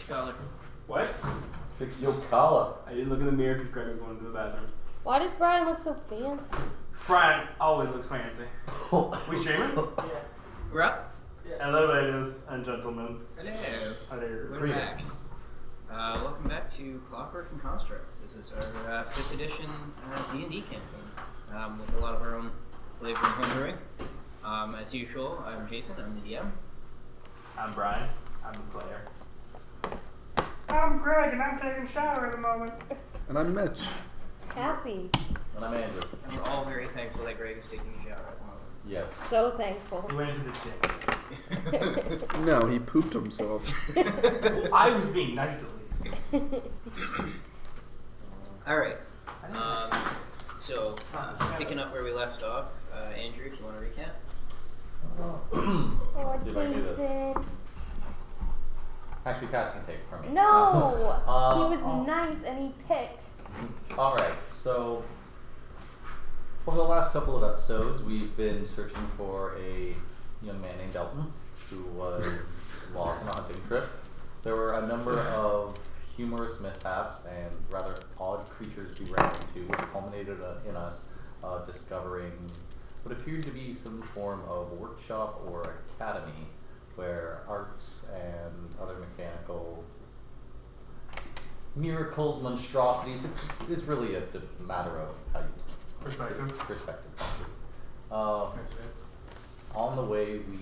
collar. What? Fix your collar. I didn't look in the mirror because Greg was going to the bathroom. Why does Brian look so fancy? Brian always looks fancy. We streaming? Yeah. We're up? Yeah. Hello, ladies and gentlemen. Hello. Hello. We're back. Welcome back to Clockwork and Constructs. This is our 5th edition D&D campaign with a lot of our own flavor and homebrewing. As usual, I'm Jason. I'm the DM. I'm Brian. I'm the player. I'm Greg, and I'm taking a shower at the moment. And I'm Mitch. Cassie. And I'm Andrew. And we're all very thankful that Greg is taking a shower at the moment. Yes. So thankful. He went into the dick. No, he pooped himself. Well, I was being nice at least. Alright. So, picking up where we left off, Andrew, if you want to recap? Let's see if I can do this. Jason. Actually, Cass can take it from me. No! He was nice and he picked. Alright, so over the last couple of episodes, we've been searching for a young man named Elton who was lost on a hunting trip. There were a number of humorous mishaps and rather odd creatures we ran into, which culminated in us discovering what appeared to be some form of workshop or academy where arts and other mechanical miracles, monstrosities, it's really a matter of how you perspective. On the way we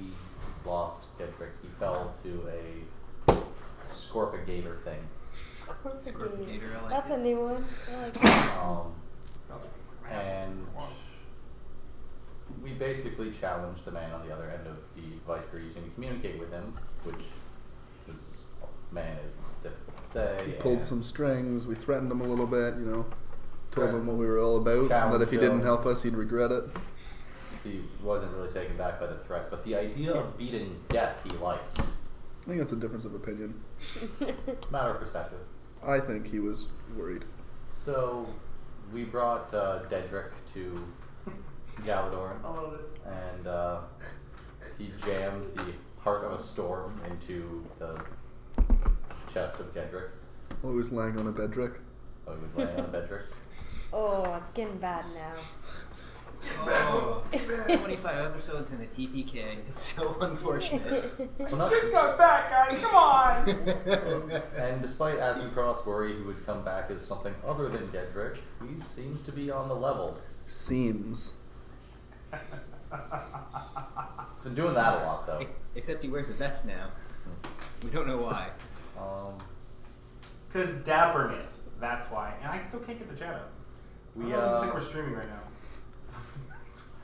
lost Gedrick, he fell to a scorpigator thing. Scorpigator, I like That's it. a new one. I like that. And we basically challenged the man on the other end of the device we're using to communicate with him, which man is difficult to say. He pulled some strings, we threatened him a little bit, you know, told him what we were all about, and that if he didn't help us, he'd regret it. He wasn't really taken back by the threats, but the idea of beating death he likes. I think that's a difference of opinion. Matter of perspective. I think he was worried. So we brought Dedrick to Galadorn, I love it. and he jammed the heart of a storm into the chest of Gedrick. Oh, he was laying on a bedrick. Oh, he was laying on Bedrick. Oh, it's getting bad now. Oh, 25 episodes in a TPK. It's so unfortunate. Well, Just got back, guys. Come on. and despite Azenkroth's worry he would come back as something other than Gedrick, he seems to be on the level. Seems. Been doing that a lot, though. Except he wears a vest now. We don't know why. Because dapperness. That's why. And I still can't get the chat up. I don't think we're streaming right now.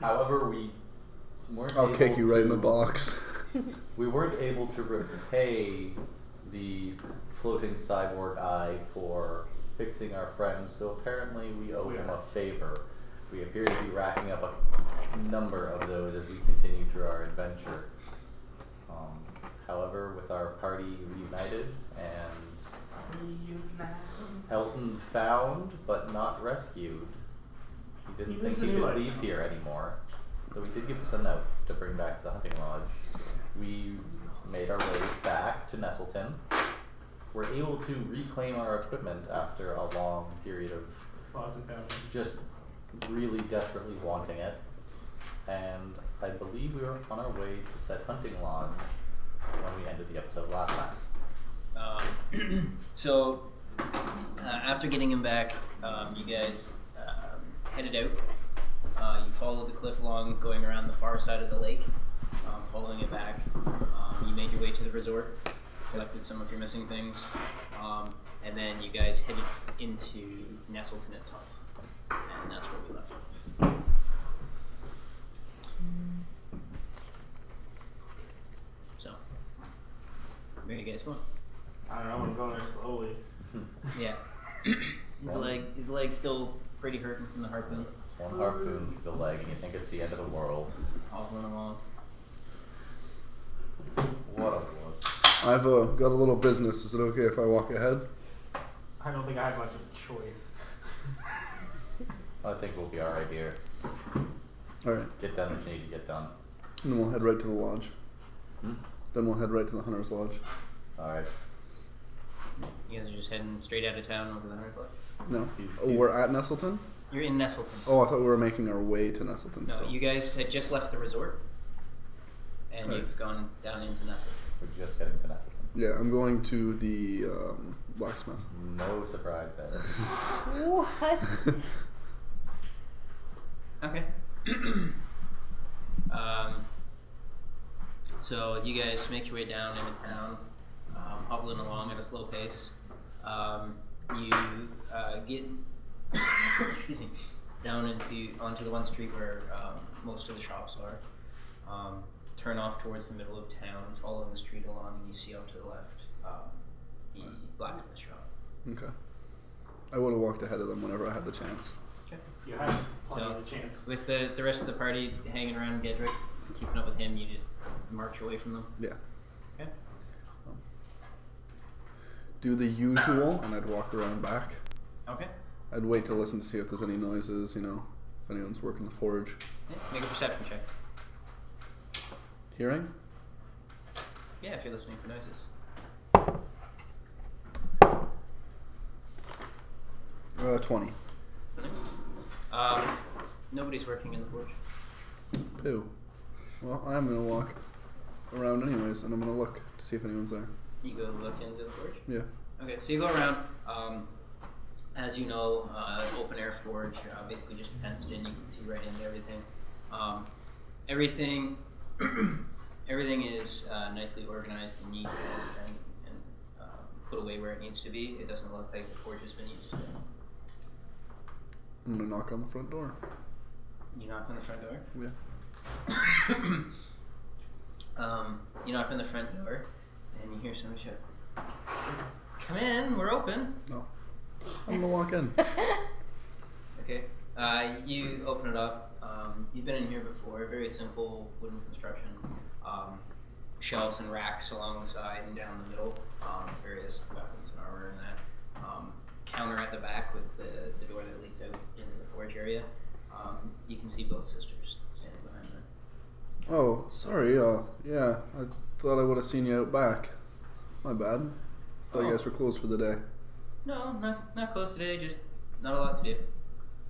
However, we weren't I'll able kick you right in to- the box. We weren't able to repay the floating cyborg eye for fixing our friends, so apparently we owe him a favor. We appear to be racking up a number of those as we continue through our adventure. However, with our party reunited and Elton found but not rescued, he didn't think he could leave here anymore. So he did give us a note to bring back to the hunting lodge. We made our way back to Nestleton. We're able to reclaim our equipment after a long period of just really desperately wanting it. And I believe we were on our way to said hunting lodge when we ended the episode last time. So, after getting him back, you guys headed out. You followed the cliff along, going around the far side of the lake, following it back. You made your way to the resort, collected some of your missing things, and then you guys headed into Nestleton itself. And that's where we left. So, where are you guys going? I don't know. I'm going there slowly. Yeah. His leg's still pretty hurting from the harpoon. One harpoon through the leg, and you think it's the end of the world. Hobbling along. What a wuss. I've got a little business. Is it okay if I walk ahead? I don't think I have much of a choice. I think we'll be alright here. Alright. Get done what you need to get done. And then we'll head right to the lodge. Hmm? Then we'll head right to the hunter's lodge. Alright. You guys are just heading straight out of town over the 100 Club? No. He's- Oh, he's- we're at Nestleton? You're in Nestleton. Oh, I thought we were making our way to Nestleton No, still. you guys had just left the resort, and Right. you've gone down into Nestleton. We're just getting to Nestleton. Yeah, I'm going to the blacksmith. No surprise there. What? Okay. So you guys make your way down into town, hobbling along at a slow pace. You get excuse me, down onto the one street where most of the shops are. Turn off towards the middle of town, following the street along, and you see out to the left the blacksmith shop. Okay. I would have walked ahead of them whenever I had the chance. Okay. You have plenty So, of a chance. with the rest of the party hanging around Gedrick, keeping up with him, you just march away from them. Yeah. Okay. Do the usual, and I'd walk around back. Okay. I'd wait to listen to see if there's any noises, if anyone's working the forge. Yeah, make a perception check. Hearing? Yeah, if you're listening for noises. 20. Nobody's working in the forge. Pooh. Well, I'm gonna walk around anyways, and I'm gonna look to see if anyone's there. You go look into the forge. Yeah. Okay, so you go around. As you know, open air forge, basically just fenced in. You can see right into everything. Everything is nicely organized and neat and put away where it needs to be. It doesn't look like the forge has been used. I'm gonna knock on the front door. You knock on the front door. Yeah. You knock on the front door, and you hear someone shout, "Come in, we're open." No. I'm gonna walk in. Okay. You open it up. You've been in here before. Very simple wooden construction. Shelves and racks along the side and down the middle. Various weapons and armor and that. Counter at the back with the door that leads out into the forge area. You can see both sisters standing behind that. Oh, sorry. Yeah. I thought I would have seen you out back. My bad. Thought you guys were closed for the day. No, not close today. Just not a lot to do.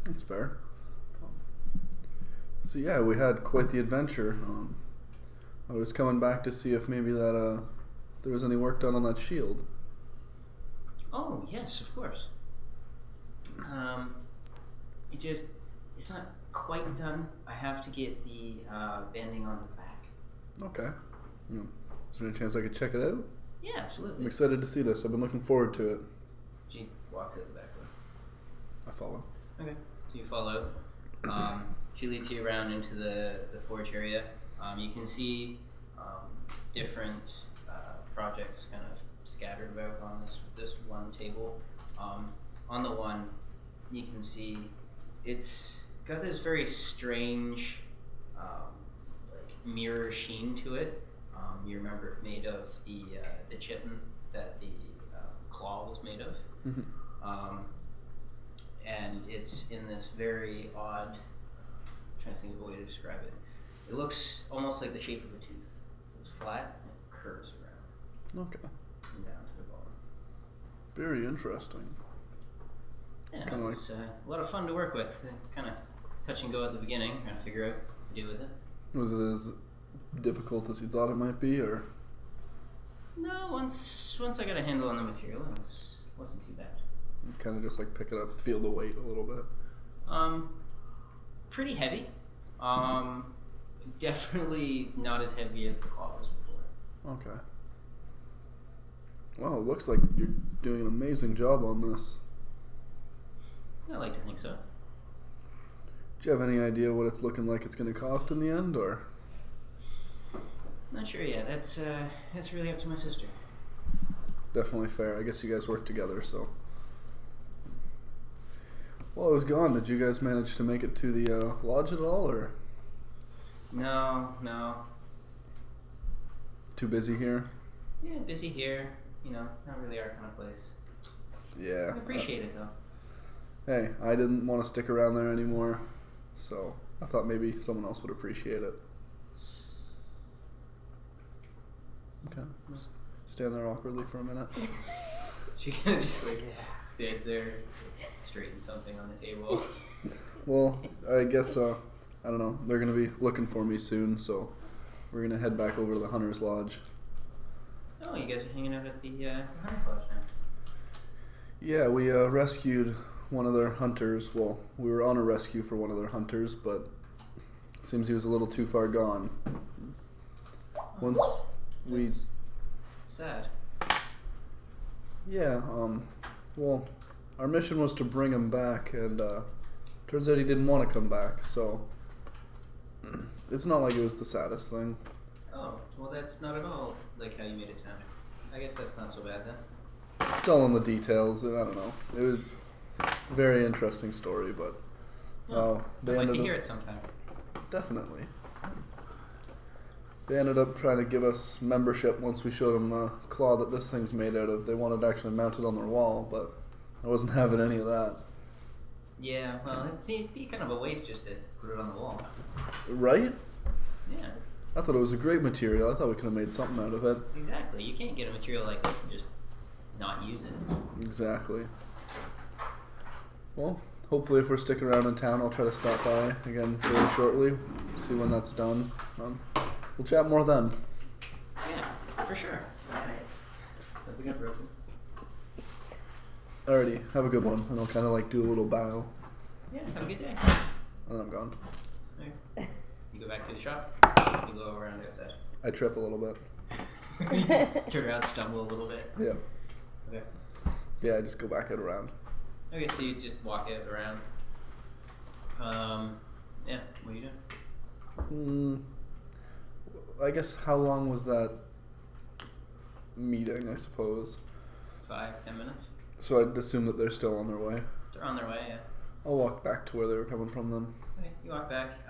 That's fair. So yeah, we had quite the adventure. I was coming back to see if maybe that if there was any work done on that shield. Oh yes, of course. It's not quite done. I have to get the banding on the back. Okay. Is there any chance I could check it out? Yeah, I'm absolutely. excited to see this. I've been looking forward to it. She walks out the back door. I follow. Okay, so you follow. She leads you around into the forge area. You can see different projects kind of scattered about on this one table. On the one, you can see it's got this very strange like mirror sheen to it. You remember it made of the chitin that the claw was made of. Mm-hmm. And it's in this very odd, I'm trying to think of a way to describe it. It looks almost like the shape of a tooth. It's flat and it curves around Okay. and down to the bottom. Very interesting. Yeah, Kinda it's a lot of fun to work with. Kind of touch and go at the beginning, trying to figure out what to do with it. Was it as difficult as you thought it might be, or? No, once I got a handle on the material, it wasn't too bad. Kind of just like pick it up, feel the weight a little bit. Pretty heavy. Definitely not as heavy as the claw was before. Okay. Wow, it looks like you're doing an amazing job on this. I like to think so. Do you have any idea what it's looking like it's going to cost in the end, or? Not sure yet. That's really up to my sister. Definitely fair. I guess you guys work together, so. While I was gone, did you guys manage to make it to the lodge at all, or? No. Too busy here? Yeah, busy here. Not really our kind of place. Yeah. I appreciate it though. Hey, I didn't want to stick around there anymore, so I thought maybe someone else would appreciate it. Okay. Stand there awkwardly for a minute. She kind of just like stands there, straightens something on the table. Well, I guess I don't know. They're gonna be looking for me soon, so we're gonna head back over to the Hunter's Lodge. Oh, you guys are hanging out at the Hunter's Lodge now. Yeah, we rescued one of their hunters. Well, we were on a rescue for one of their hunters, but it seems he was a little too far gone. Once we... That's sad. Yeah, well, our mission was to bring him back, and turns out he didn't want to come back, so it's not like it was the saddest thing. Oh, well that's not at all like how you made it sound. I guess that's not so bad then. It's all in the details, and I don't know. It was a very interesting story, but they I'd like ended to up... hear it sometime. Definitely. They ended up trying to give us membership once we showed them the claw that this thing's made out of. They wanted to actually mount it on their wall, but I wasn't having any of that. Yeah, well, it'd be kind of a waste just to put it on the wall. Right? Yeah, I thought it was a great material. I thought we could have made something out of it. exactly. You can't get a material like this and just not use it. Exactly. Well, hopefully if we're sticking around in town, I'll try to stop by again very shortly, see when that's done. We'll chat more then. Yeah, for sure. Something got broken. Alrighty, have a good one. And I'll kind of like do a little bow, Yeah, have a good day. and then I'm gone. Okay. You go back to the shop. You go around outside. I trip a little bit. Turn around, stumble a little bit. Yeah. Okay. Yeah, I just go back out around. Okay, so you just walk out around. Yeah, what are you doing? I guess how long was that meeting, I suppose? 5-10 minutes. So I'd assume that they're still on their way. They're on their way, yeah. I'll walk back to where they were coming from then. Okay, you walk back,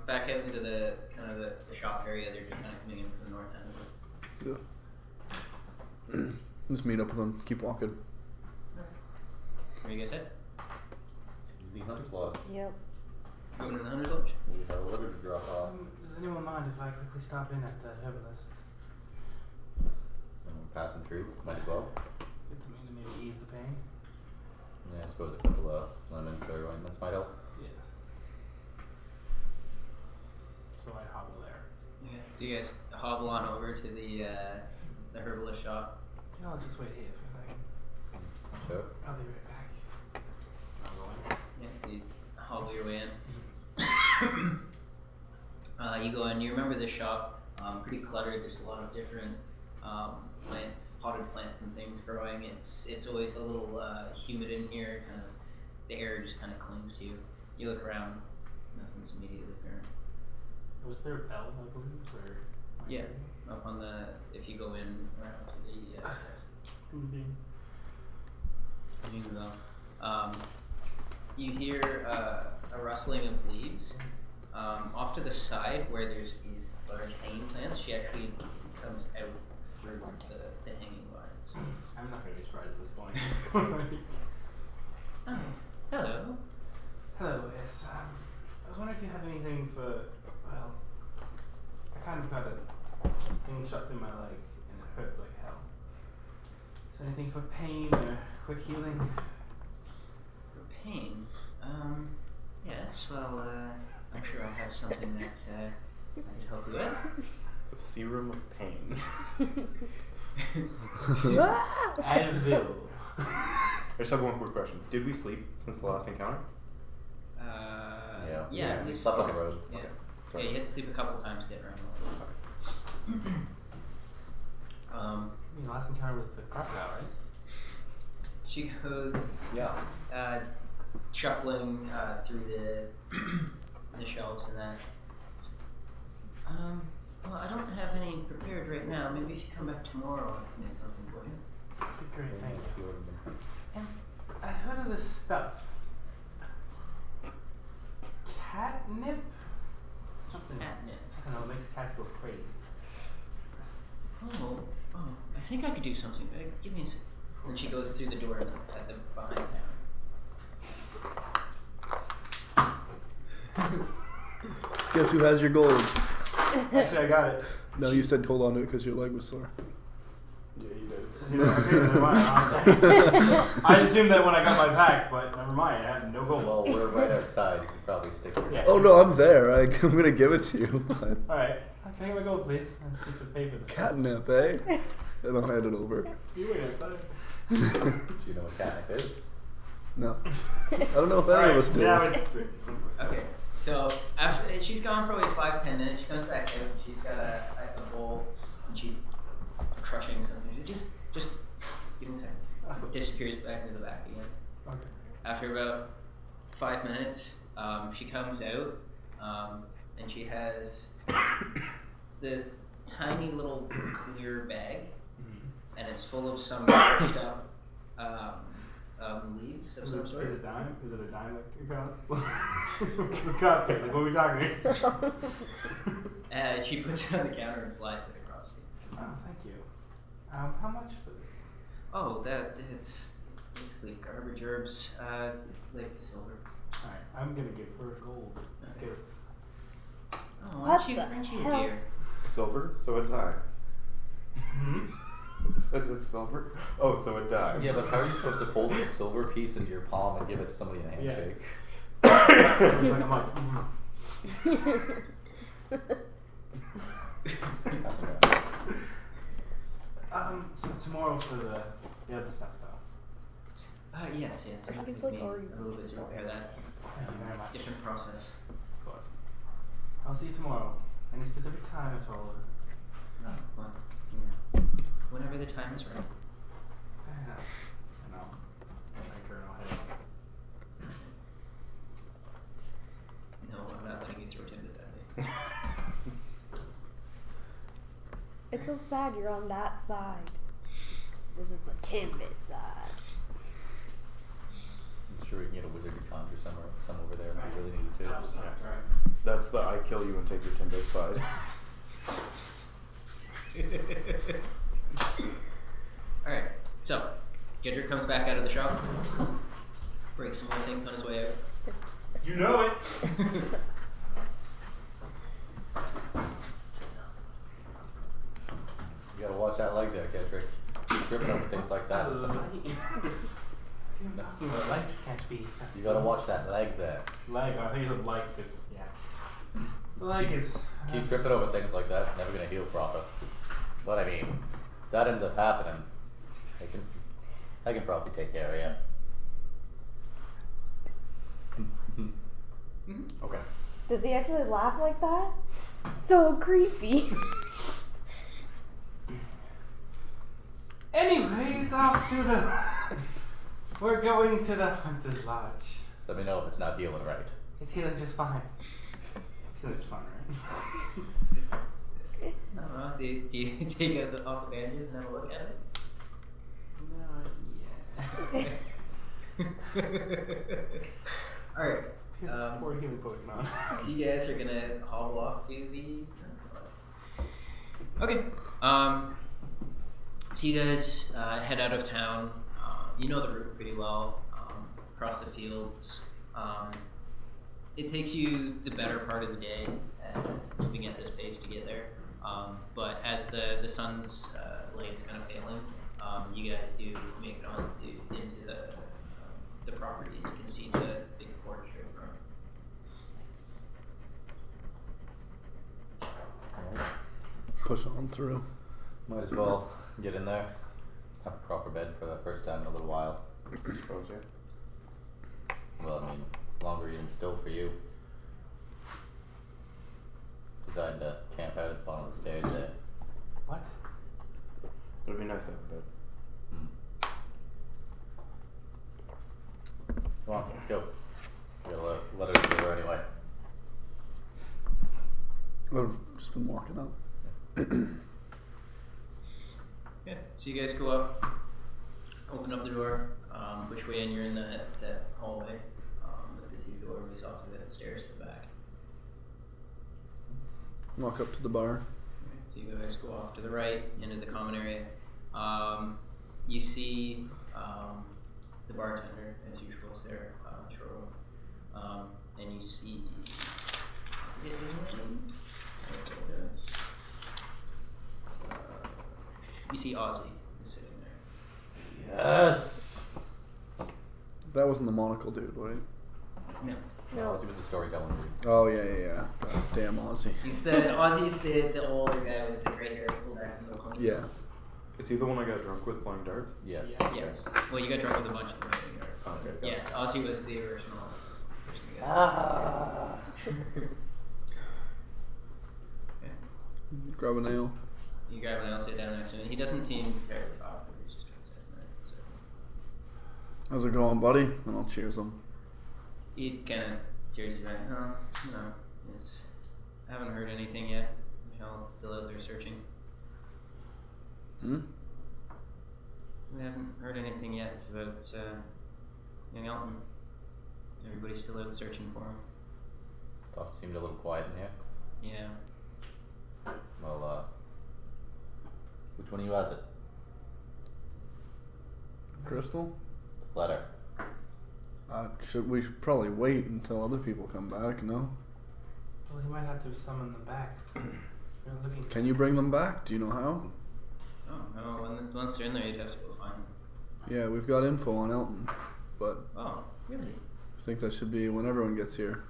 back out into the kind of the shop area. They're just kind of coming in from the north end. Yeah. Just meet up with them, keep walking. Where you guys head? The Hunter's Lodge. Yep. Going to the Hunter's Lodge? We have a letter to drop off. Does anyone mind if I quickly stop in at the herbalist? Passing through, might as well. Get something to maybe ease the pain? Yeah, I suppose a couple of lemons or ointments might help. Yes. So I hobble there. Okay. So you guys hobble on over to the herbalist shop. Yeah, I'll just wait here for a second. Sure. I'll be right back. I'm going. Yeah, so you hobble your way in. You go in, you remember the shop, pretty cluttered. There's a lot of different plants, potted plants and things growing. It's always a little humid in here, kind of the air just kind of clings to you. You look around, nothing's immediately apparent. Was there a bell, I believe, or? Yeah, up on the, if you go in around to the Ding. ring the bell. You hear a rustling of leaves. Off to the side where there's these large hanging plants, she actually comes out through the hanging vines. I'm not going to be surprised at this point. Oh, hello. Hello, yes. I was wondering if you have anything for, well, I kind of got a thing shot through my leg and it hurts like hell. So anything for pain or quick healing? For pain? Yes, well, I'm sure I'll have something that I could help you with. It's a serum of pain. Advil. I just have one quick question. Did we sleep since the last encounter? Yeah, we you slept on the road. Yeah. Okay. Yeah, Sorry. you had to sleep a couple times to get around. The last encounter was the crocodile, right? She goes Yeah. shuffling through the shelves and that. Well, I don't have any prepared right now. Maybe if you come back tomorrow, I can make something for you. Great, thank you. And I heard of this stuff. Catnip? Something. Catnip. I don't know, it makes cats go crazy. Oh, I think I could do something. Give me a second. And she goes through the door at the behind town. Guess who has your gold? Actually, I got it. No, you said hold on to it because your leg was sore. Yeah, you did. Never mind. I assumed that when I got my pack, but never mind. I had no gold. Well, we're right outside. You can probably stick with Yeah. it. Oh no, I'm there. I'm gonna give it to you. But Alright. Can I get my gold, please? I need to pay for this. catnip, eh? And I'll hand it over. You wait outside. Do you know what catnip is? No, I don't know if any of us do. Yeah, it's Okay, so after she's gone for like 5-10 minutes, she comes back out and she's got a bowl and she's crushing something. Just give me a second. Disappears back into the back again. Okay. After about 5 minutes, she comes out and she has this tiny little clear bag, and it's full of some crushed up leaves of some sort. Is it dime? Is it a dime that it costs? What's this cost here? Like, what are we talking? She puts it on the counter and slides it across to you. Oh, thank you. How much for this? Oh, it's basically garbage herbs, like silver. Alright, I'm gonna give her gold. Because Oh, What aren't you the a hell? dear? Silver, so a dime. Said it's silver. Oh, so a dime. Yeah, but how are you supposed to fold a silver piece into your palm and give it to somebody in a Yeah. handshake? I'm like, That's okay. So tomorrow for the other stuff though. Yes. It He's took like me already- a little bit to repair that. Thank you very much. Different process. Of course. I'll see you tomorrow. Any specific time at all? Oh, well, whenever the time is right. Fair enough. I know. Like her, I'll head out. No, I'm not letting you throw Timbit that way. It's so sad you're on that side. This is the Timbit side. I'm sure we can get a wizard to conjure some over there if we really need to. Right. That's the I kill you and take your timber side. Alright, so Gedrick comes back out of the shop, breaks some more things on his way out. You know it. You gotta watch that leg there, Kedrick. Keep tripping over things like that. Legs can't be. You gotta watch that leg there. Leg. I think it's a leg because yeah. The leg is. Keep tripping over things like that, it's never gonna heal proper. But I mean, if that ends up happening, I can probably take care of you. Okay. Does he actually laugh like that? So creepy. Anyways, off to the. We're going to the Hunter's Lodge. Just let me know if it's not healing right. It's healing just fine. It's healing just fine, right? I don't know, do you take it off the bandages and have a look at it? Alright, Poor healing Pokemon. so you guys are gonna haul off to the... Okay, so you guys head out of town. You know the route pretty well, across the fields. It takes you the better part of the day moving at this pace to get there. But as the sun's light is kind of failing, you guys do make it into the property, and you can see the big porch right from. Push on through. Might as well get in there. Have a proper bed for the first time in a little while. I suppose, yeah. Well, I mean, longer even still for you. Decided to camp out at the bottom of the stairs there. What? It would be nice to have a bed. Come on, let's go. We got a letter to deliver anyway. I've just been walking up. Yeah, so you guys go up, open up the door, push way in, you're in that hallway, with the two doorways off to the stairs to the back. Walk up to the bar. So you guys go off to the right into the common area. You see the bartender, as usual, is there, Shoro. And you see you see Ozzy is sitting there. Yes. That wasn't the monocle dude, right? No. No. Ozzy was a storytelling dude. Oh yeah. God damn Aussie. He's the older guy with the gray hair pulled back from the pony. Yeah. Is he the one I got drunk with playing darts? Yes. Yes. Well, you got drunk with a bunch of them. Oh, okay. got Yes, it. Ozzy was the original. Ah. Grab a nail. You grab an L, sit down next to him. He doesn't seem very awkward. He's just trying to sit there. So How's it going, buddy? And I'll cheers him. he kind of tears back. Oh, I haven't heard anything yet. Michelle's still out there searching. Hmm? We haven't heard anything yet about young Elton. Everybody's still out searching for him. Thought it seemed a little quiet in here. Yeah. Well, which one of you has it? Crystal? The letter. We should probably wait until other people come back, no? Well, he might have to summon them back. We're looking. Can you bring them back? Do you know how? Oh, no, once they're in there, you'd have to go find them. Yeah, we've got info on Elton, but Oh, really? I think that should be when everyone gets here.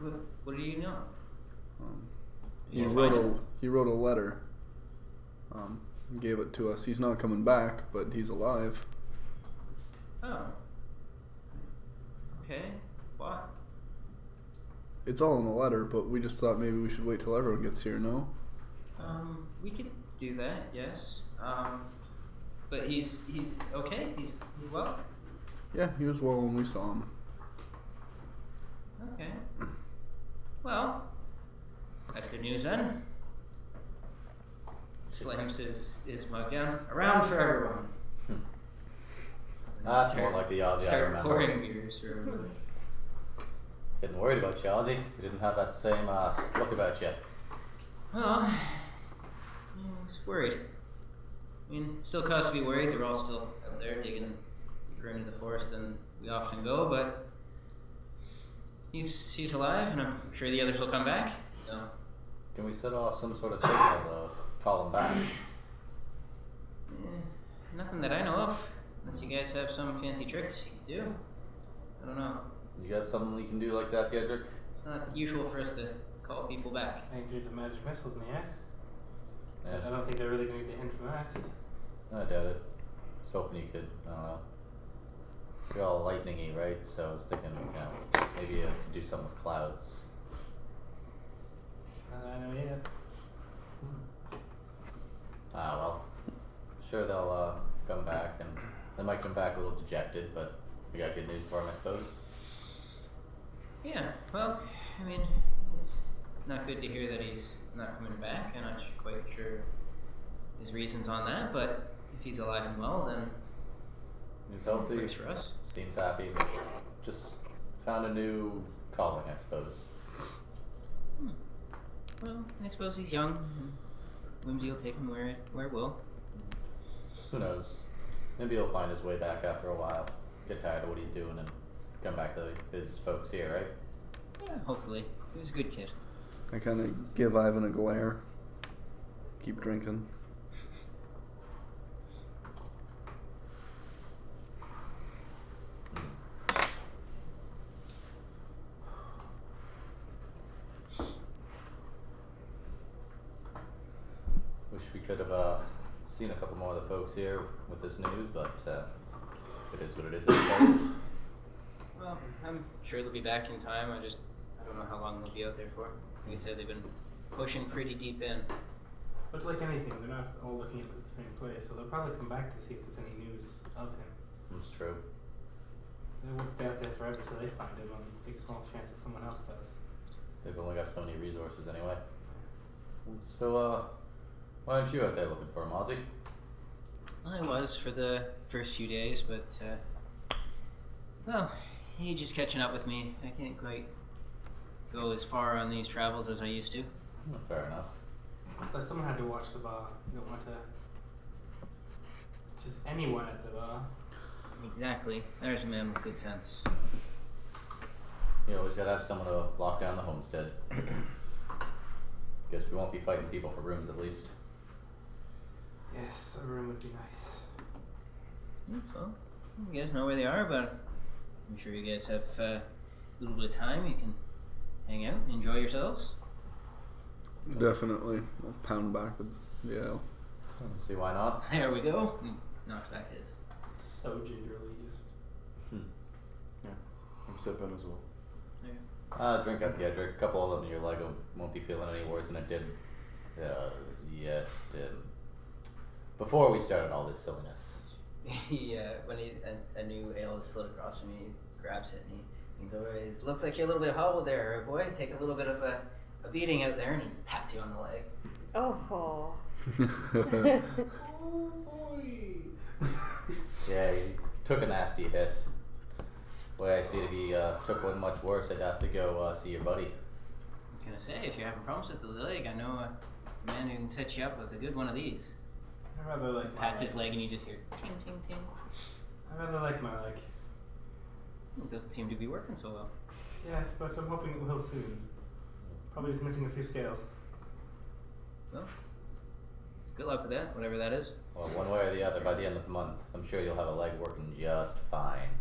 What do you know? He You wrote find a him? he wrote a letter. He gave it to us. He's not coming back, but he's alive. Oh. Okay. Why? It's all in the letter, but we just thought maybe we should wait till everyone gets here. No? We could do that, yes. But he's okay. He's well. Yeah, he was well when we saw him. Okay. Well, that's good news then. Slams his mug down. Around for everyone. That's more like the Ozzy I Start remember. pouring beers for everyone. Getting worried about you, Ozzy. You didn't have that same look about you. Well, I was worried. I mean, still cause to be worried. They're all still out there digging deeper into the forest than we often go, but he's alive, and I'm sure the others will come back. So Can we set off some sort of signal to call him back? nothing that I know of, unless you guys have some fancy tricks you can do. I don't know. You got something you can do like that, Gedrick? It's not usual for us to call people back. I think there's some magic missiles in the air. Yeah. I don't think they're really going to get a hint from that. I doubt it. I was hoping you could, I don't know. You're all lightning-y, right? So I was thinking, maybe you could do something with clouds. I know yet. Well, sure they'll come back, and they might come back a little dejected, but we got good news for them, I suppose. Yeah, well, I mean, it's not good to hear that he's not coming back. I'm not quite sure his reasons on that, but if he's alive and well, then He's healthy, works for us. seems happy, just found a new calling, I suppose. Well, I suppose he's young. And whimsy will take him where it will. Who knows? Maybe he'll find his way back after a while, get tired of what he's doing, and come back to his folks here, right? Yeah, hopefully. He was a good kid. I kind of give Ivan a glare. Keep drinking. Wish we could have seen a couple more of the folks here with this news, but it is what it is, I suppose. Well, I'm sure they'll be back in time. I don't know how long they'll be out there for. Like I said, they've been pushing pretty deep in. But like anything, they're not all looking at the same place, so they'll probably come back to see if there's any news of him. It's true. They won't stay out there forever till they find him, and take a small chance that someone else does. They've only got so many resources anyway. So, why aren't you out there looking for him, Ozzy? I was for the first few days, but well, he's just catching up with me. I can't quite go as far on these travels as I used to. Fair enough. Plus, someone had to watch the bar. You don't want to. Just anyone at the bar. Exactly. There's a man with good sense. You always gotta have someone to lock down the homestead. Guess we won't be fighting people for rooms at least. Yes, a room would be nice. Well, You guys know where they are, but I'm sure you guys have a little bit of time. You can hang out and enjoy yourselves. Definitely. I'll pound back the ale. Let's see why not. There we go. He knocks back his. So gingerly, just. Yeah, I'm sipping as well. Drink up. Yeah, drink a couple of them and your leg won't be feeling any worse than it did. Before we started all this silliness. When a new ale is slid across from me, he grabs it and he's always, looks like you're a little bit hobbled there, boy. Take a little bit of a beating out there, and he pats you on the leg. Oh. Oh boy! Yeah, he took a nasty hit. The way I see it, if he took one much worse, I'd have to go see your buddy. I was gonna say, if you're having problems with the leg, I know a man who can set you up with a good one of these. I rather like my Pats leg. his leg and you just hear ting ting ting. I rather like my leg. It doesn't seem to be working so well. Yes, but I'm hoping it will soon. Probably just missing a few scales. Well, good luck with that, whatever that is. Well, one way or the other, by the end of the month, I'm sure you'll have a leg working just fine.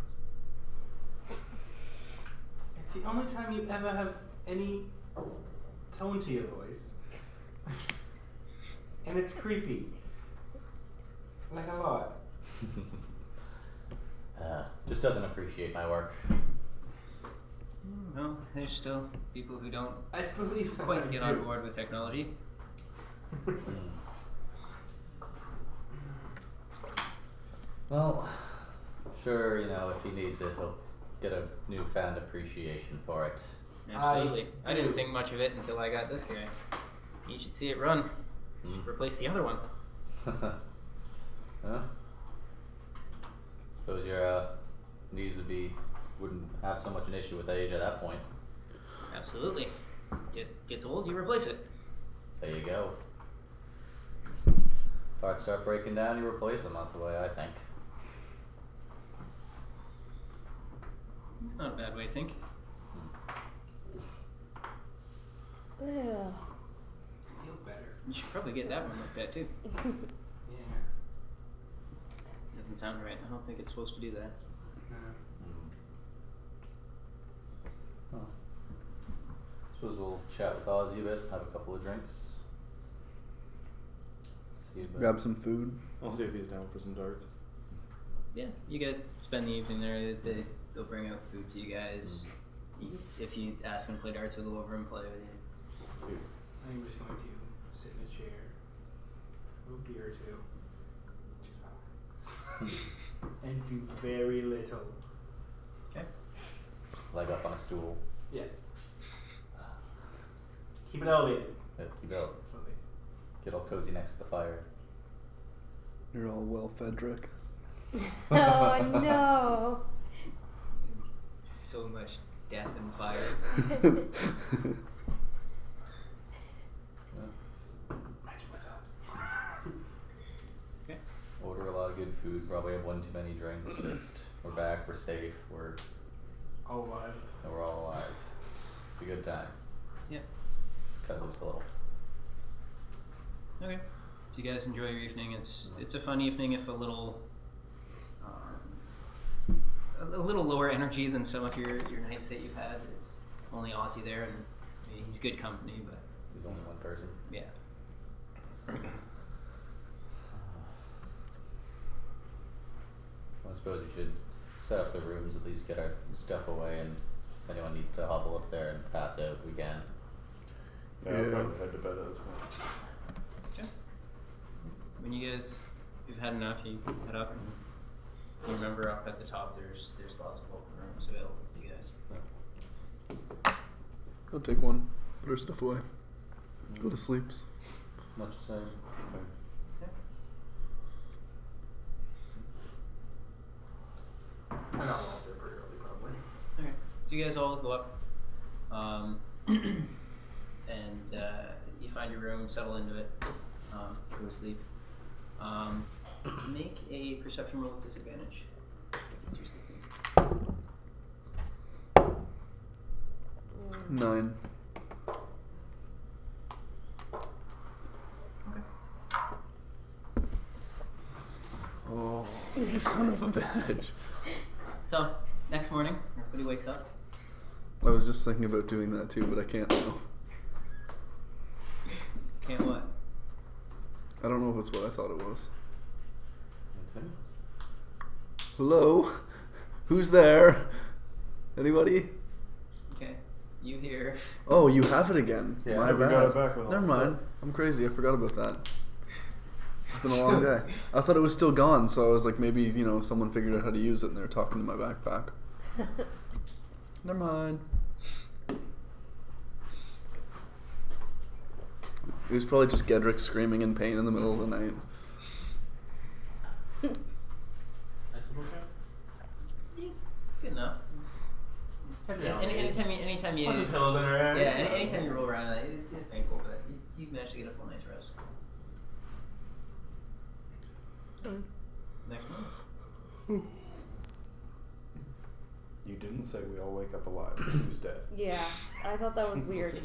It's the only time you ever have any tone to your voice. And it's creepy. Like a lot. Just doesn't appreciate my work. Well, there's still people who don't I believe that quite I get do. on board with technology. Well, sure, if he needs it, he'll get a newfound appreciation for it. Absolutely. I didn't do. think much of it until I got this guy. You should see it run. Replace the other one. Huh? Suppose your knees wouldn't have so much an issue with age at that point. Absolutely. Just gets old, you replace it. There you go. Parts start breaking down, you replace them. That's the way I think. It's not a bad way to think. Ew. I feel better. You should probably get that one looked at too. Yeah. Doesn't sound right. I don't think it's supposed to do that. No. Huh. Suppose we'll chat with Ozzy a bit, have a couple of drinks. See about Grab some food. I'll see if he's down for some darts. Yeah, you guys spend the evening there. They'll bring out food to you guys. If you ask them to play darts, they'll go over and play with you. I'm just going to sit in a chair, have a beer or two, just relax, and do very little. Okay. leg up on a stool. Yeah. Keep it elevated. Yep, keep it up. Okay. Get all cozy next to the fire. You're all well fed, Rick. Oh no. So much death and fire. Imagine myself. Okay. Order a lot of good food. Probably have one too many drinks. Just we're back. We're safe. We're Alive. all alive. It's a good time. Yeah. Cut loose a little. Okay. So you guys enjoy your evening. It's a fun evening, if a little lower energy than some of your nights that you've had. It's only Ozzy there, and I mean, he's good company, but There's only one person. yeah. I suppose we should set up the rooms, at least get our stuff away, and if anyone needs to hobble up there and pass out, we can. Yeah, I'll probably head to bed as well. Okay. When you guys, you've had enough, you head up, and you remember up at the top there's lots of open rooms available to you guys. Go take one. Put our stuff away. Go to sleeps. Much the same. And I'll walk there pretty early, probably. Okay. So you guys all go up, and you find your room, settle into it, go to sleep. Make a perception roll with disadvantage. As you're sleeping. 9. Okay. Oh. You son of a bitch. So, next morning, everybody wakes up. I was just thinking about doing that too, but I can't now. Can't what? I don't know if it's what I thought it was. Maintenance. Hello? Who's there? Anybody? Okay. You hear. Oh, you have it again. Yeah, My we bad. got it back with all Never the mind. I'm crazy. I forgot about that. It's been a long day. I thought it was still gone, so I was like, maybe, someone figured out how to use it and they were talking to my backpack. Never mind. It was probably just Gedrick screaming in pain in the middle of the night. Good enough. Anytime you. Put some pillows under there. Yeah, anytime you roll around, it's painful, but you managed to get a full night's rest. Next one. You didn't say we all wake up alive. Who's dead? Yeah, I thought that was weird.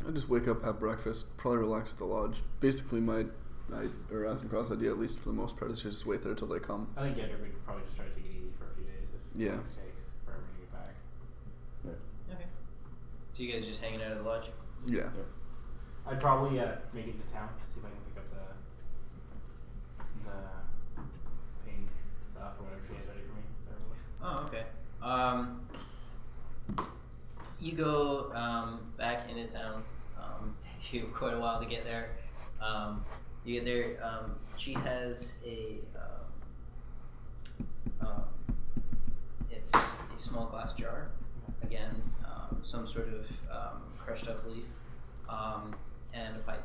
I just wake up, have breakfast, probably relax at the lodge. Basically, my Azenkroth's idea, at least for the most part, is just wait there till they come. I think Gedrick would probably just try to take it easy for a few days if Yeah. it takes for everyone to get back. Okay. So you guys just hanging out at the lodge? Yeah. I'd probably make it to town to see if I can pick up the paint stuff or whatever she has ready for me. Oh, okay. You go back into town. Takes you quite a while to get there. You get there. She has it's a small glass jar. Again, some sort of crushed up leaf, and a pipe.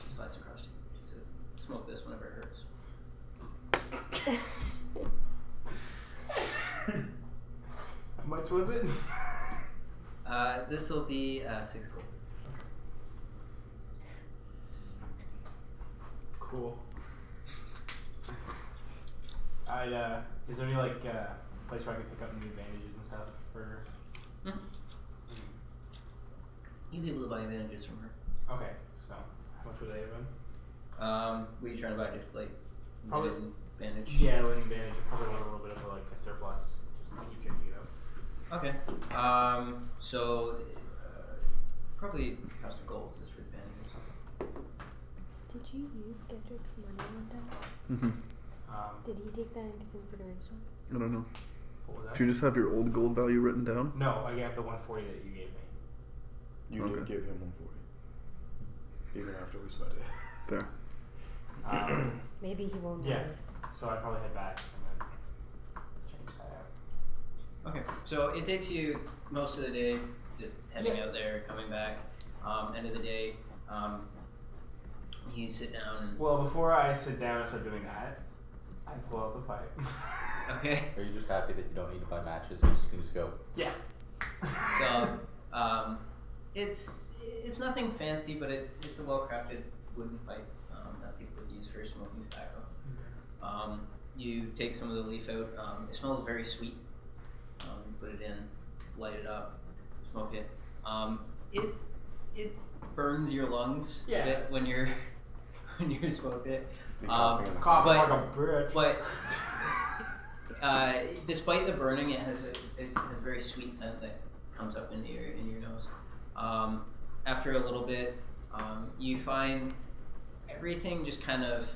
She slides across. She says, "Smoke this whenever it hurts." How much was it? This will be 6 gold. Cool. Is there any place where I can pick up new bandages and stuff for? You'll be able to buy bandages from her. Okay, so how much would they have been? What are you trying to buy? Just like Probably- linen bandage? Yeah, linen bandage. Probably want a little bit of a surplus just to keep changing it up. Okay. So probably cost of gold just for the bandages. Did you use Gedrick's money one time? Did he take that into consideration? I don't know. What was that? Did you just have your old gold value written down? No, I have the 140 that you gave me. You did Okay. give him 140. Even after we spent it. Fair. Maybe he won't Yeah. notice. So I'd probably head back and then change that out. Okay. So it takes you most of the day just heading out there, coming back. End of the day, you sit down and. Well, before I sit down and start doing that, I pull out the pipe. Okay. Are you just happy that you don't need to buy matches and you can just go? Yeah. So, it's nothing fancy, but it's a well-crafted wooden pipe that people would use for smoking tobacco. You take some of the leaf out. It smells very sweet. You put it in, light it up, smoke it. It burns your lungs a Yeah. bit when you're smoking it. Is he coughing in the Coughing But- like a bitch. But despite the burning, it has a very sweet scent that comes up into your nose. After a little bit, you find everything just kind of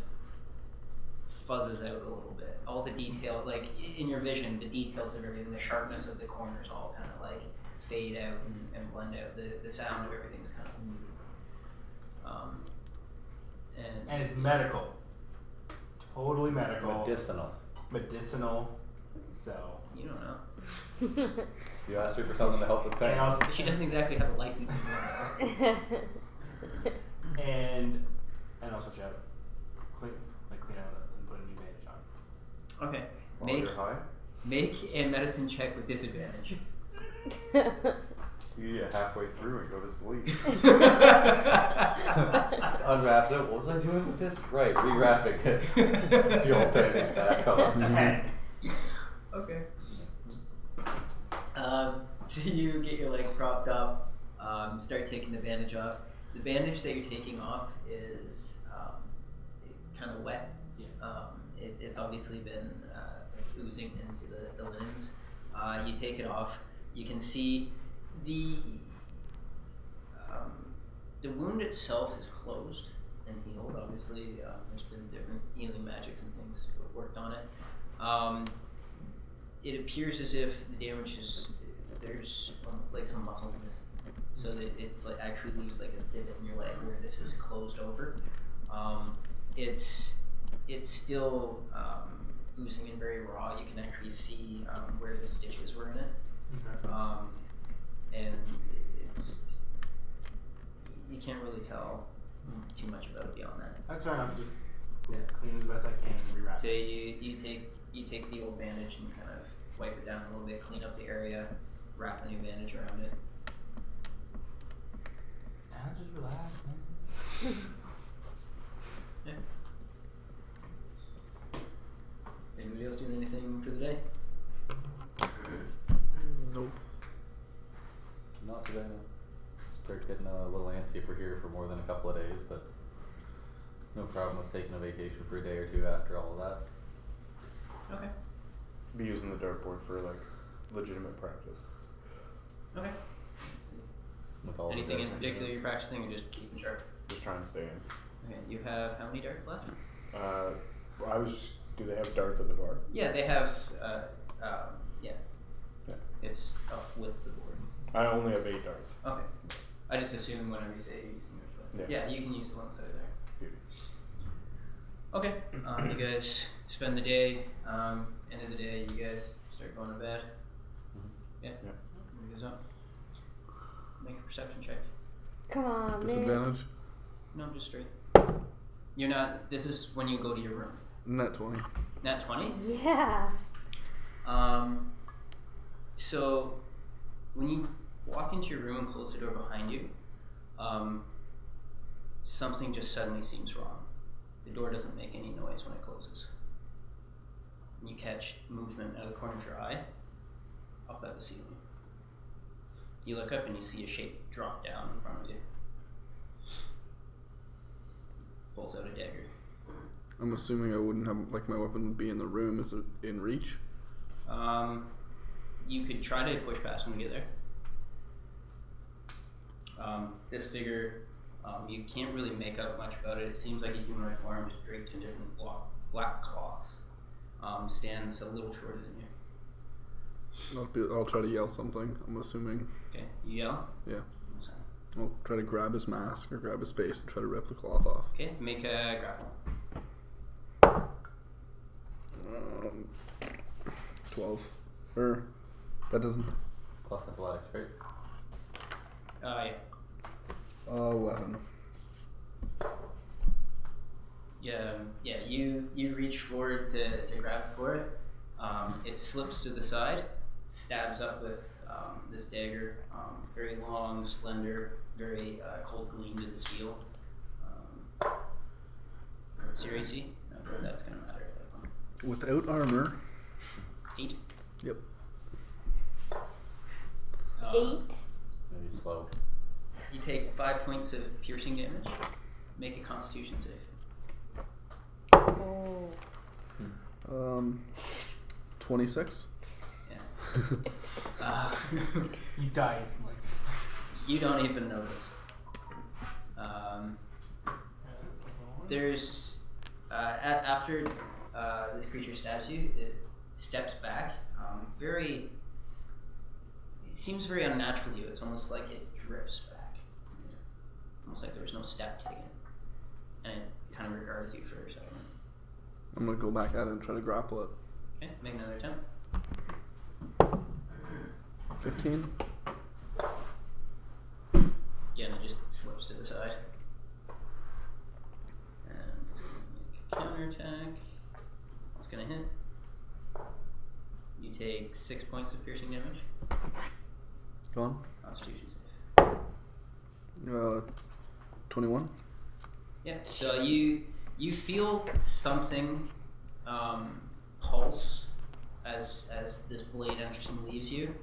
fuzzes out a little bit. All the detail, like in your vision, the details of everything, the sharpness of the corners all kind of like fade out and blend out. The sound of everything's kind of muted. And it's medical. Totally medical. Medicinal. So. You don't know. You asked her for something to help with pain. And I'll She doesn't exactly have a license. and I'll switch out. Clean out and put a new bandage on. Okay. While you're high? Make a medicine check with disadvantage. You get halfway through and go to sleep. Unwraps it. What was I doing with this? Right, rewrapping it. It's the old bandage back on. 10. Okay. So you get your leg propped up, start taking the bandage off. The bandage that you're taking off is kind of wet. Yeah. It's obviously been oozing into the linens. You take it off. You can see the wound itself is closed and healed. Obviously, there's been different healing magics and things worked on it. It appears as if the damage is there's almost like some muscle missing, so that it's like actually leaves like a divot in your leg where this is closed over. It's still oozing and very raw. You can actually see where the stitches were in it. Okay. And it's you can't really tell too much about it beyond that. That's fair enough. Just clean as best I can and rewrap So it. you take the old bandage and kind of wipe it down a little bit, clean up the area, wrap a new bandage around it. I'll just relax, man. Yeah. Anybody else doing anything for the day? Nope. Not today. Start getting a little antsy if we're here for more than a couple of days, but no problem with taking a vacation for a day or two after all of that. Okay. Be using the dartboard for like legitimate practice. Okay. With all Anything the in different- particular you're practicing or just keeping sharp? Just trying to stay in. Okay. You have how many darts left? Do they have darts at the bar? Yeah, they have. Yeah. Yeah. It's up with the board. I only have 8 darts. Okay. I just assume whenever you say you're using yours, but Yeah. you can use the ones that are there. Beauty. Okay. You guys spend the day. End of the day, you guys start going to bed. Mhm. Yeah. Yeah. Everybody goes up. Make a perception check. Come on, Mitch. Disadvantage. No, just straight. You're not. This is when you go to your room. Net 20. Nat 20. Yeah. So when you walk into your room and close the door behind you, something just suddenly seems wrong. The door doesn't make any noise when it closes. You catch movement out of the corner of your eye up at the ceiling. You look up and you see a shape drop down in front of you. Pulls out a dagger. I'm assuming I wouldn't have, like, my weapon would be in the room. Is it in reach? You could try to push past when you get there. This figure, you can't really make out much about it. It seems like a humanoid form just draped in different black cloths. Stands a little shorter than you. I'll try to yell something, I'm assuming. Okay, you yell? Yeah. What's that? I'll try to grab his mask or grab his face and try to rip the cloth off. Okay, make a grapple. 12. That doesn't. Plus athletics, right? Yeah. 11. Yeah. You reach forward to grab for it. It slips to the side, stabs up with this dagger. Very long, slender, very cold gleam to the steel. What's your AC? No, that's gonna matter at that point. Without armor. 8. Yep. 8. Maybe slow. You take 5 points of piercing damage. Make a Constitution save. Oh. 26. Yeah. You die instantly. You don't even notice. There's after this creature stabs you, it steps back. It seems very unnatural to you. It's almost like it drifts back, almost like there was no step taken, and it kind of regards you for a second. I'm gonna go back at it and try to grapple it. Okay, make another attempt. 15. Again, it just slips to the side. And it's going to make a counterattack. It's going to hit. You take 6 points of piercing damage. Go on. Constitution save. 21. Yeah, so you feel something pulse as this blade enters and leaves you,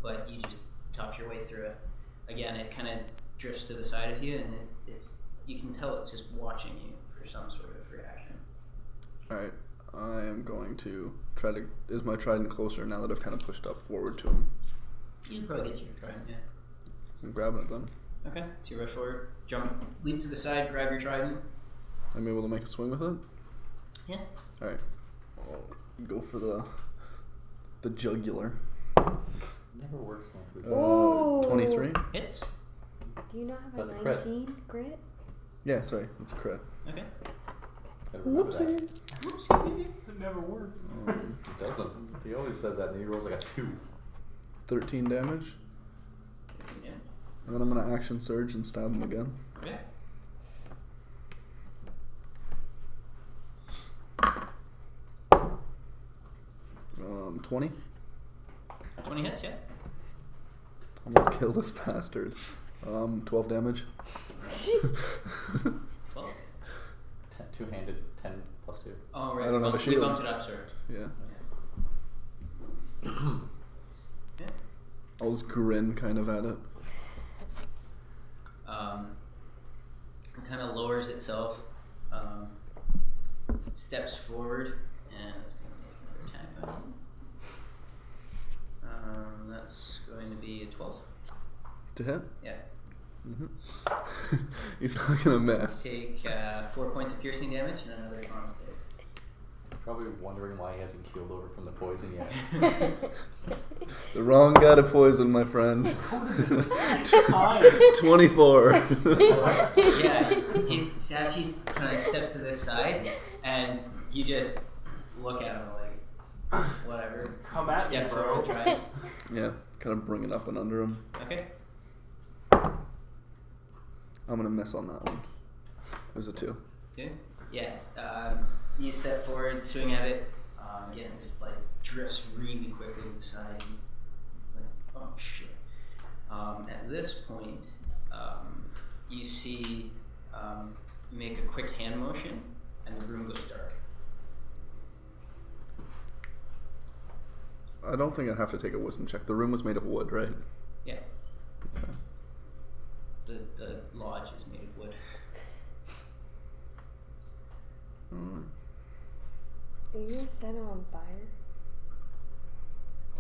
but you just tough your way through it. Again, it kind of drifts to the side of you, and you can tell it's just watching you for some sort of reaction. Alright, I am going to try to... Is my trident closer now that I've kind of pushed up forward to him? You can probably get to your trident, yeah. I'm grabbing it then. Okay, so you rush forward, jump, leap to the side, grab your trident. I'm able to make a swing with it? Yeah. Alright, I'll go for the jugular. Never works with Ooh. 23? Hits. Do you not have That's a a crit. 19 grit? Yeah, sorry, it's a crit. Okay. Gotta remember that. It never works. It doesn't. He always says that and he rolls like a 2. 13 damage. Yeah. And then I'm going to action surge and stab him again. Okay. Um, 20. 20 hits, yeah. I'm going to kill this bastard. 12 damage. 12. Two-handed, 10 plus 2. Oh, right. I don't have a We shield. bumped it up, sir. Yeah. Yeah. I'll just grin kind of at it. It kind of lowers itself, steps forward, and it's going to make another attack on you. That's going to be a 12. To hit? Yeah. Mm-hmm. He's not going to miss. Take 4 points of piercing damage and another con save. Probably wondering why he hasn't keeled over from the poison yet. The wrong guy to poison, my friend. 24. Yeah, Sachi kind of steps to this side, and you just look at him like, whatever. Come at me, Step bro. forward, try it. Yeah, kind of bring it up and under him. Okay. I'm going to miss on that one. It was a 2. Good. Yeah. You step forward, swing at it. Again, it just like drifts really quickly to the side. Like, oh shit. At this point, you see make a quick hand motion, and the room goes dark. I don't think I'd have to take a wisdom check. The room was made of wood, right? Yeah. Okay. The lodge is made of wood. Are you gonna set it on fire?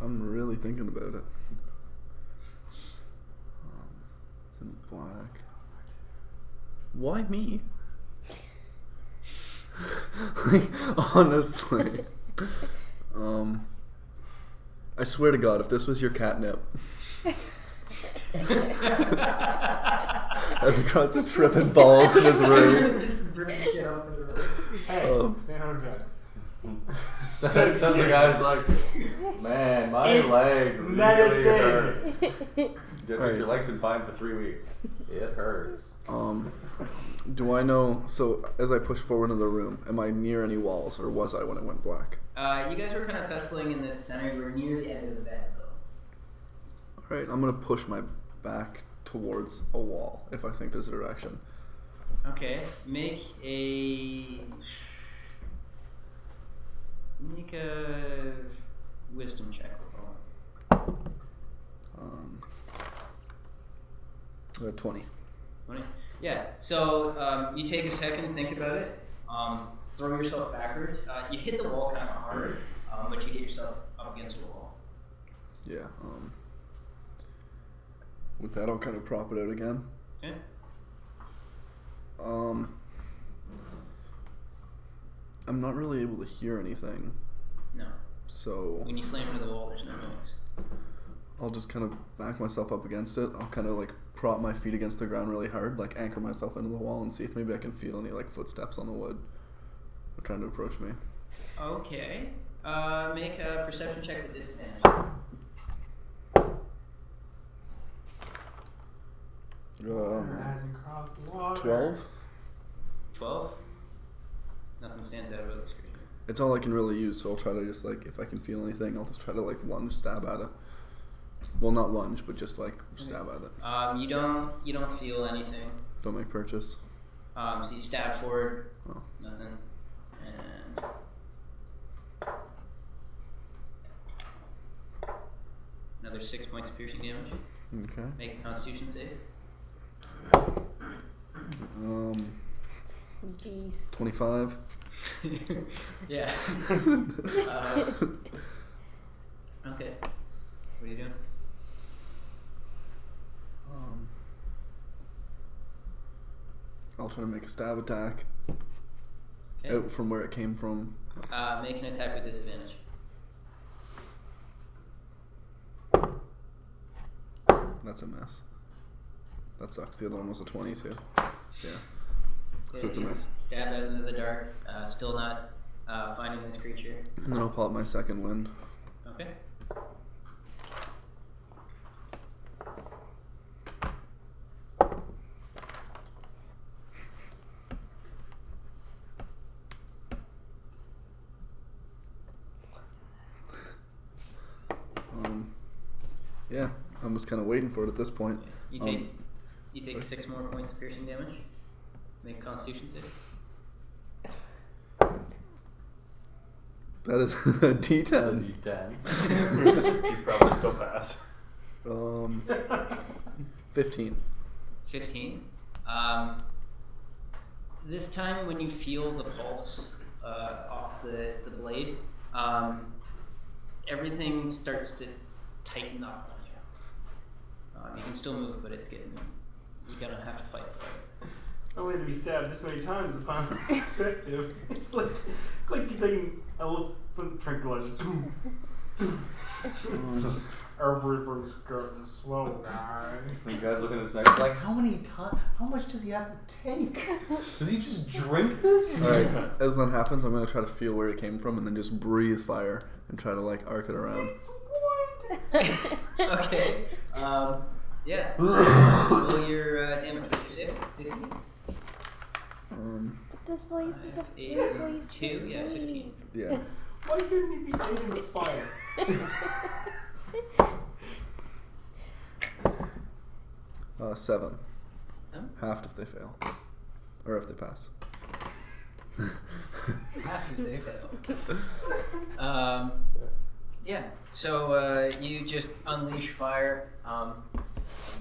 I'm really thinking about it. It's in black. Why me? Like, honestly. I swear to God, if this was your catnip. Azenkroth just tripping balls in his room. Hey, stay on drugs. Sounds the guy's like, man, my It's leg really medicine. hurts. Right. Your leg's been fine for 3 weeks. It hurts. Do I know, so as I push forward into the room, am I near any walls, or was I when it went black? You guys were kind of tussling in this center. You were near the end of the bed, though. Alright, I'm gonna push my back towards a wall, if I think there's a direction. Okay, make a wisdom check. I got 20. 20? Yeah, so you take a second, think about it, throw yourself backwards. You hit the wall kind of hard, but you get yourself up against the wall. Yeah, with that, I'll kind of prop it out again. Okay. I'm not really able to hear anything, No. so When you slam into the wall, there's no noise. I'll just kind of back myself up against it. I'll kind of like prop my feet against the ground really hard, like anchor myself into the wall and see if maybe I can feel any like footsteps on the wood. They're trying to approach me. Okay. Make a perception check with disadvantage. 12? 12? Nothing stands out about the screen. It's all I can really use, so I'll try to just like, if I can feel anything, I'll just try to like lunge, stab at it. Well, not lunge, but just like stab at it. You don't feel anything. Don't make purchase. So you stab forward. Oh. Nothing. And another 6 points of piercing damage. Okay. Make a Constitution save. least. 25. Yeah. Okay. What are you doing? I'll try to make a stab attack Okay. out from where it came from. Make an attack with disadvantage. That's a mess. That sucks. The other one was a 22. Yeah. So it's a miss. Stab out into the dark. Still not finding this creature. And then I'll pull out my second wind. Okay. Yeah, I'm just kind of waiting for it at this point. You take 6 more points of piercing damage. Make a Constitution save. That is a D10. It's a D10. You probably still pass. 15. 15. This time, when you feel the pulse off the blade, everything starts to tighten up on you. You can still move, but it's getting. You're gonna have to fight for it. Only to be stabbed this many times is finally effective. It's like taking elephant tranquilizer. Everything's getting slow, guys. You guys looking at this next, like, how much does he have to take? Does he just drink this? Alright, as that happens, I'm going to try to feel where it came from and then just breathe fire and try to, like, arc it around. Okay. Yeah. Roll your damage with your save. This place is a Eight, good place 2, to yeah, 15. sleep. Yeah. Why couldn't he be taking this fire? 7. Huh? Half if they fail. Or if they pass. Half if they fail. Yeah, so you just unleash fire.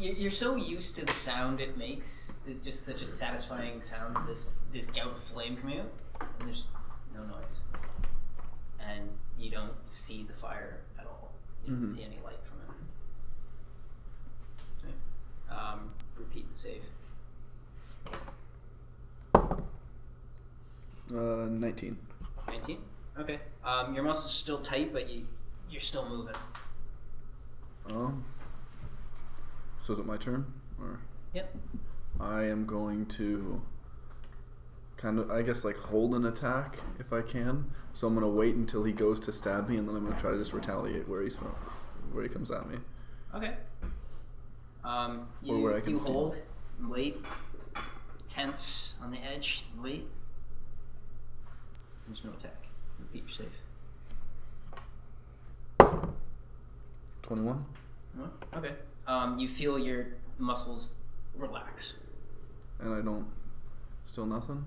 You're so used to the sound it makes. It's just such a satisfying sound, this gout of flame coming out, and there's no noise. And you don't see the fire at all. You don't see any light from it. Okay. Repeat the save. 19. 19? Okay. Your muscles are still tight, but you're still moving. So is it my turn? Or Yep. I am going to kind of, I guess, like hold an attack if I can. So I'm going to wait until he goes to stab me, and then I'm going to try to just retaliate where he comes at me. Okay. Or where I can you feel. hold, wait, tense on the edge, wait. There's no attack. Repeat your save. 21. Okay. You feel your muscles relax. And I don't, still nothing.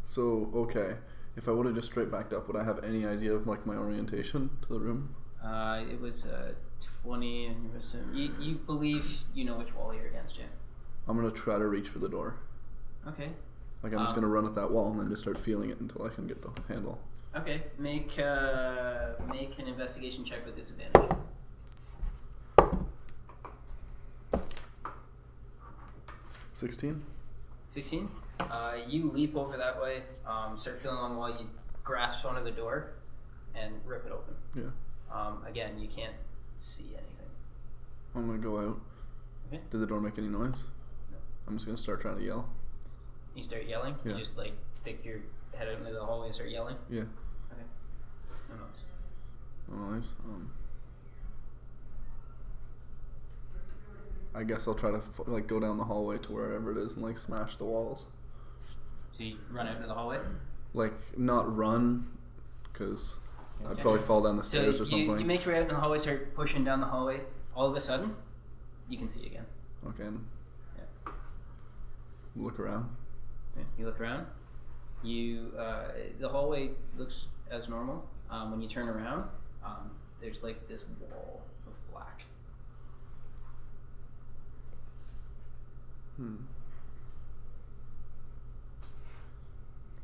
So okay, if I would have just straight backed up, would I have any idea of like my orientation to the room? It was 20, and you believe you know which wall you're against, yeah. I'm gonna try to reach for the door. Okay. Like I'm just gonna run at that wall and then just start feeling it until I can get the handle. Okay. Make an investigation check with disadvantage. 16. 16. You leap over that way, start feeling along the wall, you grasp onto the door and rip it open. Yeah. Again, you can't see anything. I'm gonna go out. Okay. Did the door make any noise? No. I'm just gonna start trying to yell. You start yelling? Yeah. You just like stick your head out into the hallway and start yelling? Yeah. Okay. No noise. No noise. I guess I'll try to like go down the hallway to wherever it is and like smash the walls. So you run out into the hallway? Like not run, because I'd Okay. probably fall down the stairs So or something. you make your way out in the hallway, start pushing down the hallway. All of a sudden, you can see again. Okay. Yeah. Look around. Okay. You look around. The hallway looks as normal. When you turn around, there's like this wall of black.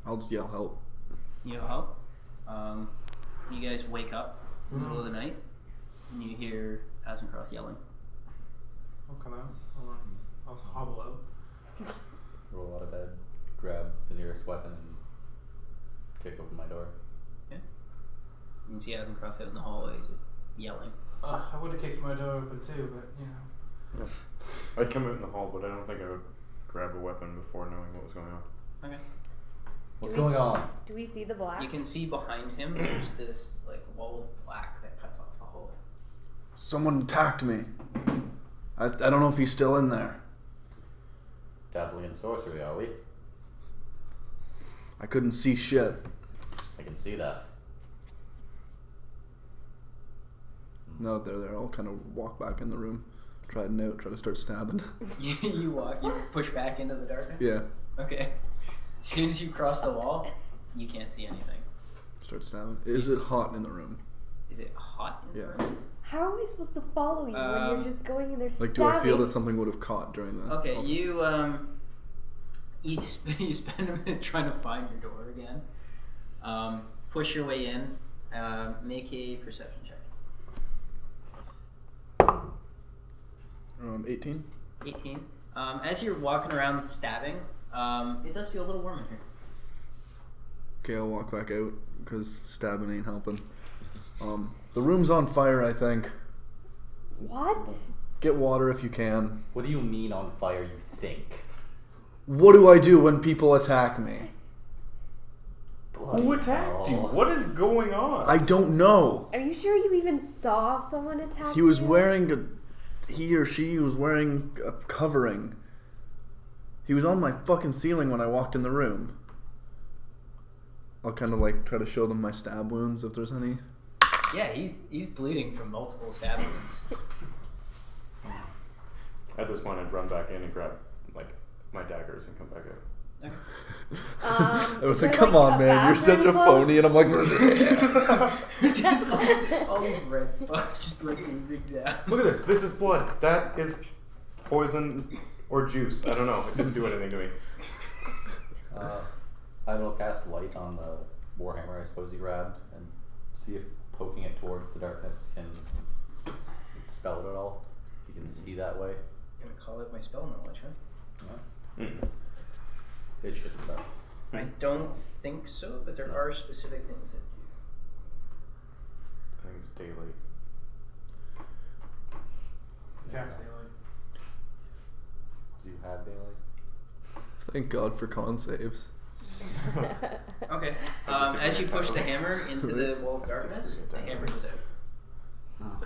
I'll just yell help. You know help. You guys wake up in the middle of the night, and you hear Azenkroth yelling. I'll come out. I'll hobble out. Roll out of bed, grab the nearest weapon, and kick open my door. Okay. You can see Azenkroth out in the hallway just yelling. I would have kicked my door open too, but you know. Yeah. I'd come out in the hall, but I don't think I would grab a weapon before knowing what was going on. Okay. What's going on? Do we see the black? You can see behind him there's this like wall of black that cuts off the hallway. Someone attacked me. I don't know if he's still in there. Dabbling in sorcery, are we? I couldn't see shit. I can see that. No, they're there. I'll kind of walk back in the room, try to start stabbing. You push back into the darkness? Yeah. Okay. As soon as you cross the wall, you can't see anything. Start stabbing. Is it hot in the room? Is it hot in the room? How are we supposed to follow you when you're just going in there stabbing? Like, do I feel that something would have caught during the... Okay, you spend a minute trying to find your door again. Push your way in. Make a perception check. 18? 18. As you're walking around stabbing, it does feel a little warm in here. Okay, I'll walk back out because stabbing ain't helping. The room's on fire, I think. What? Get water if you can. What do you mean on fire, you think? What do I do when people attack me? Who attacked you? What is going on? I don't know. Are you sure you even saw someone attack you? He or she was wearing a covering. He was on my fucking ceiling when I walked in the room. I'll kind of like try to show them my stab wounds if there's any. Yeah, he's bleeding from multiple stab wounds. At this point, I'd run back in and grab like my daggers and come back out. Okay. I was like, come on, man, you're such a phony. And I'm like, Just like, all these red spots just like oozing down. Look at this. This is blood. That is poison or juice. I don't know. It didn't do anything to me. I will cast light on the warhammer I suppose you grabbed and see if poking it towards the darkness can dispel it at all. You can see that way. I'm gonna call it my spell knowledge, huh? Yeah. Mm. It shouldn't though. I don't think so, but there are specific things that do. I think it's daylight. Cast daylight. Do you have daylight? thank God for con saves. Okay. As you push the hammer into the wall of darkness, the hammer goes out.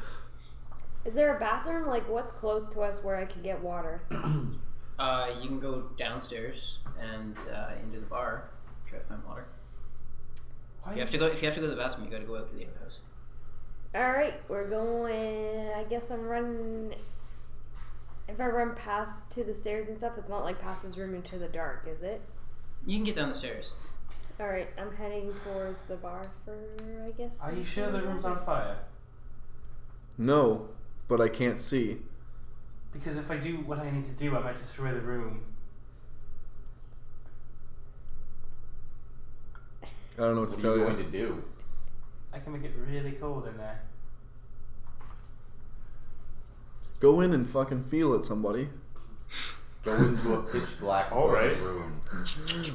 Is there a bathroom? Like, what's close to us where I can get water? You can go downstairs and into the bar. Try to find water. If you have to go to the bathroom, you got to go out to the outhouse. All right, we're going. I guess I'm running. If I run past to the stairs and stuff, it's not like past this room into the dark, is it? You can get down the stairs. All right, I'm heading towards the bar for, I guess. Are you sure the room's on fire? No, but I can't see. Because if I do what I need to do, I might destroy the room. I don't know what to tell What are you. you going to do? I can make it really cold in there. Go in and fucking feel it, somebody. Go into a pitch black Alright. room.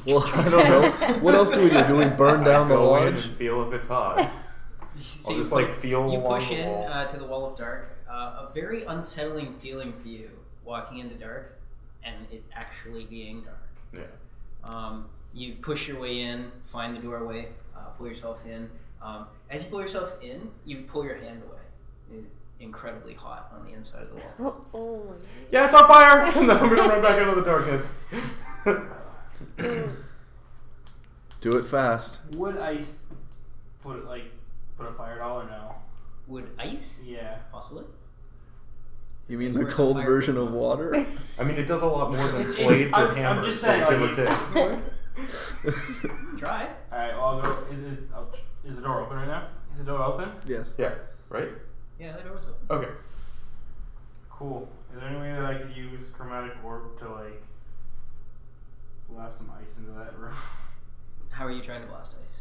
Well, I don't know. What else do we do? Do we burn down the Go in lodge? and feel if it's hot. So I'll just like feel you along push the in wall. to the wall of dark. A very unsettling feeling for you walking into dark and it actually being dark. Yeah. You push your way in, find the doorway, pull yourself in. As you pull yourself in, you pull your hand away. It is incredibly hot on the inside of the wall. Oh my God. Yeah, it's on fire! And then I'm gonna run back into the darkness. Do it fast. Would ice put a fire at all or no? Would ice? Yeah. Possibly. You mean Where the the cold fire version came of from. water? I mean, it does a lot more than It's- blades or I'm hammers. just saying, so give like, or take. Try. Alright, well, I'll go. Is the door open right now? Is the door open? Yes. Yeah, right? Yeah, the door's open. Okay. Cool. Is there any way that I could use chromatic orb to, like, blast some ice into that room? How are you trying to blast ice?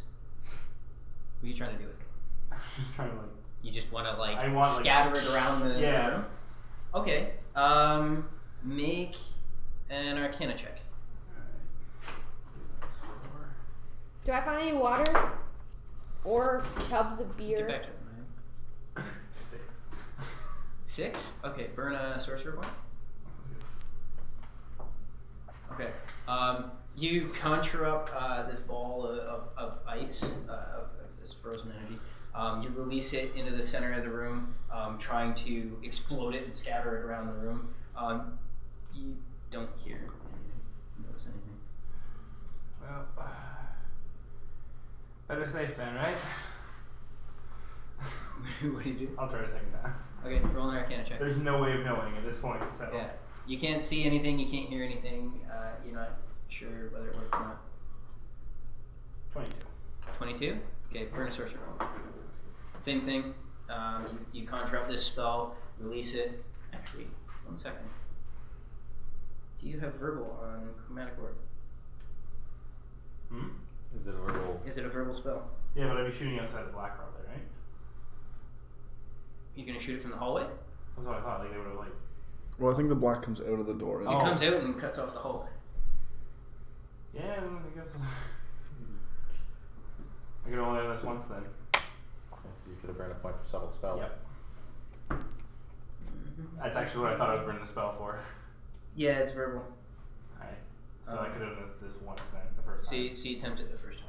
What are you trying to do with it? I'm just trying to like. You just want to I want, like, scatter it around the yeah. room? Okay. Make an Arcana check. That's 4. Do I find any water or tubs of Get beer? back to it, man. 6. 6? Okay, burn a sorcerer point. Okay. You conjure up this ball of ice, of this frozen energy. You release it into the center of the room, trying to explode it and scatter it around the room. You don't hear anything, notice anything. Well, better safe then, right? What do you do? I'll try a second time. Okay, roll an Arcana check. There's no way of knowing at this point, so. Yeah. You can't see anything, you can't hear anything, you're not sure whether it works or not. 22. 22? Okay, burn a sorcerer roll. Same thing. You conjure up this spell, release it. Actually, 1 second. Do you have verbal on Chromatic Orb? Hmm? Is it a verbal? Is it a verbal spell? Yeah, but I'd be shooting outside the black probably, right? You're gonna shoot it from the hallway? That's what I thought. Like they would have like. Well, I think the black comes out of the door. It Oh. comes out and cuts off the hallway. Yeah, I guess. I could only have this once then. You could have burned a point for subtle spell. Yep. That's actually what I thought I was burning the spell for. Yeah, it's verbal. Alright. So I could have done this once then, the first So time. you attempt it the first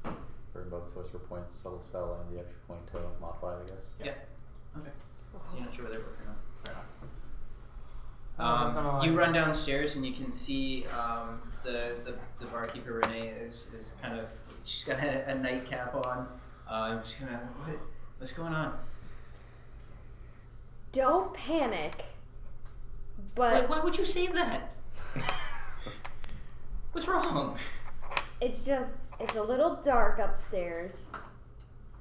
time. Burn both sorcerer points, subtle spell, and the extra point to modify, I guess. Yeah. Okay. You're not sure whether it works or not. Fair enough. You run downstairs and you can see the barkeeper Renee is kind of, she's got a nightcap on. She's kind of, what's going on? Don't panic. But Why would you say that? What's wrong? it's a little dark upstairs,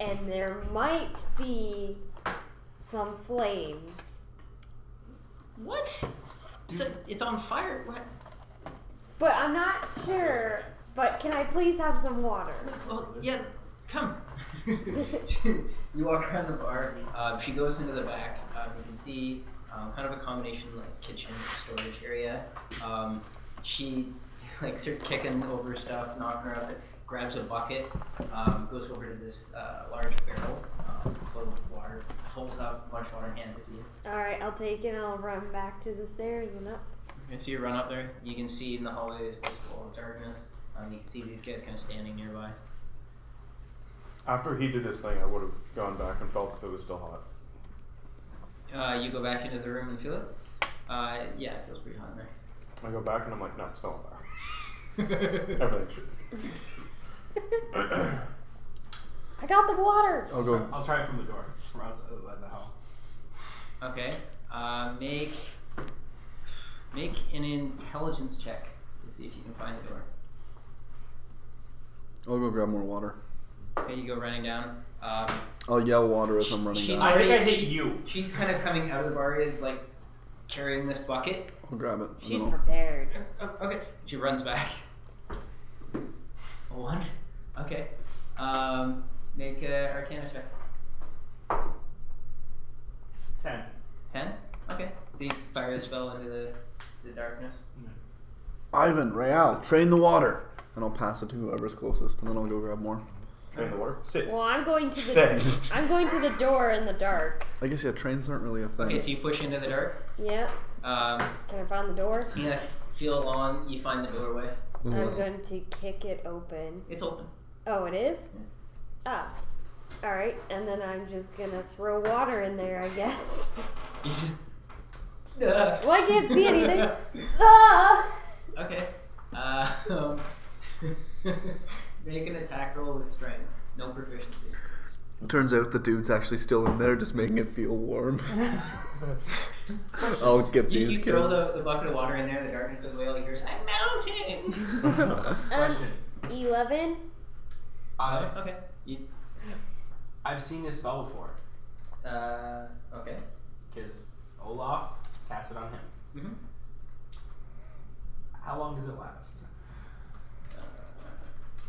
and there might be some flames. What? It's on fire. What? But I'm not sure. But can I please have some water? Well, yeah, come. You walk around the bar. She goes into the back. You can see kind of a combination like kitchen storage area. She like starts kicking over stuff, knocking around it, grabs a bucket, goes over to this large barrel full of water, pulls up a bunch of water and hands it to you. Alright, I'll take it and I'll run back to the stairs and up. And so you run up there. You can see in the hallways this wall of darkness. You can see these guys kind of standing nearby. After he did his thing, I would have gone back and felt if it was still hot. You go back into the room and feel it? Yeah, it feels pretty hot in there. I go back and I'm like, no, it's still on fire. Everything should. I got the water! I'll go. I'll try it from the door, from outside the hall. Okay. Make an intelligence check to see if you can find the door. I'll go grab more water. Okay, you go running down. I'll yell water as I'm running She's down. I think I already- hit you. She's kind of coming out of the bar, like carrying this bucket. I'll grab it. and She's then I'll- prepared. Okay. She runs back. 1. Okay. Make a Arcana check. 10. 10. Okay. So you fire the spell into the darkness. Ivan, Real, train the water. And I'll pass it to whoever's closest, and then I'll go grab more. Drain the water. Sit. Well, I'm going to Stay. I'm going to the door in the dark. I guess, yeah, trains aren't really a thing. Okay, so you push into the dark. Yep. Um, Can I find the door? you feel along. You find the doorway. I'm going to kick it open. It's open. Oh, it is? Ah. Alright, and then I'm just gonna throw water in there, I guess. You just. Well, I can't see anything. Ah! Okay. Make an attack roll with strength. No proficiency. It turns out the dude's actually still in there, just making it feel warm. I'll get You these throw kids. the bucket of water in there, the darkness goes away, all you hear is, I'm melting! Question. 11? Okay. I've seen this spell before. Okay. Because Olaf cast it on him. Mm-hmm. How long does it last?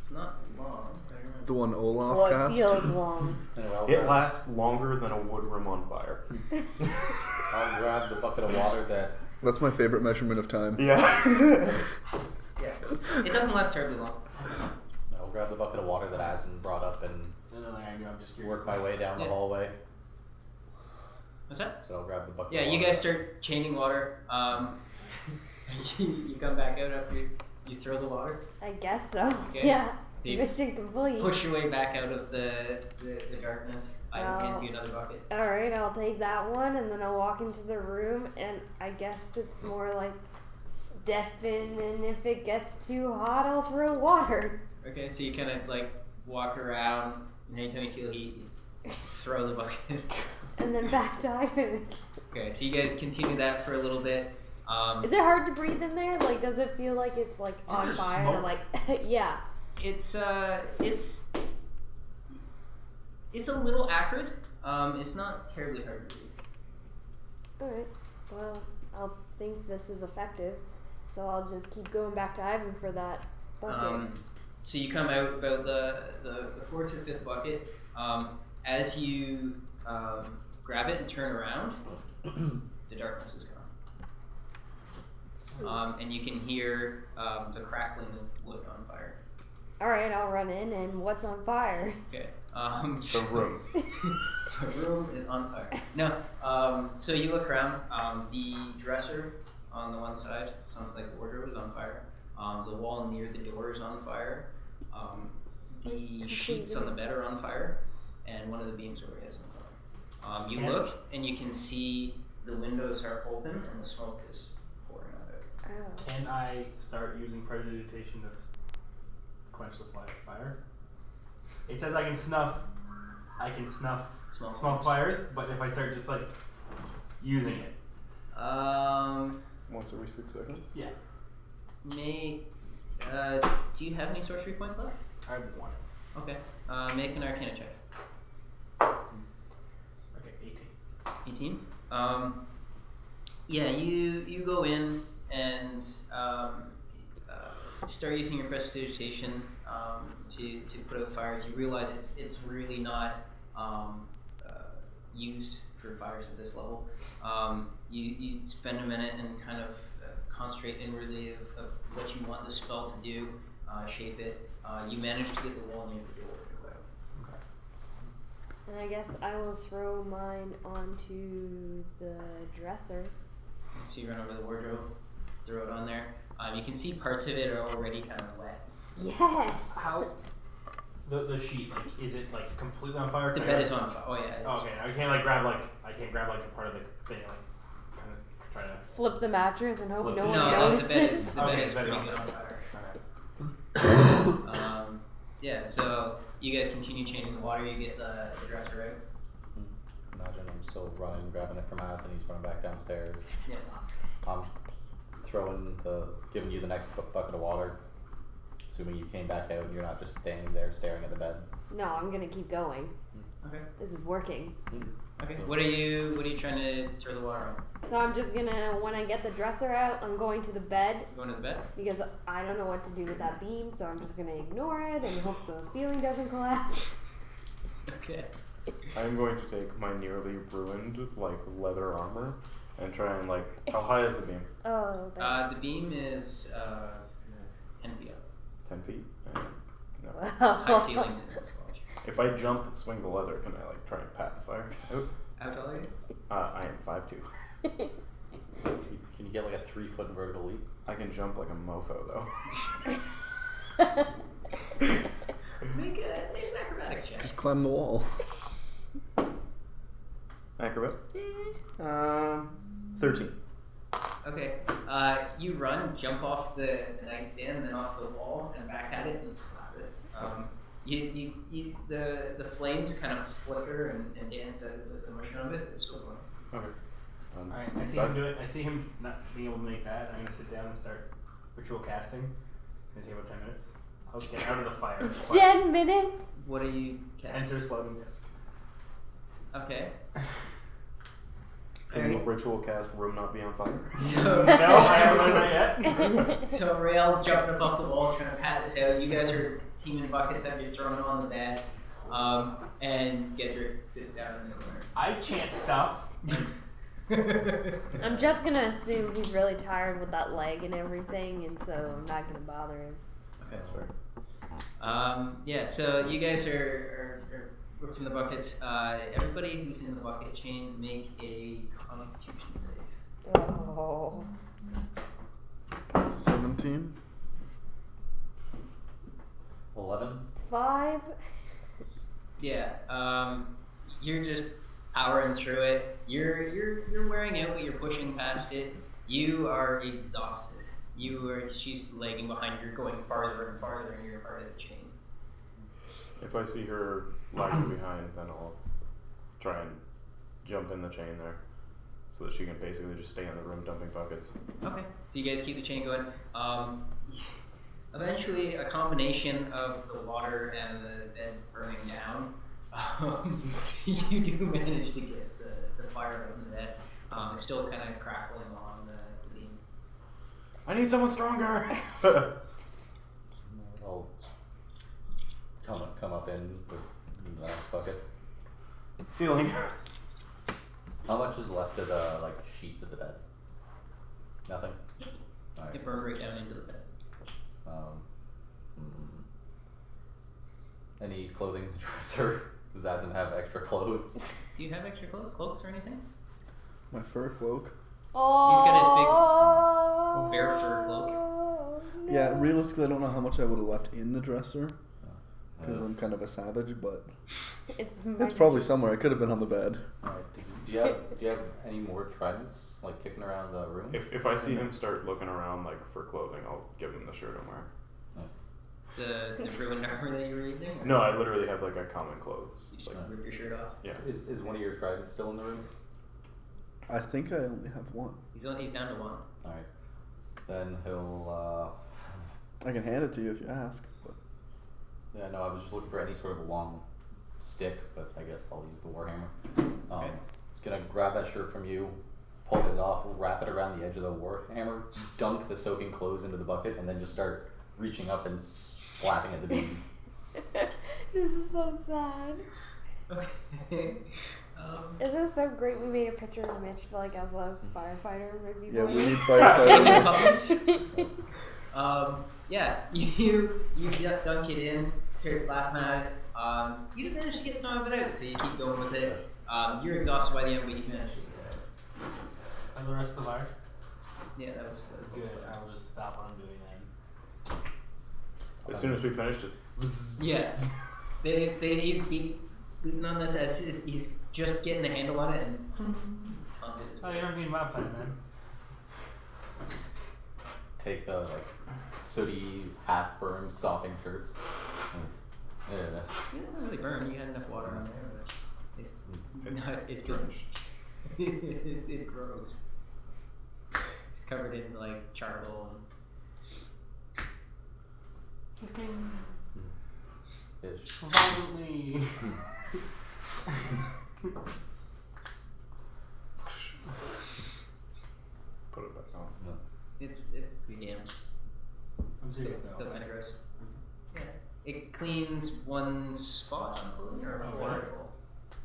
It's not long. I remember. The one Olaf Well, it cast? feels long. Anyway, I'll It grab, lasts longer than a wood room on fire. I'll grab the bucket of water that. That's my favorite measurement of time. Yeah. Yeah. It doesn't last terribly long. I'll grab the bucket of water that Azen brought up and Another thing I knew, I'm just curious. work my way down the Yeah. hallway. What's that? So I'll grab the bucket. Yeah, of you water. guys start chaining water. You come back out after you throw the water. I guess so. Okay. Yeah. You Mission complete. push your way back out of the darkness. I hands you another bucket. Alright, I'll take that one and then I'll walk into the room and I guess it's more like step in and if it gets too hot I'll throw water. Okay, so you kind of like walk around, and anytime you feel heat, you throw the bucket. And then back to Ivan. Okay, so you guys continue that for a little bit. Is it hard to breathe in there? Like does it feel like it's like on there fire? smoke? Like yeah. It's a little acrid. It's not terribly hard to breathe. Alright. Well, I'll think this is effective. So I'll just keep going back to Ivan for that bucket. So you come out about the fourth or fifth bucket. As you grab it and turn around, the darkness is gone. And you can hear the crackling of wood on fire. Alright, I'll run in and what's on fire? Okay. The room. The room is on fire. No. So you look around. The dresser on the one side, sounds like the wardrobe, is on fire. The wall near the door is on fire. The sheets on the bed are on fire, and one of the beams over has on fire. You look and you can see the windows are open and the smoke is pouring out of it. Oh. Can I start using prestidigitation to quench the fire? It says I can snuff Small fires, but if I start just like using it, Once every 6 seconds. yeah, do you have any sorcery points left? I have one. Okay. Make an Arcana check. Okay, 18. 18. Yeah, you go in and start using your prestidigitation to put out fires. You realize it's really not used for fires at this level. You spend a minute and kind of concentrate inwardly of what you want the spell to do, shape it. You manage to get the wall near the door to go out. Okay. And I guess I will throw mine onto the dresser. So you run over the wardrobe, throw it on there. You can see parts of it are already kind of wet. Yes. How the sheet, like, is it like completely on fire? The Can I bed grab is on some- fire. Oh yeah. Oh, okay, I can't grab a part of the thing, like kind of try to. Flip the mattress and hope Flip no the- one No, notices. the bed Okay, is the bed pretty is good on on fire. Okay. Yeah, so you guys continue changing the water. You get the dresser out. Imagine I'm still running, grabbing it from Azen. He's running back downstairs. Yeah. I'm giving you the next bucket of water. Assuming you came back out and you're not just standing there staring at the bed. No, I'm gonna keep going. Okay. This is working. Okay. What are you trying to throw the water on? So I'm just gonna, when I get the dresser out, I'm going to the bed You going to the bed? because I don't know what to do with that beam, so I'm just gonna ignore it and hope the ceiling doesn't collapse. Okay. I'm going to take my nearly ruined leather armor and try and how high is the beam? Oh, that. The beam is 10 feet up. 10 feet? No. High ceilings in this lodge. If I jump and swing the leather, can I try and pat the fire out? How tall are you? I am 5'2". Can you get like a 3-foot vertical leap? I can jump like a mofo though. Make an acrobatics check. Just climb the wall. Acrobat? 13. Okay. You run, jump off the nightstand, and then off the wall, and back at it, and slap it. The flames kind of flicker and dance with the motion of it. It's still going. Okay. Alright, I see him do it. I see him not being able to make that. I'm gonna sit down and start ritual casting. It's gonna take about 10 minutes. I'll get out of the fire. 10 minutes? What are you casting? Enter's floating disc. Okay. Can Alright. you ritual cast room not be on fire? So, No, I haven't learned that yet. so Rael's jumping up off the wall trying to pat this out. You guys are teaming buckets up, you're throwing them on the bed. And Gedrick sits down in the corner. I chant stuff. I'm just gonna assume he's really tired with that leg and everything, and so I'm not gonna bother him. That's fair. Yeah, so you guys are working the buckets. Everybody who's in the bucket chain, make a Constitution save. Oh. 17. 11. 5. Yeah, you're just powering through it. You're wearing out, but you're pushing past it. You are exhausted. She's lagging behind. You're going farther and farther, and you're part of the chain. If I see her lagging behind, then I'll try and jump in the chain there, so that she can basically just stay in the room dumping buckets. Okay, so you guys keep the chain going. Eventually, a combination of the water and the bed burning down, you do manage to get the fire out in the bed. It's still kind of crackling along the beam. I need someone stronger. I'll come up in with the next bucket. Ceiling. How much is left of the sheets of the bed? Nothing. All right. It burned right down into the bed. Any clothing in the dresser? Does Azen have extra clothes? Do you have extra cloaks or anything? My fur cloak. Oh. He's got his big bear fur cloak. Yeah, realistically, I don't know how much I would have left in the dresser because Uh, I'm kind of a savage, but It's probably somewhere. It could have been on the bed. Alright, do you have any more tridents kicking around the room? If I see him start looking around for clothing, I'll give him the shirt I'm wearing. The ruined armor that you were using? Or No, I literally have a common clothes. You just rip your shirt off. Yeah. Is one of your tridents still in the room? I think I only have one. He's down to one. Alright. Then he'll I can hand it to you if you ask. But yeah, no, I was just looking for any sort of a long stick, but I guess I'll use the warhammer. Okay. It's gonna grab that shirt from you, pull it off, wrap it around the edge of the warhammer, dunk the soaking clothes into the bucket, and then just start reaching up and slapping at the beam. This is so sad. Okay. Isn't it so great we made a picture of Mitch as a firefighter maybe? yeah, boys? we need firefighters. Yeah, you dunk it in, start slapping at it. You managed to get some of it out, so you keep going with it. You're exhausted by the end, but you managed to get it out. And the rest of the fire? Yeah, that was Good. I will just stop what I'm doing then. As soon as we finished it. Yeah. He's beating on this as he's just getting a handle on it and Oh, you don't need my plan then. Take the sooty, half-burned, sopping shirts. Yeah. You didn't really burn. You had enough water on there, but it's good. It's gross. It's covered in charcoal and This game Ish. violently. Put it back on. No. it's pretty damn. I'm serious though. Still kind of gross. Yeah. It cleans one spot on the balloon or Oh, a really? vertical.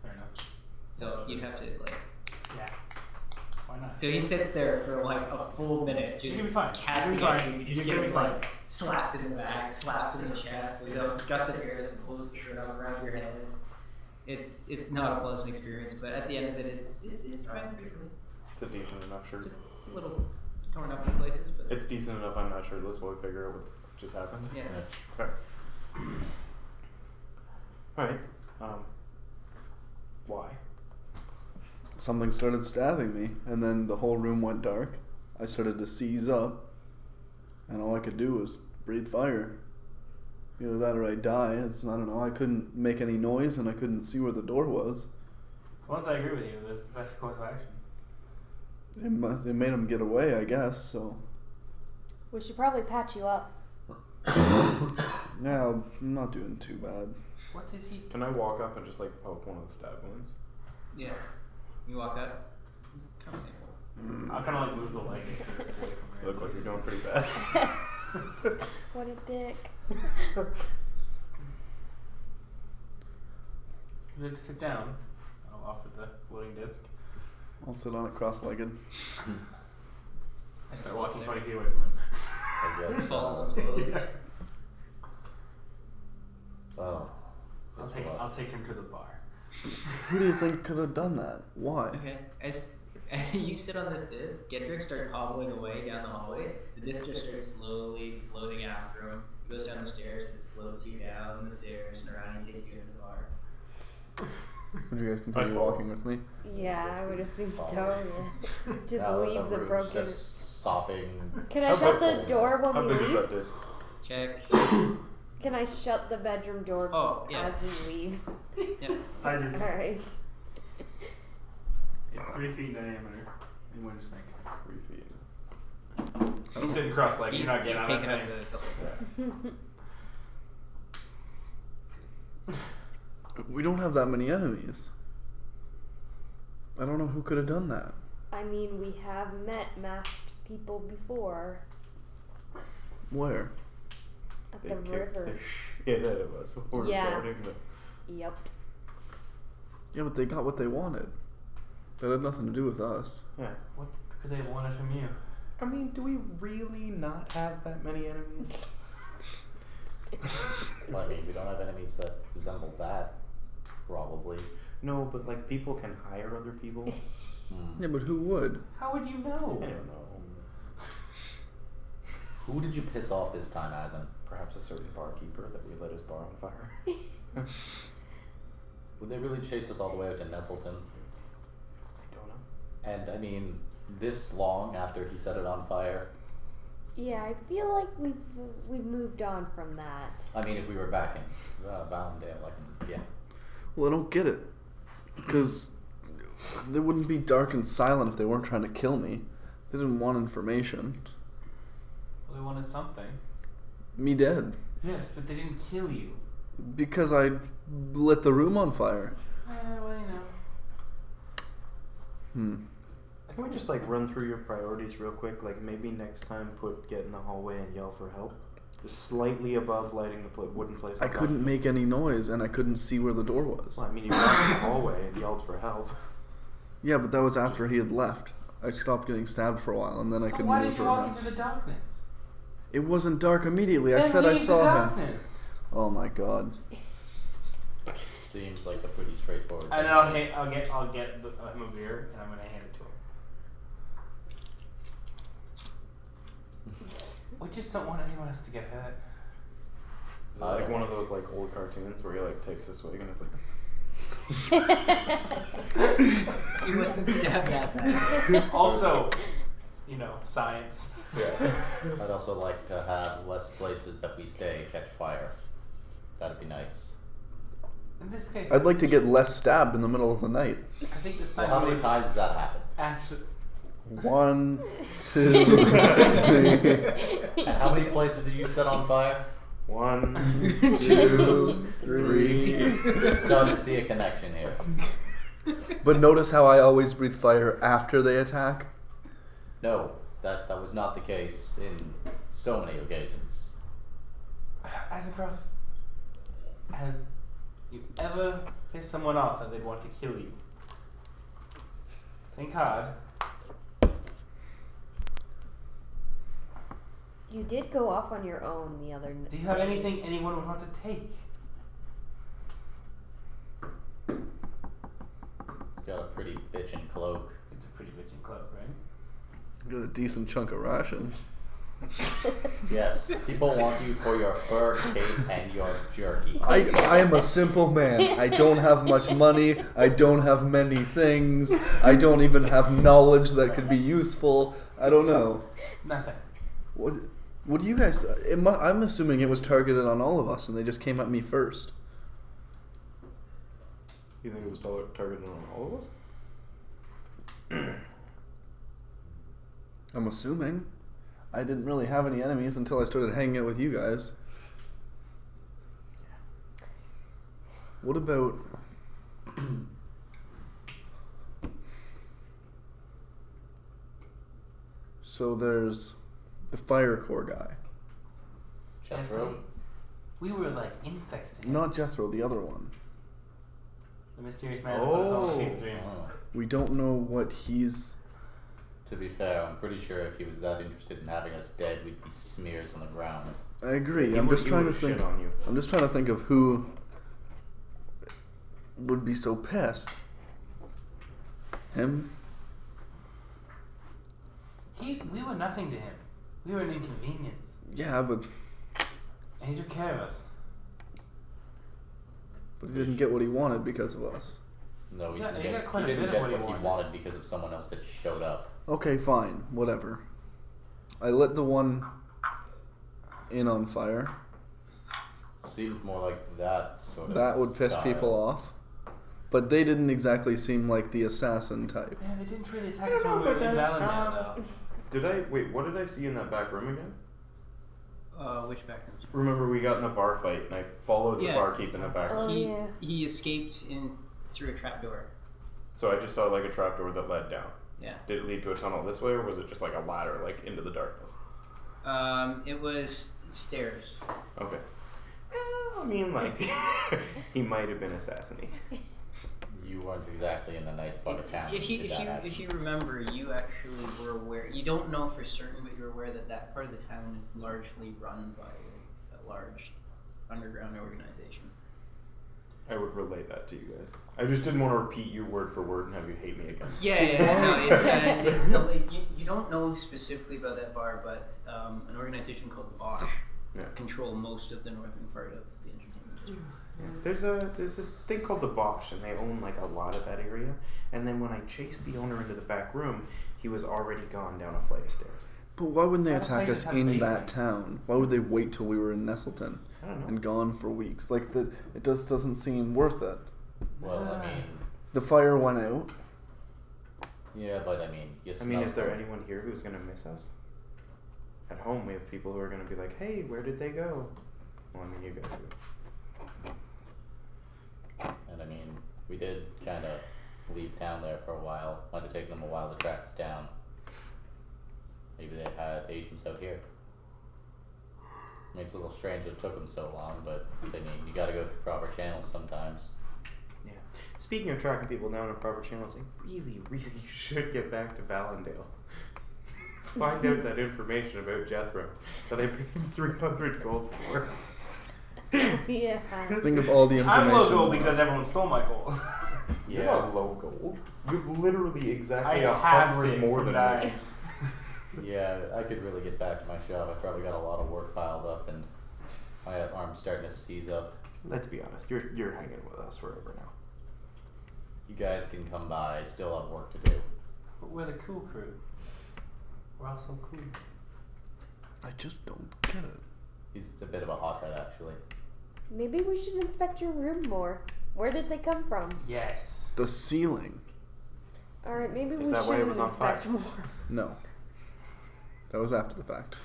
Fair enough. So you'd have to Yeah. Why not? So he sits there for a full minute, You're just gonna be fine. casting You're at fine. you. You just You're get gonna be fine. slapped in the back, slapped in the chest. There's a gust of air that pulls the shirt up around your head. It's not a pleasant experience, but at the end of it, it's fine. It's a decent enough shirt. It's a little torn up in places, but It's decent enough. I'm not shirtless while we figure out what just happened. yeah. Okay. Alright. Why? Something started stabbing me, and then the whole room went dark. I started to seize up, and all I could do was breathe fire. Either that or I die. I don't know. I couldn't make any noise, and I couldn't see where the door was. Once I agree with you, that's the best course of action. It made him get away, I guess. So We should probably patch you up. yeah, I'm not doing too bad. What did he? Can I walk up and just poke one of the stab wounds? Yeah. You walk up, I'll kind of like move the leg away from her. Look like you're doing pretty bad. What a dick. You need to sit down. I'll offer the floating disc. I'll sit on it cross-legged. I start walking 20 feet away from him. I guess. Falls slowly. Well, I'll take him to the bar. Who do you think could have done that? Why? Okay. As you sit on this disc, Gendrick starts hobbling away down the hallway. The disc just starts slowly floating after him. He goes down the stairs, it floats you down the stairs and around and takes you into the bar. Would you guys continue follow. walking with me? Yeah, I would assume so. Yeah. Just now leave the room's broken. just sopping. Can I How shut big- the door How when we big is leave? that disc? Check. Can I shut the bedroom door Oh, yeah. as we leave? Yep. I do. Alright. It's 3 feet in diameter. And what do you think? 3 feet. He's sitting cross-legged. He's You're not getting out of taken that out thing. a couple. We don't have that many enemies. I don't know who could have done that. I mean, we have met masked people before Where? at They the kicked river. the shit out of us when we were Yeah. guarding the... Yep. Yeah, but they got what they wanted. That had nothing to do with us. Yeah. What could they have wanted from you? I mean, do we really not have that many enemies? Well, I mean, we don't have enemies that resemble that, probably. No, but like people can hire other people. Yeah, but who would? How would you know? I don't know. Who did you piss off this time, Azen? Perhaps a certain barkeeper that we lit his bar on fire. Would they really chase us all the way out to Nestleton? I don't know. And I mean, this long after he set it on fire? Yeah, I feel like we've moved on from that. I mean, if we were back in Valendale, like, yeah. Well, I don't get it. Because they wouldn't be dark and silent if they weren't trying to kill me. They didn't want information. Well, they wanted something. Me dead. Yes, but they didn't kill you. Because I lit the room on fire. Well, you know. Can we just like run through your priorities real quick? Like maybe next time get in the hallway and yell for help. Just slightly above lighting the wooden place. I couldn't make any noise and I couldn't see where the door was. Well, I mean, you walked in the hallway and yelled for help. Yeah, but that was after he had left. I stopped getting stabbed for a while and then I So couldn't why move did you around. walk into the darkness? It wasn't dark immediately. I Then said I leave the saw him. darkness. Oh my god. Seems like a pretty straightforward And thing. I'll get him a beer and I'm gonna hand it to him. We just don't want anyone else to get hurt. Is it like one of those like old cartoons where he like takes a swig and it's like. You wouldn't stab that bad. Also, you know, science. Yeah. I'd also like to have less places that we stay catch fire. That'd be nice. In this case, I'd like to get less stabbed in the middle of the night. I think this Well, time how many times has that happened? actually. 1, 2, 3. And how many places did you set on fire? 1, 2, 3. Starting to see a connection here. But notice how I always breathe fire after they attack? No, that was not the case in so many occasions. Azenkroth, has you ever pissed someone off that they'd want to kill you? Think hard. You did go off on your own the other night. Do you have anything anyone would want to take? He's got a pretty bitchin' cloak. It's a pretty bitchin' cloak, right? Got a decent chunk of ration. Yes, people want you for your fur cape and your jerky. I am a simple man. I don't have much money. I don't have many things. I don't even have knowledge that could be useful. I don't know. Nothing. What do you guys... I'm assuming it was targeted on all of us and they just came at me first. You think it was targeted on all of us? I'm assuming. I didn't really have any enemies until I started hanging out with you guys. What about... So there's the fire corps guy. Yes, Jethro? we were like insects to him. Not Jethro, the other one. The mysterious man who was all Oh. fever dreams. Oh. We don't know what he's. To be fair, I'm pretty sure if he was that interested in having us dead, we'd be smears on the ground. I agree. He I'm would- just he trying to would've shit think. on you. I'm just trying to think of who would be so pissed. Him? We were nothing to him. We were an inconvenience. Yeah, but And he took care of us. he didn't get what he wanted because of us. No, he Yeah, didn't he get, got quite he a didn't bit of get what he what he wanted. wanted because of someone else that showed up. Okay, fine, whatever. I lit the one in on fire. Seems more like that sort of That would piss style. people off. But they didn't exactly seem like the assassin type. Yeah, they didn't really I attack don't us know when we were about in that. Valinor, though. Wait, what did I see in that back room again? Which back room? Remember we got in a bar fight and I followed the Yeah. barkeep in the back room. Oh, he, yeah. he escaped in through a trapdoor. So I just saw like a trapdoor that led down. Yeah. Did it lead to a tunnel this way or was it just like a ladder like into the darkness? It was stairs. Okay. Well, I mean like he might have been assassinated. You weren't exactly in the nice part of town. If you did that ask if you remember, you actually were aware. You don't know for certain, but you're aware that that part of the town is largely run by a large underground organization. I would relate that to you guys. I just didn't want to repeat you word for word and have you hate me again. No, it's no, you don't know specifically about that bar, but an organization called the Bosch control most of the northern part of the entertainment district. Yeah. There's this thing called the Bosch, and they own like a lot of that area. And then when I chased the owner into the back room, he was already gone down a flight of stairs. But why wouldn't they A lot of attack places us have in that basements. town? Why would they wait till we were in Nestleton I don't know. and gone for weeks? Like it just doesn't seem worth it. Well, I mean, The fire went out. yeah, but I mean, you I mean, is there snubbed them. anyone here who's gonna miss us? At home, we have people who are gonna be like, "Hey, where did they go?" Well, I mean, you guys do. And I mean, we did kind of leave town there for a while. Might have taken them a while to track us down. Maybe they had agents out here. I mean, it's a little strange that it took them so long, but I mean, you gotta go through proper channels sometimes. Yeah. Speaking of tracking people down in proper channels, I really, really should get back to Valendale. Find out that information about Jethro that I paid 300 gold for. Yeah. Think of all the information. I'm low gold because everyone stole my gold. You're not low gold. You've literally I exactly have 100 been more from than dying. me. Yeah, I could really get back to my shop. I probably got a lot of work piled up, and my arm's starting to seize up. Let's be honest, you're hanging with us forever now. You guys can come by. I still have work to do. But we're the cool crew. We're all so cool. I just don't get it. He's a bit of a hothead, actually. Maybe we should inspect your room more. Where did they come from? Yes. The ceiling. Alright, maybe Is we that why it should was on fire? inspect more. No. That was after the fact.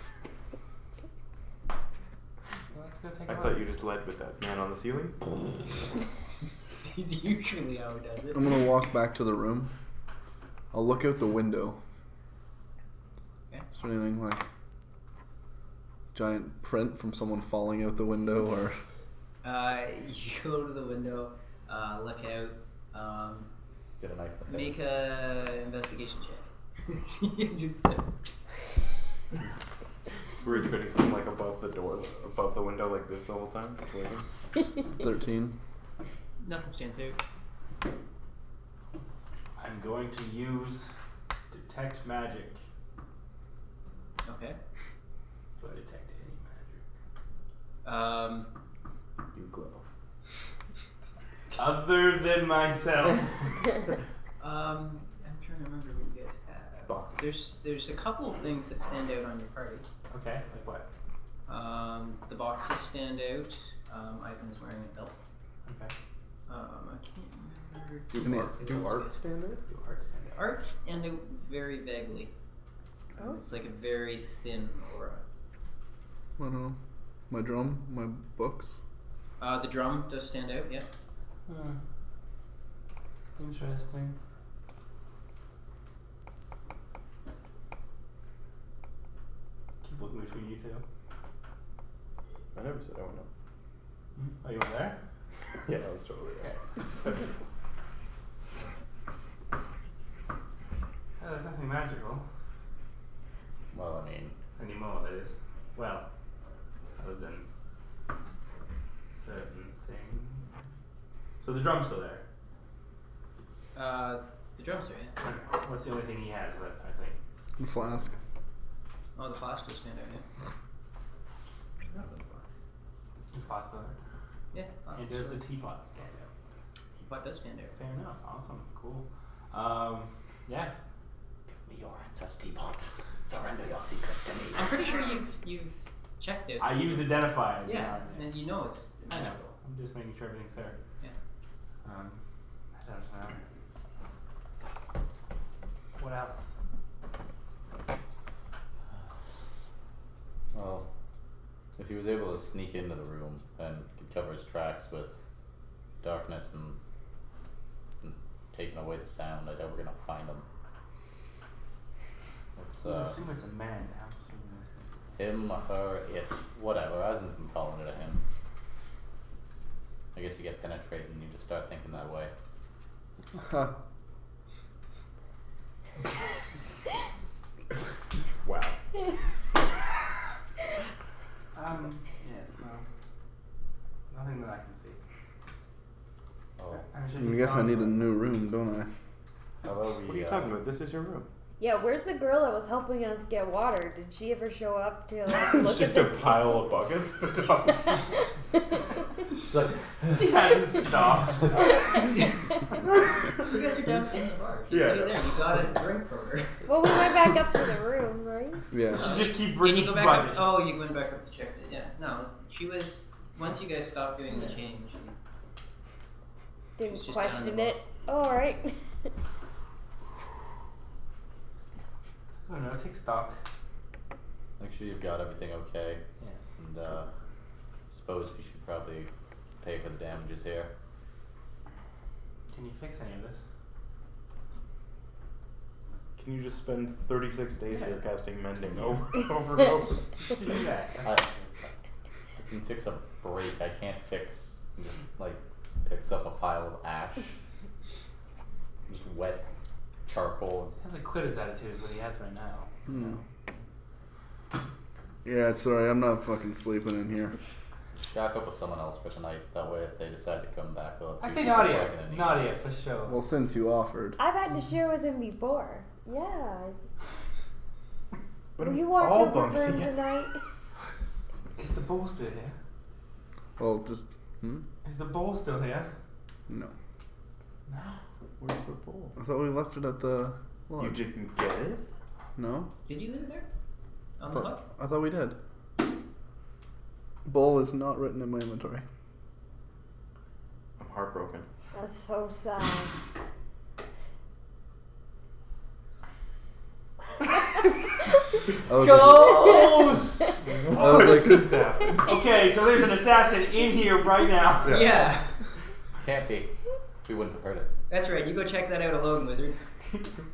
Let's go take I a look. thought you just led with that man on the ceiling. He's usually how he does it. I'm gonna walk back to the room. I'll look out the window. Okay. Is there anything like giant print from someone falling out the window or You go to the window, look out, Get a knife in the face. make a investigation check. Just It's where he's putting something like above the door, above the window like this the whole time, just waiting. 13? nothing stands out. I'm going to use detect magic. Okay. Do I detect any magic? You glow. Other than myself. I'm trying to remember what you guys have. Boxes. There's a couple of things that stand out on your party. Okay, like what? The boxes stand out. Ivan is wearing a belt. Okay. I can't remember. Do art stand there? Do hearts stand out? Arts stand out very vaguely. Oh. It's like a very thin aura. I don't know. My drum, my books. The drum does stand out, yeah. Interesting. looking between you two. I never said I went up. Oh, you went there? Yeah, I was totally there. There's nothing magical Well, I mean, anymore, that is. Well, other than certain things. So the drum's still there. The drums are, yeah. Okay. What's the only thing he has that I think? The flask. Oh, the flask will stand out, yeah. Is flask still there? Yeah, flask And is does still the teapot stand out? Teapot does stand out. Fair enough. Awesome. Cool. Yeah. give me your answers, teapot. Surrender your secrets to me. I'm pretty sure you've checked it. I used identifier. Yeah, and you know it's I know. magical. I'm just making sure everything's there. Yeah. I don't know. What else? Well, if he was able to sneak into the room and could cover his tracks with darkness and taking away the sound, I doubt we're gonna find him. It's I assume it's a man. I'm assuming it's him, her, it, whatever. Azen's been calling it a him. I guess you get penetrated and you just start thinking that way. Huh. Wow. Yes. Well, nothing that I can see. Oh, I'm sure I he's guess I gone need for- a new room, don't I? how about we? What are you talking about? This is your room. Yeah, where's the girl that was helping us get water? Did she ever show up to like It's look just at a pile of buckets. It's like, She hasn't stopped. You guys are down in the bar. She's Yeah. sitting there. You got a drink from her. Well, we went back up to the room, right? Yeah. She just keep Did bringing you go back up? buckets. Oh, you went back up to check it. Yeah. No, she was. Once you guys stopped doing the change, Didn't It's just question down it. All right. I don't know. Take stock. make sure you've got everything okay, Yes. and suppose we should probably pay for the damages here. Can you fix any of this? Can you just spend 36 days here Yeah. casting mending over and over and over? You should do that. I can fix a break. I can't fix just like picks up a pile of ash, just wet charcoal. He hasn't quit his attitude is what he has right now. Hmm. Yeah, sorry, I'm not fucking sleeping in here. Shack up with someone else for tonight. That way, if they decide to come back, they'll have I two say people Nadia. dragging their knees. Nadia, for sure. Well, since you offered. I've had to share with him before. Yeah. What Will are you walk all over bunks for him again? tonight? Is the bowl still here? Well, just. Is the bowl still here? No. No. Where's the bowl? I thought we left it at the You lodge. didn't get it? No? did you leave it there? On I the hook? thought, I thought we did. Bowl is not written in my inventory. I'm heartbroken. That's so sad. I was Ghost! I was like, Okay, so there's an assassin in here right now. Yeah. Can't be. We wouldn't have heard it. That's right. You go check that out alone, wizard.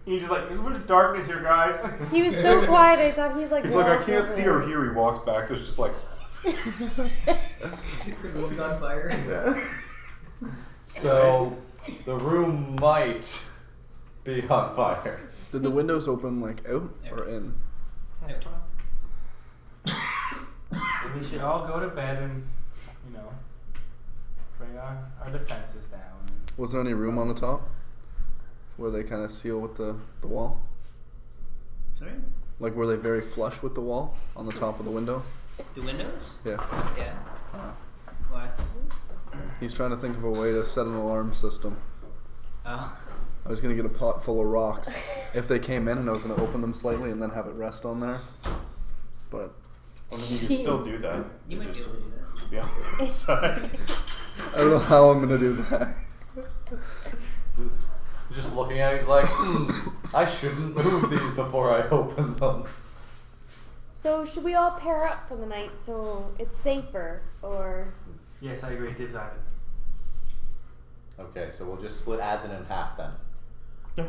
He's just like, there's a bunch of darkness here, guys. He was so quiet. I thought he'd like. He's like, I walk can't over see there. or hear. He walks back. There's just like. The room's on fire. Yeah. So the room might be on fire. did the windows open like out or in? And we should all go to bed and, bring our defenses down. Was there any room on the top where they kind of seal with the wall? Sorry? Like, were they very flush with the wall on the top of the window? The windows? Yeah. Yeah. What? He's trying to think of a way to set an alarm system. Oh. I was gonna get a pot full of rocks if they came in, and I was gonna open them slightly and then have it rest on there. But I mean, you could still do that. You might be able to do that. Be on the outside. I don't know how I'm gonna do that. Just looking at it, he's like, I shouldn't move these before I open them. So should we all pair up for the night so it's safer, or? Yes, I agree. Dibs on it. Okay, so we'll just split Azen in half then. Yeah.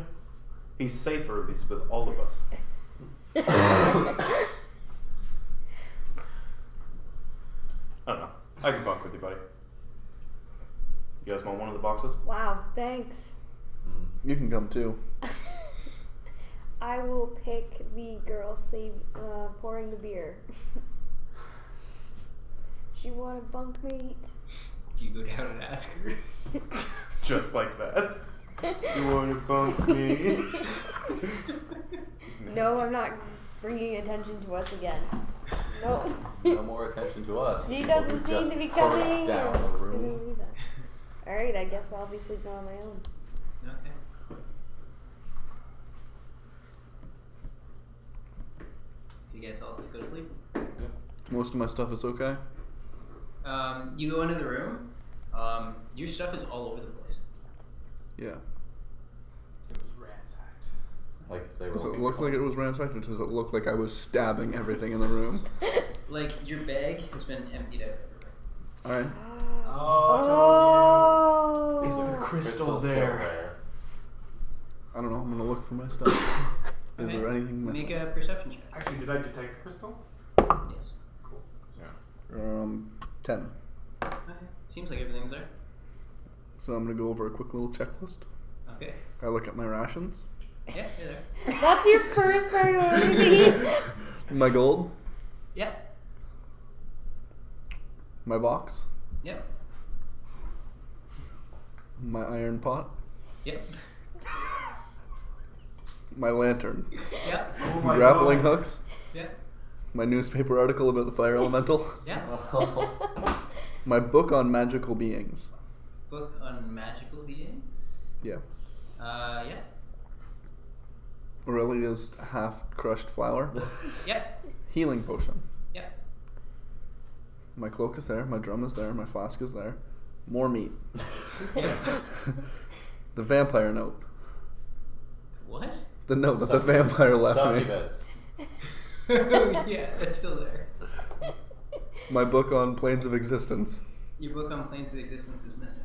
He's safer if he's with all of us. I can bunk with you, buddy. You guys want one of the boxes? Wow, thanks. You can come too. I will pick the girl pouring the beer. She want a bunk mate? Do you go down and ask her? Just like that. You want to bunk me? No, I'm not bringing attention to us again. No. No more attention to us. She People doesn't who seem just to be hurry coming. down the room. Alright, I guess I'll be sleeping on my own. Okay. You guys all just go to sleep? Most of my stuff is okay. You go into the room. Your stuff is all over the place. Yeah. It was ransacked. Like they were. Does it looking look for like it was ransacked, or does it look like I was stabbing everything in the room? Like, your bag has been emptied out everywhere. Alright. Oh. Is the crystal there? I don't know. I'm gonna look for my stuff. Is Okay. there anything missing? Make a perception check. Actually, did I detect the crystal? Yes. Cool. Yeah. 10. Okay. Seems like everything's there. So I'm gonna go over a quick little checklist. Okay. I look at my rations, Yeah, you're there. That's your first priority. my gold, Yeah. my box, Yep. my iron pot, Yep. my lantern, Yep. Oh my grappling God. hooks, Yep. my newspaper article about the fire elemental, Yeah. my book on magical beings. Book on magical beings. Yeah. Yeah. Aurelia's half crushed flour. Yep. Healing potion. Yep. My cloak is there, my drum is there, my flask is there. More meat. Yeah. The vampire note. What? The note that the vampire left me. Succubus. Yeah, it's still there. My book on planes of existence. Your book on planes of existence is missing.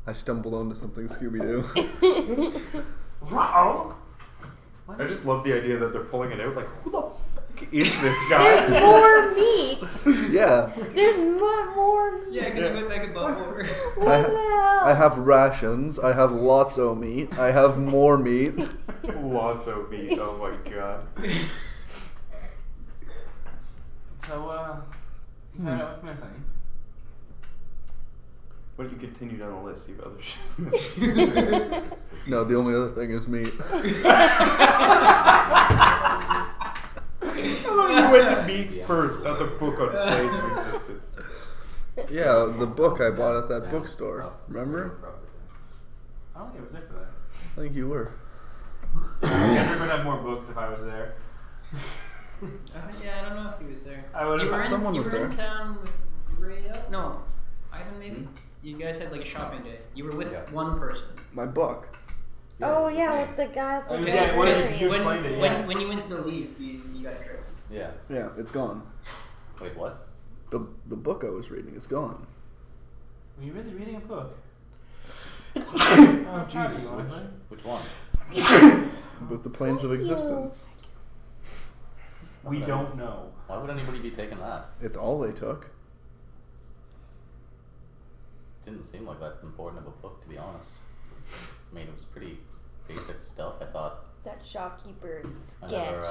I stumbled onto something Scooby-Doo. Wow. I just love the idea that they're pulling it out. Like, who the fuck is this guy? There's more meat. Yeah. There's more meat. Yeah, because you went back above over. What the hell? I have rations. I have lots of meat. I have more meat. Lots of meat. Oh my god. So, you found out what's missing. Why don't you continue down the list, see what other shit's missing? No, the only other thing is meat. I love you went to meat first, not the book on planes of existence. Yeah, the book I bought at that bookstore. Remember? I don't think I was there for that. I think you were. Kendrick would have more books if I was there. Yeah, I don't know if he was there. I would You were have. in, Someone you was were in there. town with Ray. No, Ivan maybe. You guys had like a shopping day. You were with Yeah. one person. My book. Oh yeah, with the guy at the Oh, Okay, yeah, what because did you explain it, yeah. when you went to leave, you got tripped. Yeah. Yeah, it's gone. Wait, what? The book I was reading is gone. Were you really reading a book? Oh, Jesus. Which one? About the planes of existence. We don't know. Why would anybody be taking that? It's all they took. Didn't seem like that important of a book, to be honest. I mean, it was pretty basic stuff. I thought. that shopkeeper's I sketch. never.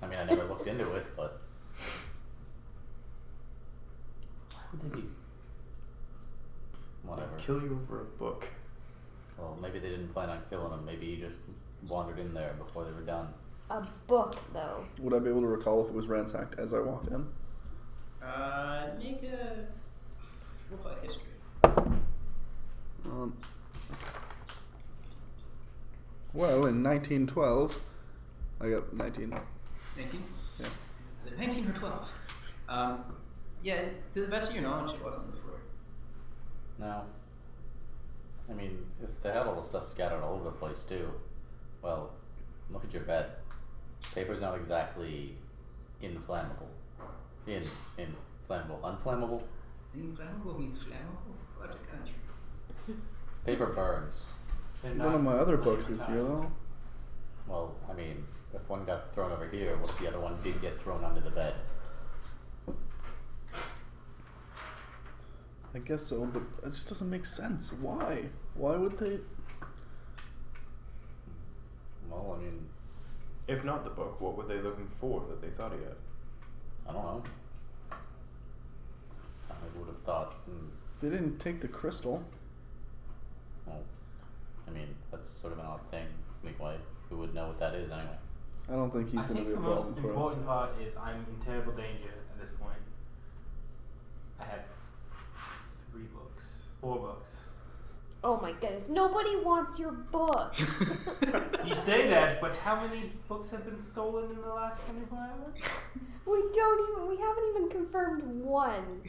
I mean, I never looked into it, but why would they be? Whatever. Kill you over a book. Well, maybe they didn't plan on killing him. Maybe he just wandered in there before they were done. A book though. Would I be able to recall if it was ransacked as I walked in? Make a roll by history. Well, in 1912, I got 19. 19? Yeah. Was it 19 or 12? Yeah, to the best of your knowledge, it wasn't before. No. I mean, if they had all the stuff scattered all over the place too, well, look at your bed. Paper's not exactly inflammable. Inflammable. Unflammable? Inflammable means flammable? What a country. Paper burns. One of my other books is here, though. Well, I mean, if one got thrown over here, what if the other one did get thrown under the bed? I guess so, but it just doesn't make sense. Why? Why would they? Well, I mean, If not the book, what were they looking for that they thought he had? I don't know. I would have thought, They didn't take the crystal. well, I mean, that's sort of an odd thing. Like, why? Who would know what that is anyway? I don't think he's I going to think be a the most problem for us. important part is I'm in terrible danger at this point. I have 4 books. Oh my goodness, nobody wants your books. You say that, but how many books have been stolen in the last 24 hours? We haven't even confirmed one.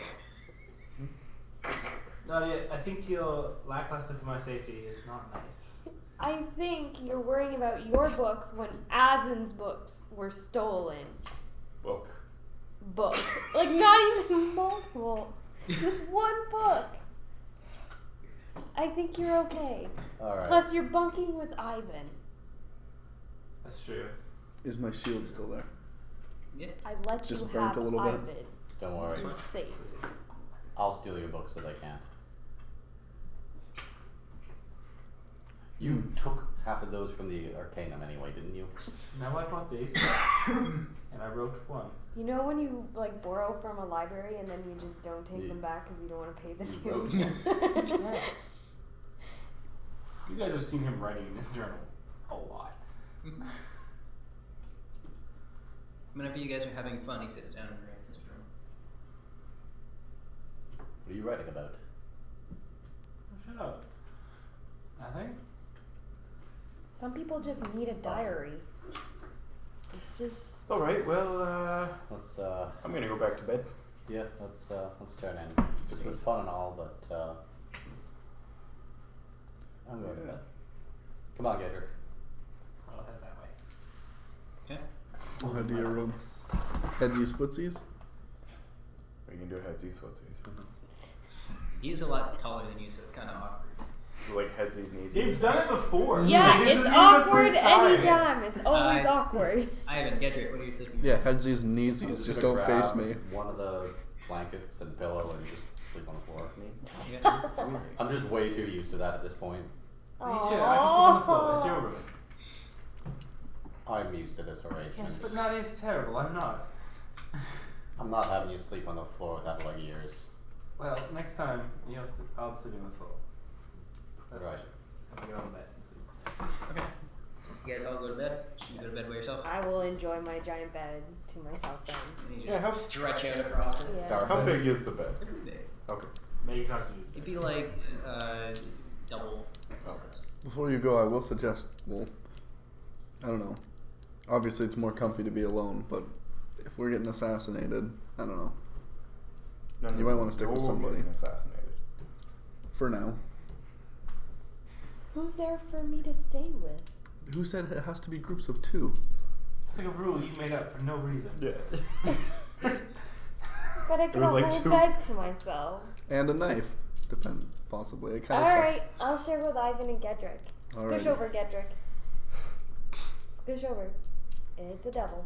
Nadia, I think your lackluster for my safety is not nice. I think you're worrying about your books when Azen's books were stolen. Book. Book. Like, not even multiple. Just one book. I think you're okay. Alright. Plus, you're bunking with Ivan. That's true. Is my shield still there? Yeah. I let Just you burnt have a little bit. Ivan. Don't worry. You're safe. I'll steal your books if I can't. You Hmm. took half of those from the Arcanum anyway, didn't you? Now I bought these, and I wrote one. You know when you like borrow from a library and then you just don't take Yeah. them back because you don't want to pay the You wrote dues? You guys have seen him writing in this journal a lot. Whenever you guys are having fun, he sits down and writes this room. What are you writing about? Oh, shut up. Nothing? Some people just need a diary. It's just. Alright, well, Let's I'm gonna go back to bed. yeah, let's turn in. This was fun and all, but I'm going to Yeah. bed. Come on, Gedrick. I'll head that way. Okay. I'll head to your room. Headsies, footsies. We can do headsies, footsies. He is a lot taller than you, so it's kind of awkward. Like headsies, kneesies. He's done it before. Yeah, Like, this it's isn't the awkward first time. anytime. It's always I- awkward. Ivan, Gedrick, what are you thinking? Yeah, headsies and I'm kneesies. Just gonna don't face grab me. one of the blankets and pillow and just sleep on the floor. Yeah. I'm just way too used to that at this point. You should. I can sleep on the floor. It's your room. I'm used to this arrangement. Yes, but Nadia's terrible. I'm not. I'm not having you sleep on the floor without leg ears. Well, next time, I'll sleep on the floor. That's Right. I'm gonna get on the bed and sleep. Okay. You guys all go to bed? You go to bed by yourself? I will enjoy my giant bed to myself then. And you Yeah, just stretch out across it. Yeah. Starfish. How big is the bed? Pretty big. Okay. Make a constitution. It'd be like double. Before you go, I will suggest, well, I don't know. Obviously, it's more comfy to be alone, but if we're getting assassinated, I don't know. No, You might wanna stick with you're somebody. getting assassinated. For now. Who's there for me to stay with? Who said it has to be groups of 2? It's like a rule you made up for no reason. Yeah. But I get a was whole like 2. bed to myself. And a knife. Depend, possibly. It kind of Alright, sucks. I'll share with Ivan and Gedrick. Scoosh Alrighty. over, Gedrick. Scoosh over. It's a devil.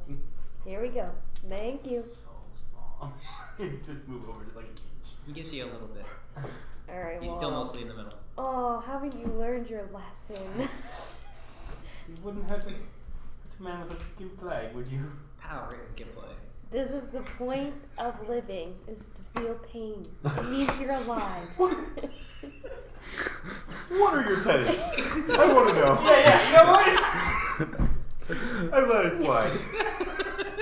Here we go. Thank you. So small. Just move over to like an inch. He gives you a little bit. Alright, He's well. still mostly in the middle. Oh, haven't you learned your lesson? You wouldn't hurt a man with a gimped leg, would you? Power and gameplay. This is the point of living, is to feel pain. It means you're alive. What are your tenets? I want to know. Yeah, you know what? I let it slide.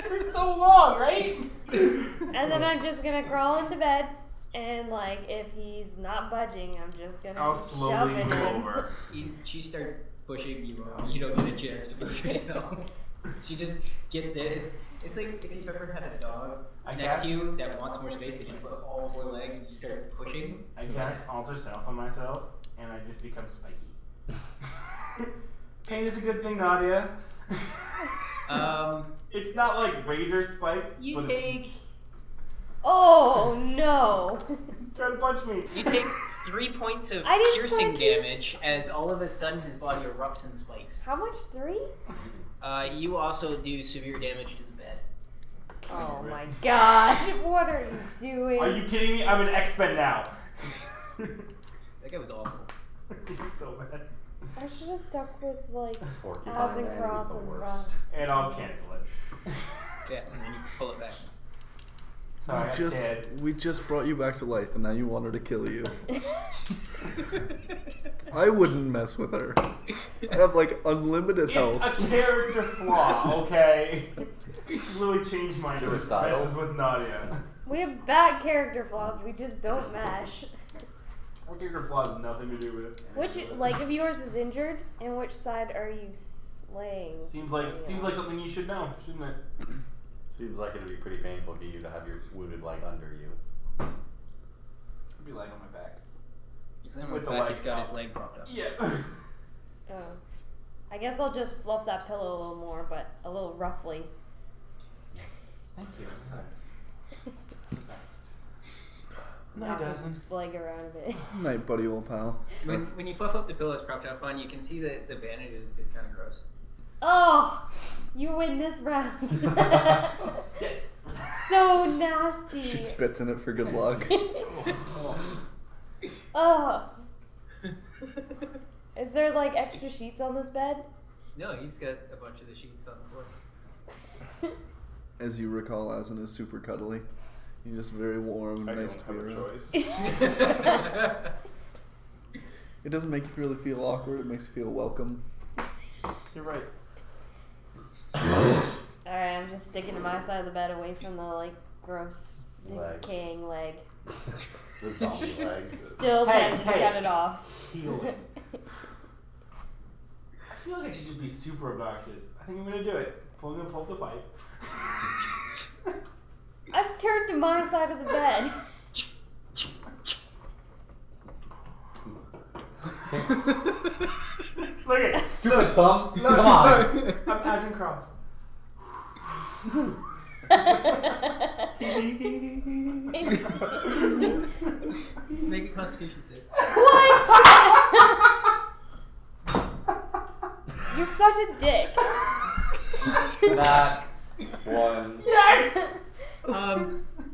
For so long, right? And then I'm just gonna crawl into bed, and like, if he's not budging, I'm just gonna I'll shove slowly it move in. over. She starts pushing you around. You don't get a chance to push yourself. She just gets it. It's like if you've ever had a dog I next cast- to you that wants more space, and you put all 4 legs and you start pushing. I cast Alter Self on myself, and I just become spiky. Pain is a good thing, Nadia. It's not like razor spikes. You but take Oh no! Try to punch me. you take 3 points of I didn't piercing punch you. damage as all of a sudden his body erupts in spikes. How much? 3? You also do severe damage to the bed. Oh my gosh! What are you doing? Are you kidding me? I'm an X-Men now. That guy was awful. You're so bad. I should have stuck with like Porcupine Man was Azenkroth the and worst. And I'll cancel it. Yeah, and then you pull it back. Sorry, I got scared. We just brought you back to life, and now you want her to kill you. I wouldn't mess with her. I have like unlimited health. It's a character flaw, okay? Literally changed my Suicidal. messes with Nadia. We have bad character flaws. We just don't mash. Our character flaw has nothing to do with it. Which, like, if yours is injured, and which side are you slaying? Seems like something you should know, shouldn't it? Seems like it'd be pretty painful for you to have your wounded leg under you. I'd be lying on my back. Then With the back, leg he's got his up. leg propped up. Yeah. Oh. I guess I'll just fluff that pillow a little more, but a little roughly. Thank you. Best. No, Wrap it his doesn't. leg around a bit. Night, buddy, old pal. When you fluff up the pillow it's propped up on, you can see that the bandage is kind of gross. Oh! You win this round. Yes. So nasty. She spits in it for good luck. Oh. Is there like extra sheets on this bed? No, he's got a bunch of the sheets on the floor. As you recall, Azen is super cuddly. He's just very warm and I nice don't to be have a around. choice. It doesn't make you really feel awkward. It makes you feel welcome. You're right. Alright, I'm just sticking to my side of the bed away from the like gross Leg. decaying leg. The zombie legs. Still Hey, tempted to hey. cut it off. Healing. I feel like I should just be super obnoxious. I think I'm gonna do it. I'm gonna pull up the pipe. I've turned to my side of the bed. Look at it. Stupid thumb. Come on. I'm Azenkroth. Make a constitution save. What? You're such a dick. That one. Yes!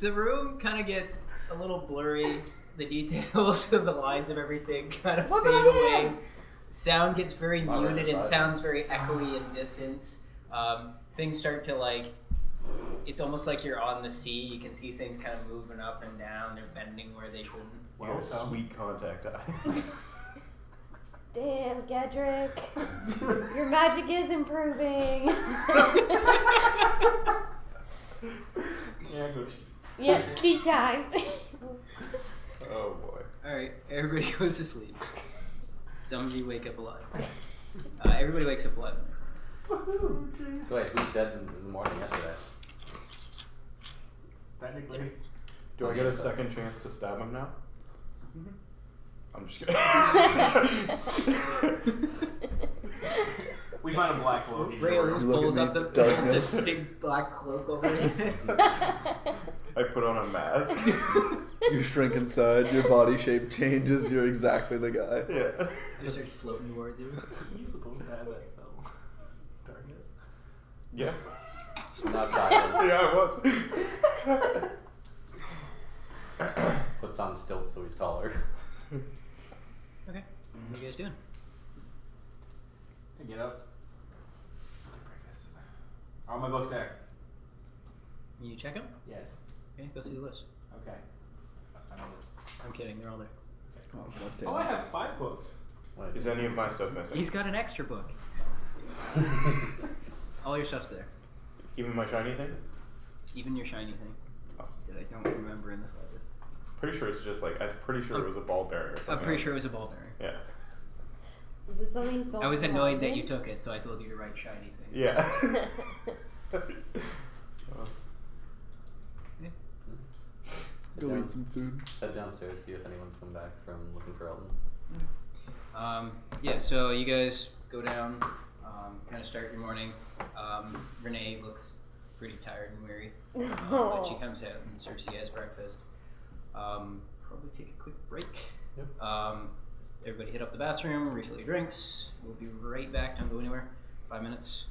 The room kind of gets a little blurry. The details of the lines of everything kind of What fade about away. him? Sound gets very Not muted really and side. sounds very echoey in distance. Things start to like, it's almost like you're on the sea. You can see things kind of moving up and down. They're bending where they shouldn't. You got a sweet contact eye. Damn, Gedrick. Your magic is improving. Yeah, good. Yeah, speak time. Oh boy. Alright, everybody goes to sleep. Some of you wake up alive. Everybody wakes up alive. Woohoo! So wait, who's dead in the morning yesterday? Technically. Do I get a second chance to stab him now? I'm just kidding. We find a black cloak. He's Ray royal. Lewis You look pulls at up me, the darkness. this big black cloak over his head. I put on a mask. You shrink inside, your body shape changes, you're exactly the guy. Yeah. Just starts floating towards you. Are you supposed to have that spell? Darkness? Yeah. Not silence. Yeah, I was. Puts on stilts so he's taller. Okay. What are you guys doing? I get up. Breakfast. Are my books there? You check them? Yes. Okay, go through the list. Okay. Let's find all this. I'm kidding, they're all there. Oh, goddamn. Oh, I have 5 books. Wait. Is any of my stuff missing? He's got an extra book. All your stuff's there. Even my shiny thing? Even your shiny thing Awesome. that I don't remember in the slightest. Pretty sure it's just like, I'm pretty sure it was a ball bearing or something. I'm pretty sure it was a ball bearing. Yeah. Is it something you stole? I was from annoyed that London? you took it, so I told you to write shiny thing. Yeah. Go eat some food. Head downstairs, see if anyone's come back from looking for Elton. Yeah, so you guys go down, kind of start your morning. Renee looks pretty tired and weary, but she comes out and serves you guys breakfast. Probably take a quick break. Yep. Everybody hit up the bathroom, refill your drinks. We'll be right back. Don't go anywhere. 5 minutes,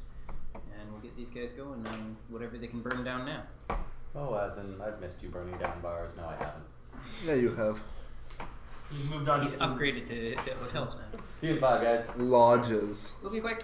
and we'll get these guys going on whatever they can burn down now. Oh, as in, I've missed you burning down bars. No, I haven't. Yeah, you have. He's moved on. He's upgraded to hotels now. See you in 5, guys. Lodges. We'll be quick.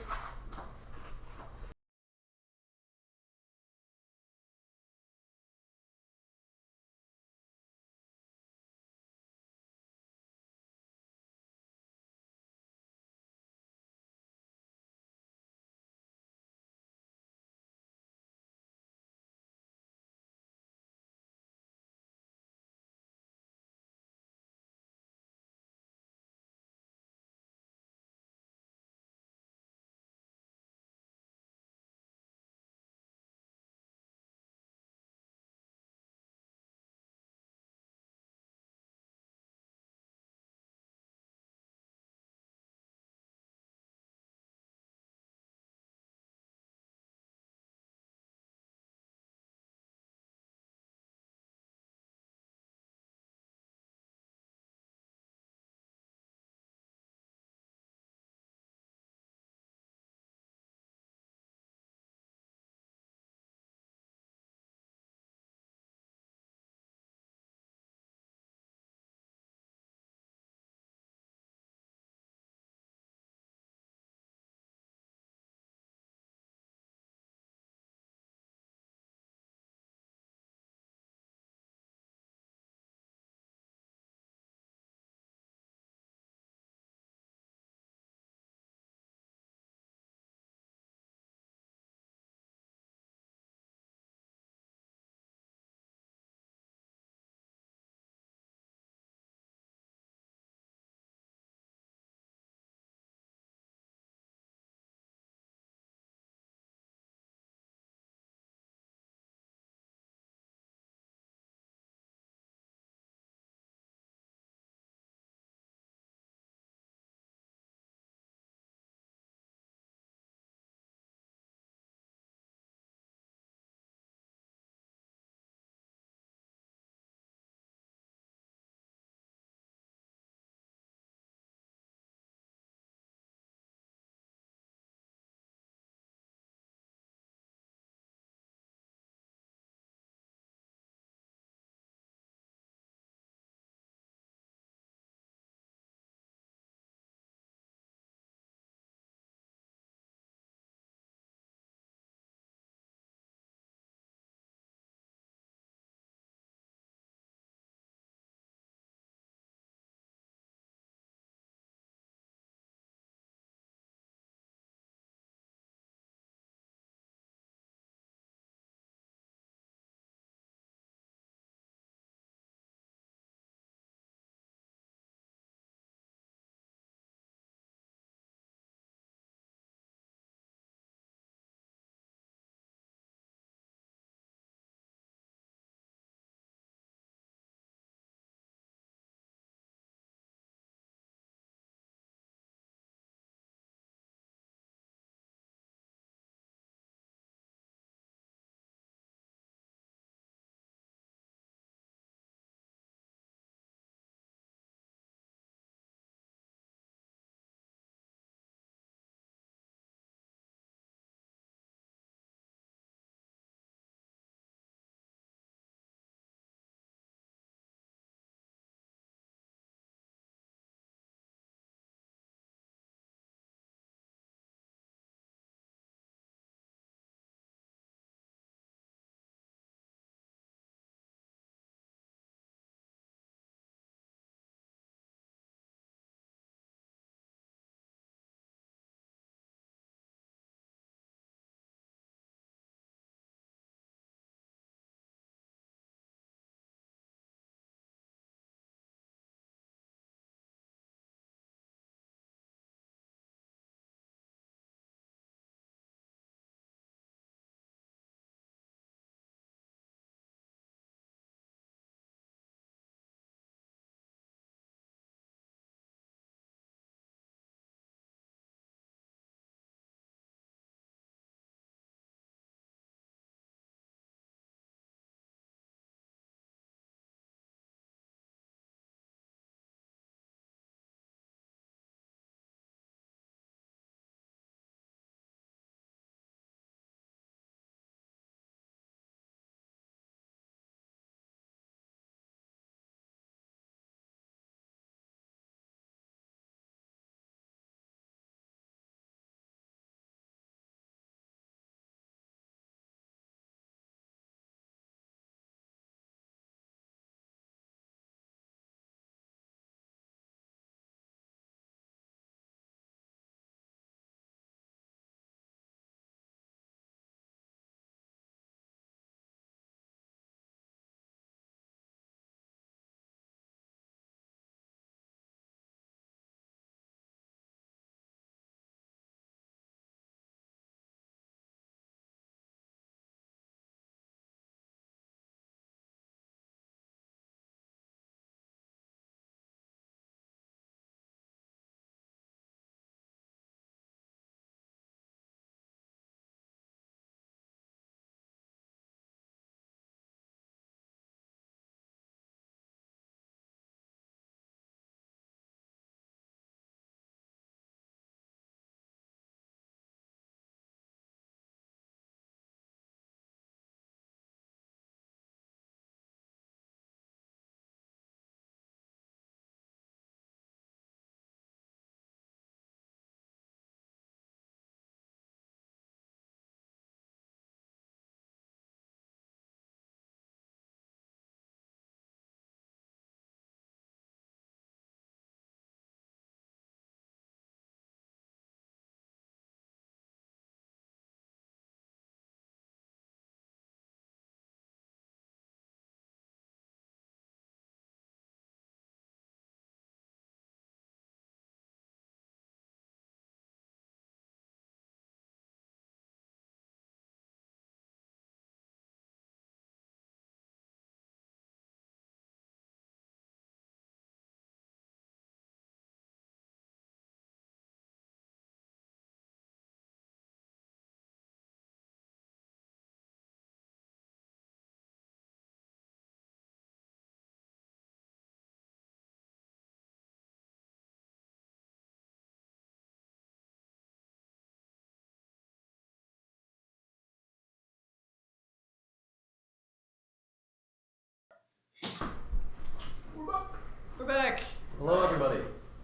We're back. Hello, everybody.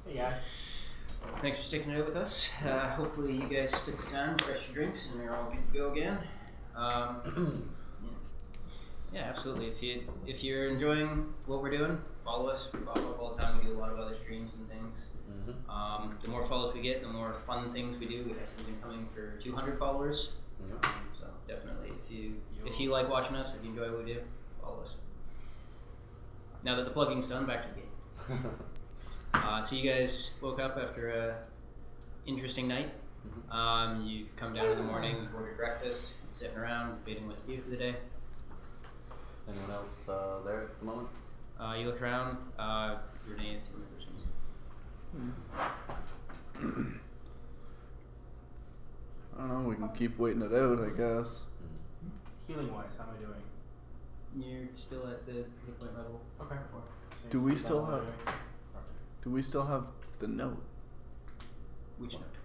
Hey guys. Thanks for sticking it out with us. Hopefully you guys stick the time, fresh your drinks, and you're all good to go again. Yeah, absolutely. If you're enjoying what we're doing, follow us. We pop up all the time. We do a lot of other streams and things. The more follows we get, the more fun things we do. We have something coming for 200 followers. So definitely, if you like watching us, if you enjoy what we do, follow us. Now that the plugging's done, back to the game. So you guys woke up after a interesting night. You've come down in the morning, you've ordered breakfast, sitting around, waiting what to do for the day. Anyone else there at the moment? You look around, Renee is the only person. I don't know, we can keep waiting it out, I guess. Healing wise, how am I doing? You're still at the hit point level. Okay. Do we still have the note? Which note?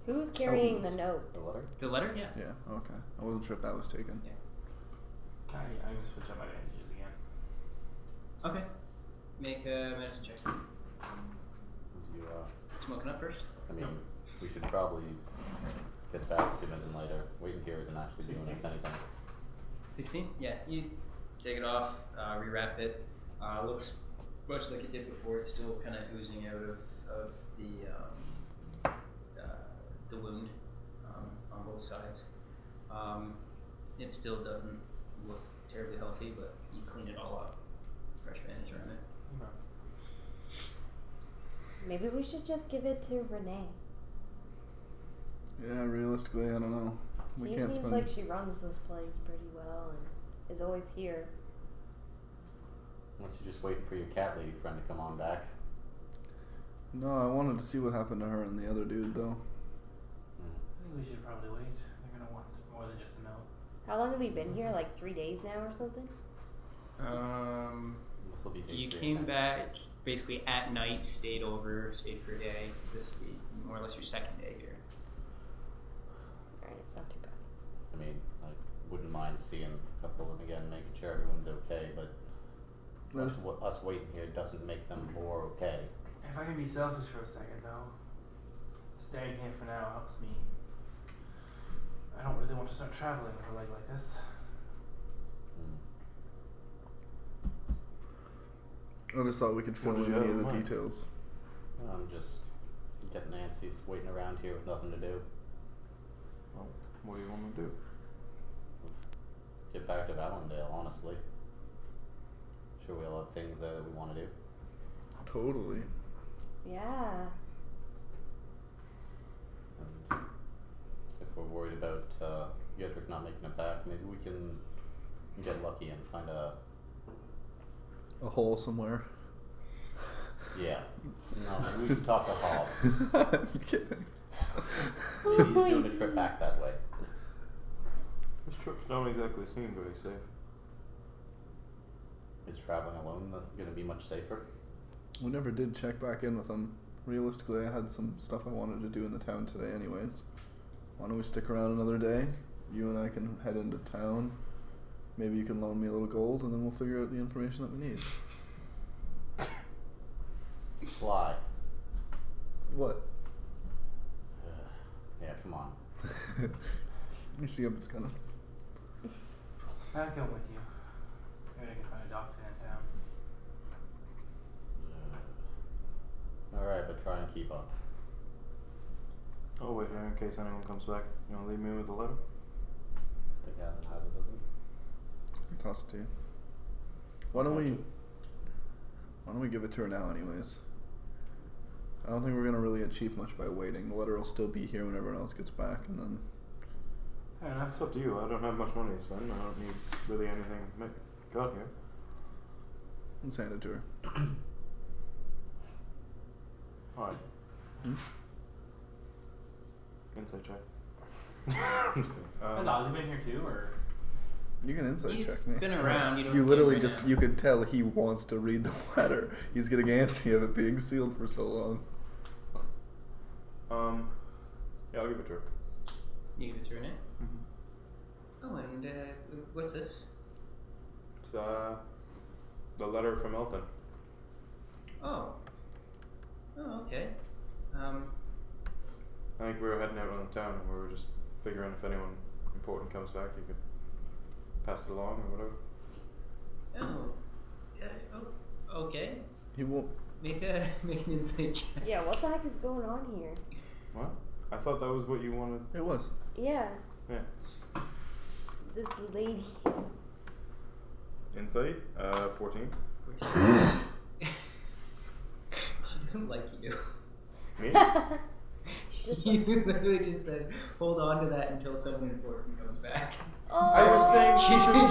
Who's carrying the note? The letter? The letter? Yeah. Yeah, okay. I wasn't sure if that was taken. Yeah. I'm gonna switch up my bandages again. Okay. Make a medicine check. Do you, Smoking up first? I mean, we should probably get back sooner than later. Waiting here isn't actually doing us anything. 16? Yeah, you take it off, rewrap it. Looks much like it did before. It's still kind of oozing out of the wound on both sides. It still doesn't look terribly healthy, but you clean it all up. Fresh bandage around it. Okay. Maybe we should just give it to Renee. Yeah, realistically, I don't know. We She can't seems spend. like she runs this place pretty well and is always here. Unless you're just waiting for your cat lady friend to come on back. No, I wanted to see what happened to her and the other dude, though. I think we should probably wait. They're gonna want more than just a note. How long have we been here? Like 3 days now or something? This will be day You 3, I came think. back basically at night, stayed for a day. This will be more or less your second day here. Alright, it's not too bad. I mean, I wouldn't mind seeing a couple of them again, making sure everyone's okay, but us waiting here doesn't make them more okay. If I can be selfish for a second though, staying here for now helps me. I don't really want to start traveling with a leg like this. I just thought we could fill What did in you any have of in the mind? details. I'm just getting Nancy's waiting around here with nothing to do. Well, what do you want to do? Get back to Valendale, honestly. Sure, we all have things there that we want to do. Totally. Yeah. And if we're worried about Yedrick not making it back, maybe we can get lucky and find a. A hole somewhere. Yeah. No, maybe we can talk to Hobbs. I'm kidding. Maybe he's doing a trip back that way. This trips don't exactly seem very safe. Is traveling alone going to be much safer? We never did check back in with him. Realistically, I had some stuff I wanted to do in the town today anyways. Why don't we stick around another day? You and I can head into town. Maybe you can loan me a little gold, and then we'll figure out the information that we need. Sly. What? Yeah, come on. You see, I'm just gonna. I'll go with you. Maybe I can find a doctor in town. Alright, but try and keep up. Oh, wait here in case anyone comes back. You want to leave me with a letter? I think Azen has it, doesn't he? I'll toss it to you. Why don't we give it to her now, anyways? I don't think we're gonna really achieve much by waiting. The letter will still be here when everyone else gets back, and then. Fair enough. It's up to you. I don't have much money to spend. I don't need really anything got here. Let's hand it to her. Alright. Hmm? Insight check. Has Ozzy been here too, or? You can insight He's check me. been around. You don't You see literally him right just, now. you could tell he wants to read the letter. He's getting antsy of it being sealed for so long. Yeah, I'll give it to her. You give it to Renee? Mm-hmm. Oh, and what's this? It's, the letter from Elton. Oh. Oh, okay. I think we were heading out on the town and we were just figuring if anyone important comes back, you could pass it along or whatever. Oh. Yeah, oh, okay. He won't. Make an insight check. Yeah, what the heck is going on here? What? I thought that was what you wanted. It was. Yeah, Yeah. the ladies. Insight? 14. She doesn't like you. Me? You literally just said, hold on to that until someone important comes back. Oh. I was saying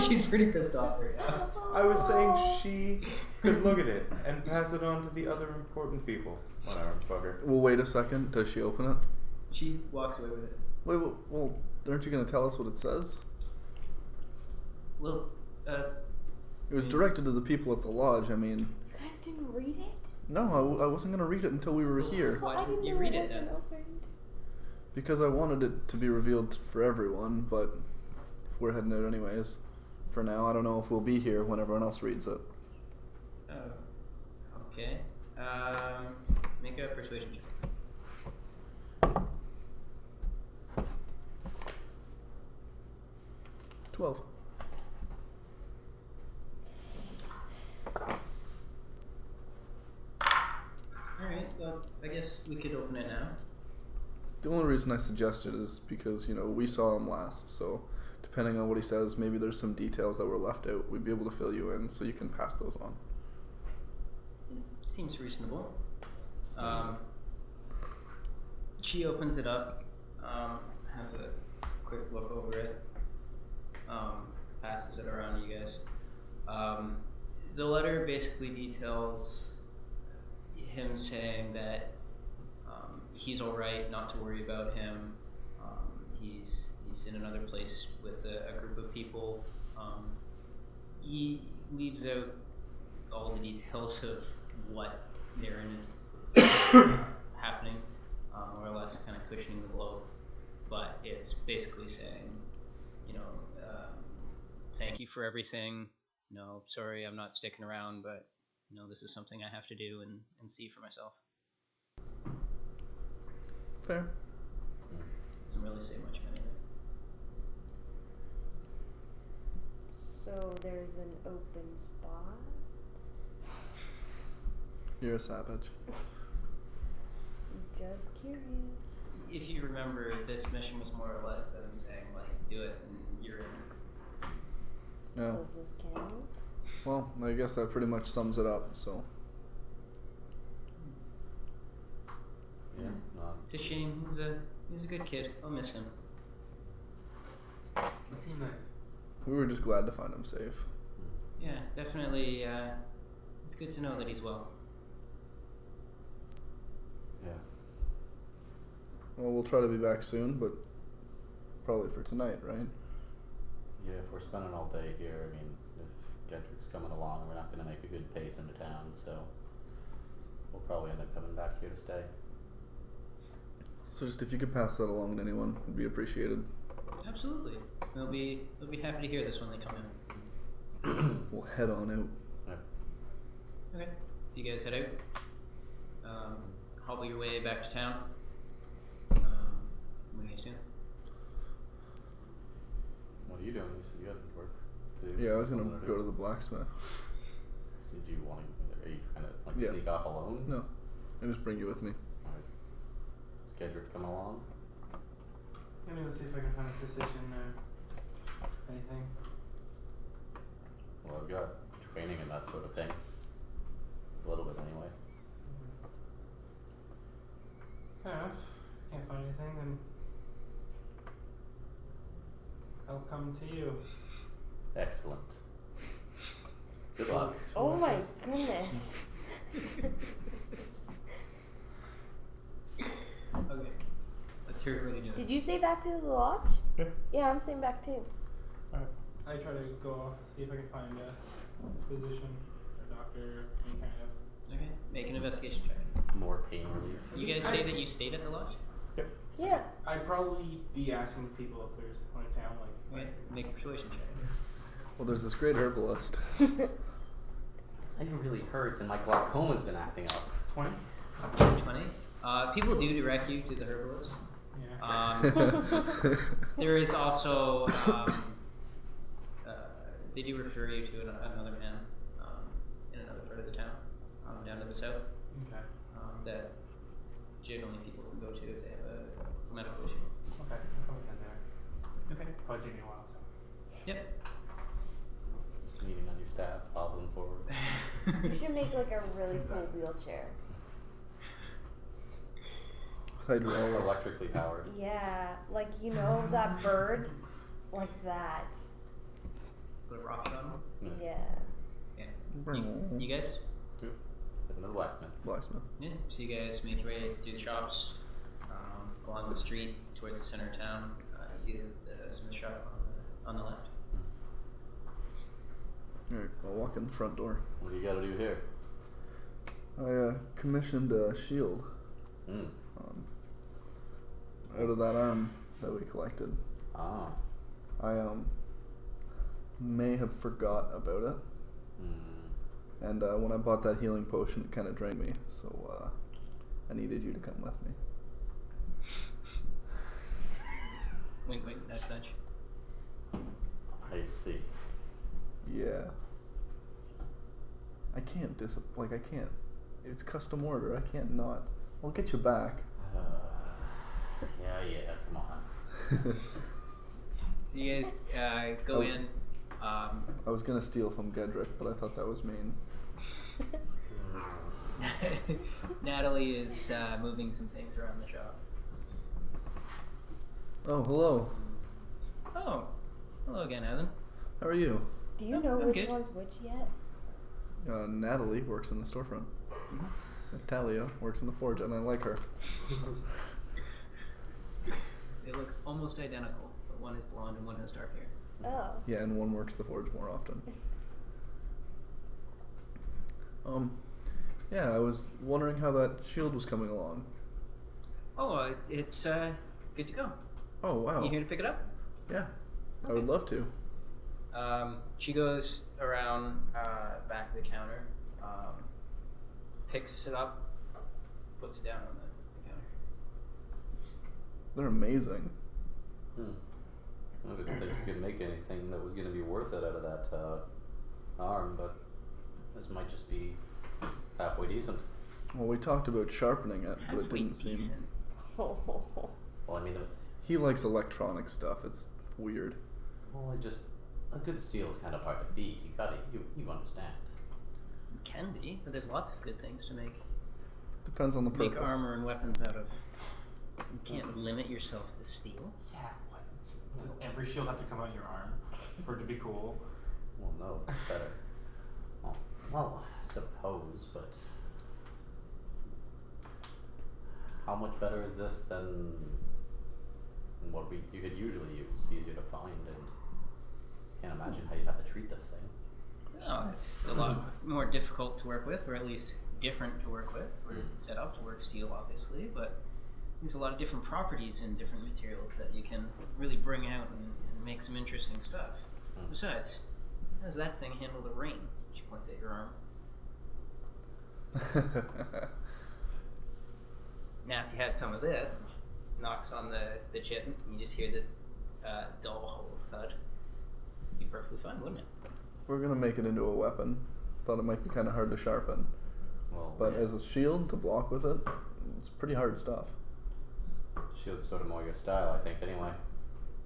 She's pretty pissed off right now. I was saying she could look at it and pass it on to the other important people. Whatever, fuck her. Well, wait a second. Does she open it? She walks away with it. Wait, well, aren't you going to tell us what it says? Well, It was directed to the people at the lodge. I mean, You guys didn't read it? no, I wasn't going to read it until we were here. Why I didn't didn't you know read it it wasn't then? opened. Because I wanted it to be revealed for everyone, but if we're heading out anyways, for now, I don't know if we'll be here when everyone else reads it. Oh, okay. Make a persuasion check. 12. Alright, well, I guess we could open it now. The only reason I suggested is because, we saw him last, so depending on what he says, maybe there's some details that were left out. We'd be able to fill you in, so you can pass those on. It seems reasonable. She opens it up, has a quick look over it, passes it around to you guys. The letter basically details him saying that he's alright, not to worry about him. He's in another place with a group of people. He leaves out all the details of what therein is happening, more or less kind of cushioning the blow. But it's basically saying, thank you for everything. No, sorry, I'm not sticking around, but this is something I have to do and see for myself. Fair. Doesn't really say much of anything. So there's an open spot? You're a savage. Just curious. If you remember, this mission was more or less them saying, do it, and you're in. Yeah. Does this count? Well, I guess that pretty much sums it up, so. Yeah, not. It's a shame. He was a good kid. I'll miss him. It seemed nice. We were just glad to find him safe. Yeah, definitely. It's good to know that he's well. Yeah. Well, we'll try to be back soon, but probably for tonight, right? Yeah, if we're spending all day here, if Gedrick's coming along, we're not going to make a good pace into town, so we'll probably end up coming back here to stay. So just if you could pass that along to anyone, it'd be appreciated. Absolutely. They'll be happy to hear this when they come in. We'll head on out. Okay. So you guys head out. Hobble your way back to town. What are you guys doing? What are you doing? You said you had work to do. Yeah, I was gonna Something to go do. to the blacksmith. Did you want to? Are you trying to Yeah. sneak off alone? No, I just bring you with me. Alright. Is Gedrick coming along? Let me see if I can find a physician or anything. Well, I've got training and that sort of thing. A little bit anyway. Fair enough. If can't find anything, then I'll come to you. Excellent. Good luck. Oh my goodness. Okay. Let's hear what you do. Did you stay back to the lodge? Yeah. Yeah, I'm staying back too. I try to go off, see if I can find a physician or doctor, any kind of. Okay. Make an investigation check. More pain relief. You guys say that you stayed at the lodge? Yeah. I'd probably be asking people if there's one in town, Okay. Make a persuasion check. Well, there's this great herbalist. It really hurts, and my glaucoma's been acting up. 20? 20. People do direct you to the herbalist. Yeah. There is also, they do refer you to another man in another part of the town, down to the south, Okay. that generally people can go to if they have a medical issue. Okay. I'll come again there. Okay. Probably take me a while, so. Yep. Leaning on your staff, hobbling forward. You should make like a really cool wheelchair. Hydraulics. Electrically powered. Yeah, like you know that bird, like that. The rock gun. Yeah. Yeah. You guys? Another blacksmith. Blacksmith. Yeah. So you guys make your way through the shops, along the street towards the center of town. You see the smith shop on the left. Alright, I'll walk in the front door. What do you gotta do here? I commissioned a shield out of that arm that we collected. Ah. I may have forgot about it, and when I bought that healing potion, it kind of drained me. So I needed you to come with me. Wink, nudge, nudge. I see. Yeah. I can't I can't. It's custom order. I can't not. I'll get you back. Yeah, come on. So you guys go in. I was gonna steal from Gedrick, but I thought that was mean. Natalie is moving some things around the shop. Oh, hello. Oh, hello again, Evan. How are you? Do you know I'm which good. one's which yet? Natalie works in the storefront. Talia works in the forge, and I like her. They look almost identical, but one is blonde and one has dark hair. Oh. Yeah, and one works the forge more often. Yeah, I was wondering how that shield was coming along. Oh, it's good to go. Oh, wow. You here to pick it up? Yeah, I Okay. would love to. She goes around back of the counter, picks it up, puts it down on the counter. They're amazing. I didn't think you could make anything that was going to be worth it out of that arm, but this might just be halfway decent. Well, we talked about sharpening it, but it Halfway didn't seem... decent. Well, I mean, He likes electronic stuff. It's weird. a good steel is kind of hard to beat. You understand. It can be, but there's lots of good things to make Depends on the purpose. armor and weapons out of. You can't limit yourself to steel. Yeah, what? Does every shield have to come out your arm for it to be cool? Well, no, it's better. Well, I suppose, but how much better is this than what you could usually use? Easier to find, and can't imagine how you'd have to treat this thing. No, it's a lot more difficult to work with, or at least different to work with. We're set up to work steel, obviously, but there's a lot of different properties in different materials that you can really bring out and make some interesting stuff. Besides, how does that thing handle the rain? She points at your arm. Now, if you had some of this, knocks on the chit, and you just hear this dull, hollow thud. It'd be perfectly fine, wouldn't it? We're gonna make it into a weapon. Thought it might be kind of hard to sharpen, Well, but yeah, as a shield to block with it, it's pretty hard stuff. shield's sort of more your style, I think. Anyway,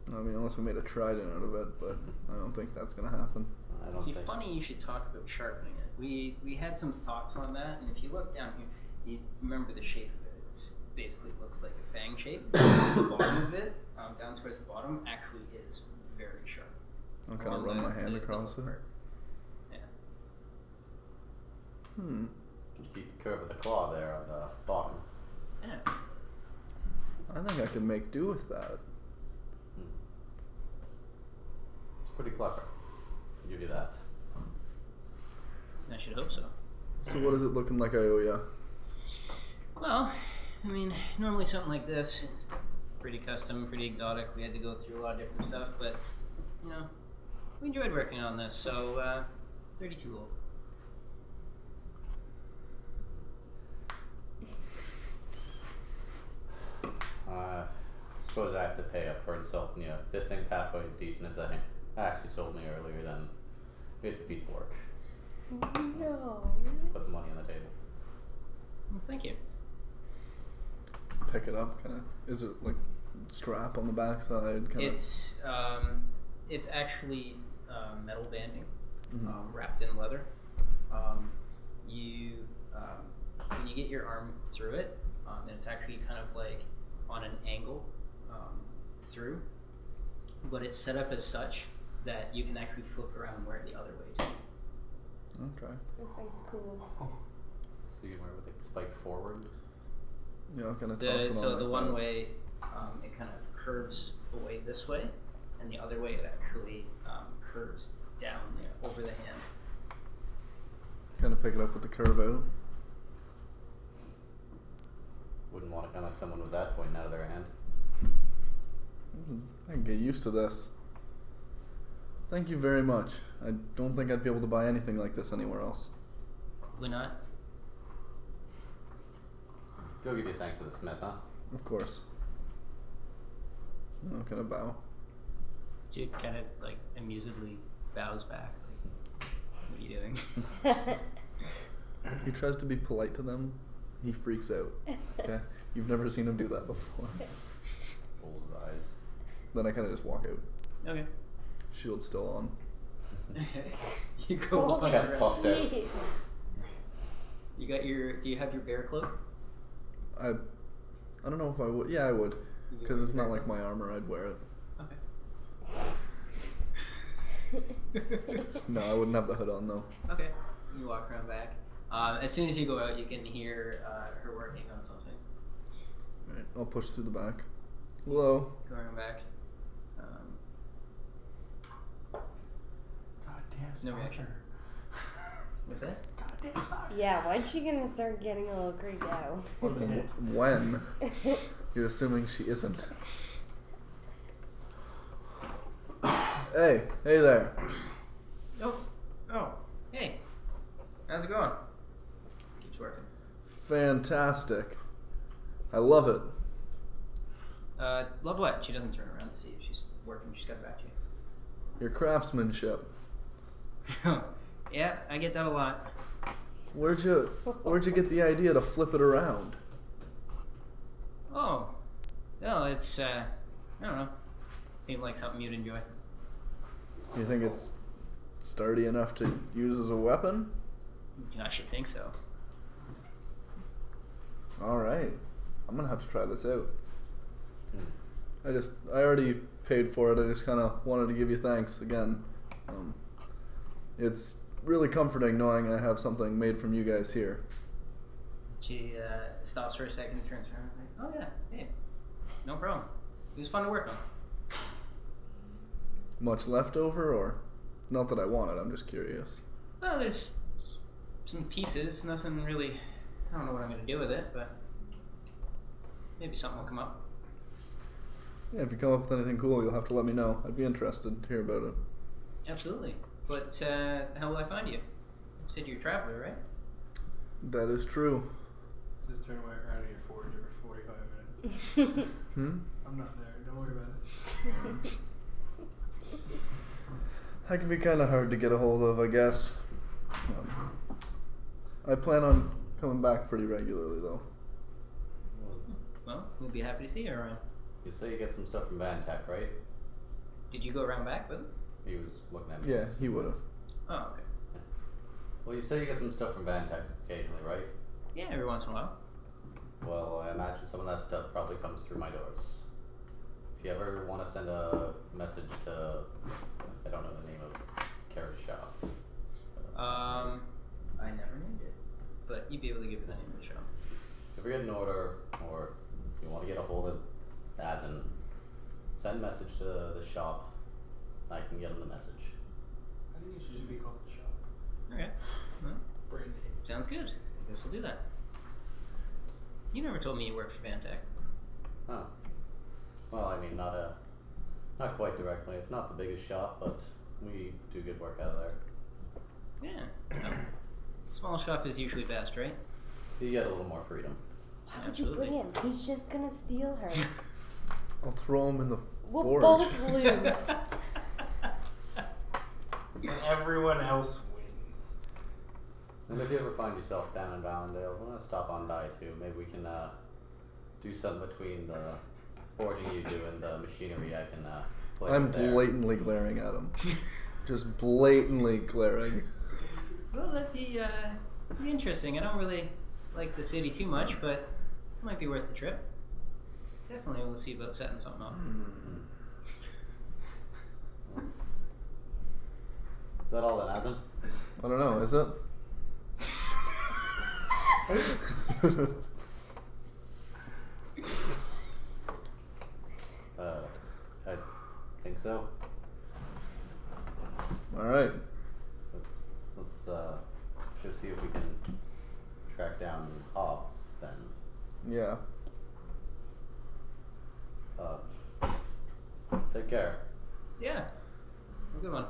I mean, unless we made a trident out of it, but I don't think that's gonna happen. I don't See, think. funny you should talk about sharpening it. We had some thoughts on that, and if you look down here, you remember the shape of it. It's basically looks like a fang shape. The bottom of it, down towards the bottom, actually is very sharp. I'll kind of Along run the- my hand the across it. hook part. Yeah. You keep the curve of the claw there on the bottom. Yeah. I think I can make do with that. It's pretty clever. I'll give you that. I should hope so. So what is it looking like I owe ya? Well, I mean, normally something like this is pretty custom, pretty exotic. We had to go through a lot of different stuff, but you know, we enjoyed working on this. So 32 gold. suppose I have to pay up for insulting you. If this thing's halfway as decent as that thing actually sold me earlier, then it's a piece of work. No. Put the money on the table. Well, thank you. Pick it up, kind of. Is it like strap on the backside? Kind It's actually metal banding, Mhm. wrapped in leather. You when you get your arm through it, it's actually kind of like on an angle through, but it's set up as such that you can actually flip around and wear it the other way too. Okay. This thing's cool. So you can wear with it spiked forward. Yeah, I'll kind of toss it on. So like the one that. way it kind of curves away this way, and the other way it actually curves down over the hand. Kind of pick it up with the curve out. Wouldn't want to come at someone with that pointing out of their hand. I can get used to this. Thank you very much. I don't think I'd be able to buy anything like this anywhere else. Probably not. Go give your thanks to the smith, huh? Of course. I'm gonna bow. Dude kind of like amusedly bows back. Like, what are you doing? He tries to be polite to them. He freaks out. Okay? You've never seen him do that before. Rolls his eyes. Then I kind of just walk out. Okay. Shield's still on. You go Oh, on. Chest puffed out. jeez. You got your? Do you have your bear cloak? I don't know if I would. Yeah, I would. You Because got it's your not bear like my armor. I'd wear it. Okay. No, I wouldn't have the hood on though. Okay. You walk around back. As soon as you go out, you can hear her working on something. Right, I'll push through the back. Hello. Go around back. Goddamn No reaction. What's that? Goddamn stalker. Yeah, when's she gonna start getting a little creeped out? Or the hit. When? You're assuming she isn't. Hey there. Oh, hey. How's it going? Keeps working. Fantastic. I love it. Love what? She doesn't turn around to see if she's working. She's got back to you. Your craftsmanship. Yeah, I get that a lot. Where'd you get the idea to flip it around? Oh, well, it's I don't know. Seemed like something you'd enjoy. You think it's sturdy enough to use as a weapon? I should think so. All right. I'm gonna have to try this out. Hmm. I already paid for it. I just kind of wanted to give you thanks again. It's really comforting knowing I have something made from you guys here. She stops for a second, turns around, and is like, "Oh yeah, hey, no problem. It was fun to work on." Much left over, or not that I want it. I'm just curious. Well, there's some pieces. Nothing really. I don't know what I'm gonna do with it, but maybe something will come up. Yeah, if you come up with anything cool, you'll have to let me know. I'd be interested to hear about it. Absolutely. But how will I find you? You said you're a traveler, right? That is true. Just turn away around here for 45 minutes. I'm not there. Don't worry about it. I can be kind of hard to get a hold of, I guess. I plan on coming back pretty regularly, though. Well, we'll be happy to see you around. You say you get some stuff from Van Tech, right? Did you go around back with him? He was looking at me. Yeah, he would have. Oh, okay. Well, you say you get some stuff from Van Tech occasionally, right? Yeah, every once in a while. Well, I imagine some of that stuff probably comes through my doors. If you ever want to send a message to, I don't know the name of Kara's shop. I never named it, but you'd be able to give me the name of the shop. If you get an order or you want to get a hold of Azen, send a message to the shop. I can get him the message. I think it should just be called the shop. Okay. Well, Brand name. sounds good. I guess we'll do that. You never told me you worked for Vantech. Oh. Well, I mean, not quite directly. It's not the biggest shop, but we do good work out of there. Yeah. Well, small shop is usually best, right? You get a little more freedom. Why would you bring him? He's just gonna steal her. I'll throw him in the We'll forge. both lose. And everyone else wins. And if you ever find yourself down in Valendale, we're gonna stop on by too. Maybe we can do something between the forging you do and the machinery I can play I'm with there. blatantly glaring at him. Just blatantly glaring. Well, that'd be interesting. I don't really like the city too much, but it might be worth the trip. Definitely we'll see about setting something up. Is that all then, Azen? I don't know, is it? I think so. Alright. Let's go see if we can track down Hobbs then. Yeah. Take care. Yeah. Good one.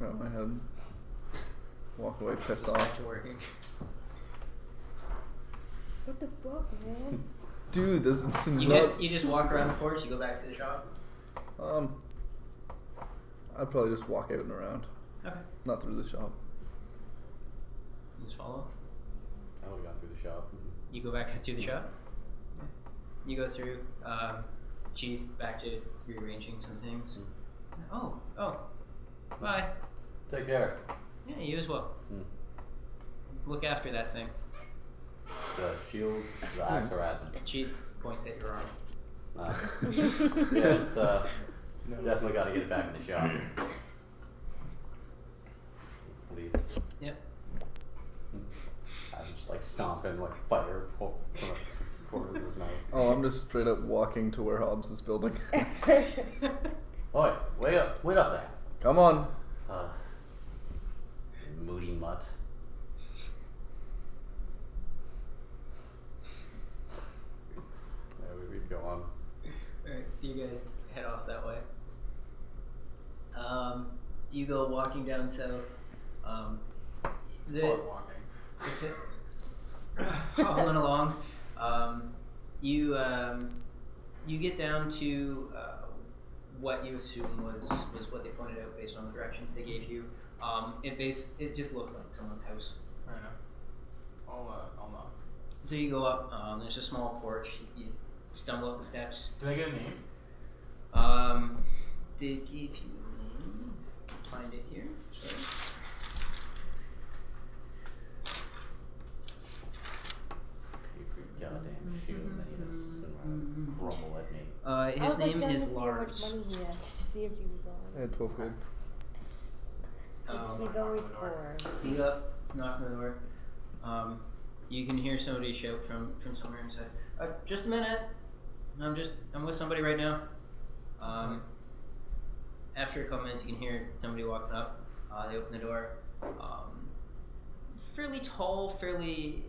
Got my head. Walk away pissed Back off. to working. What the fuck, man? Dude, this is You not. just walk around the porch. You go back to the shop. I'd probably just walk out and around. Okay. Not through the shop. You just follow. I would have gone through the shop. You go back through the shop. You go through. She's back to rearranging some things. Oh. Bye. Take care. Yeah, you as well. Look after that thing. The shield, the axe, or Azen? She points at your arm. Yeah, it's definitely got to get it back in the shop. Leaves. Yep. I'm just like stomping like fire from the corner of his mouth. Oh, I'm just straight up walking to where Hobbs is building. Oi, wait up there. Come on. Moody mutt. Yeah, we'd go on. Alright, so you guys head off that way. You go walking down south. Hobbling along. You get down to what you assume was what they pointed out based on the directions they gave you. It just looks like someone's house. Fair enough. I'll knock. So you go up. There's a small porch. You stumble up the steps. Did I get a name? They gave you a name. Find it here. Sorry. Goddamn shooting me and grumble at me. I His was name like, is to see how Lars. much money he had to see if he was I on. had 12 gold. He's always poor. So you go up, knock on the door. You can hear somebody shout from somewhere inside. Just a minute. I'm with somebody right now. After a couple minutes, you can hear somebody walking up. They open the door. Fairly tall, fairly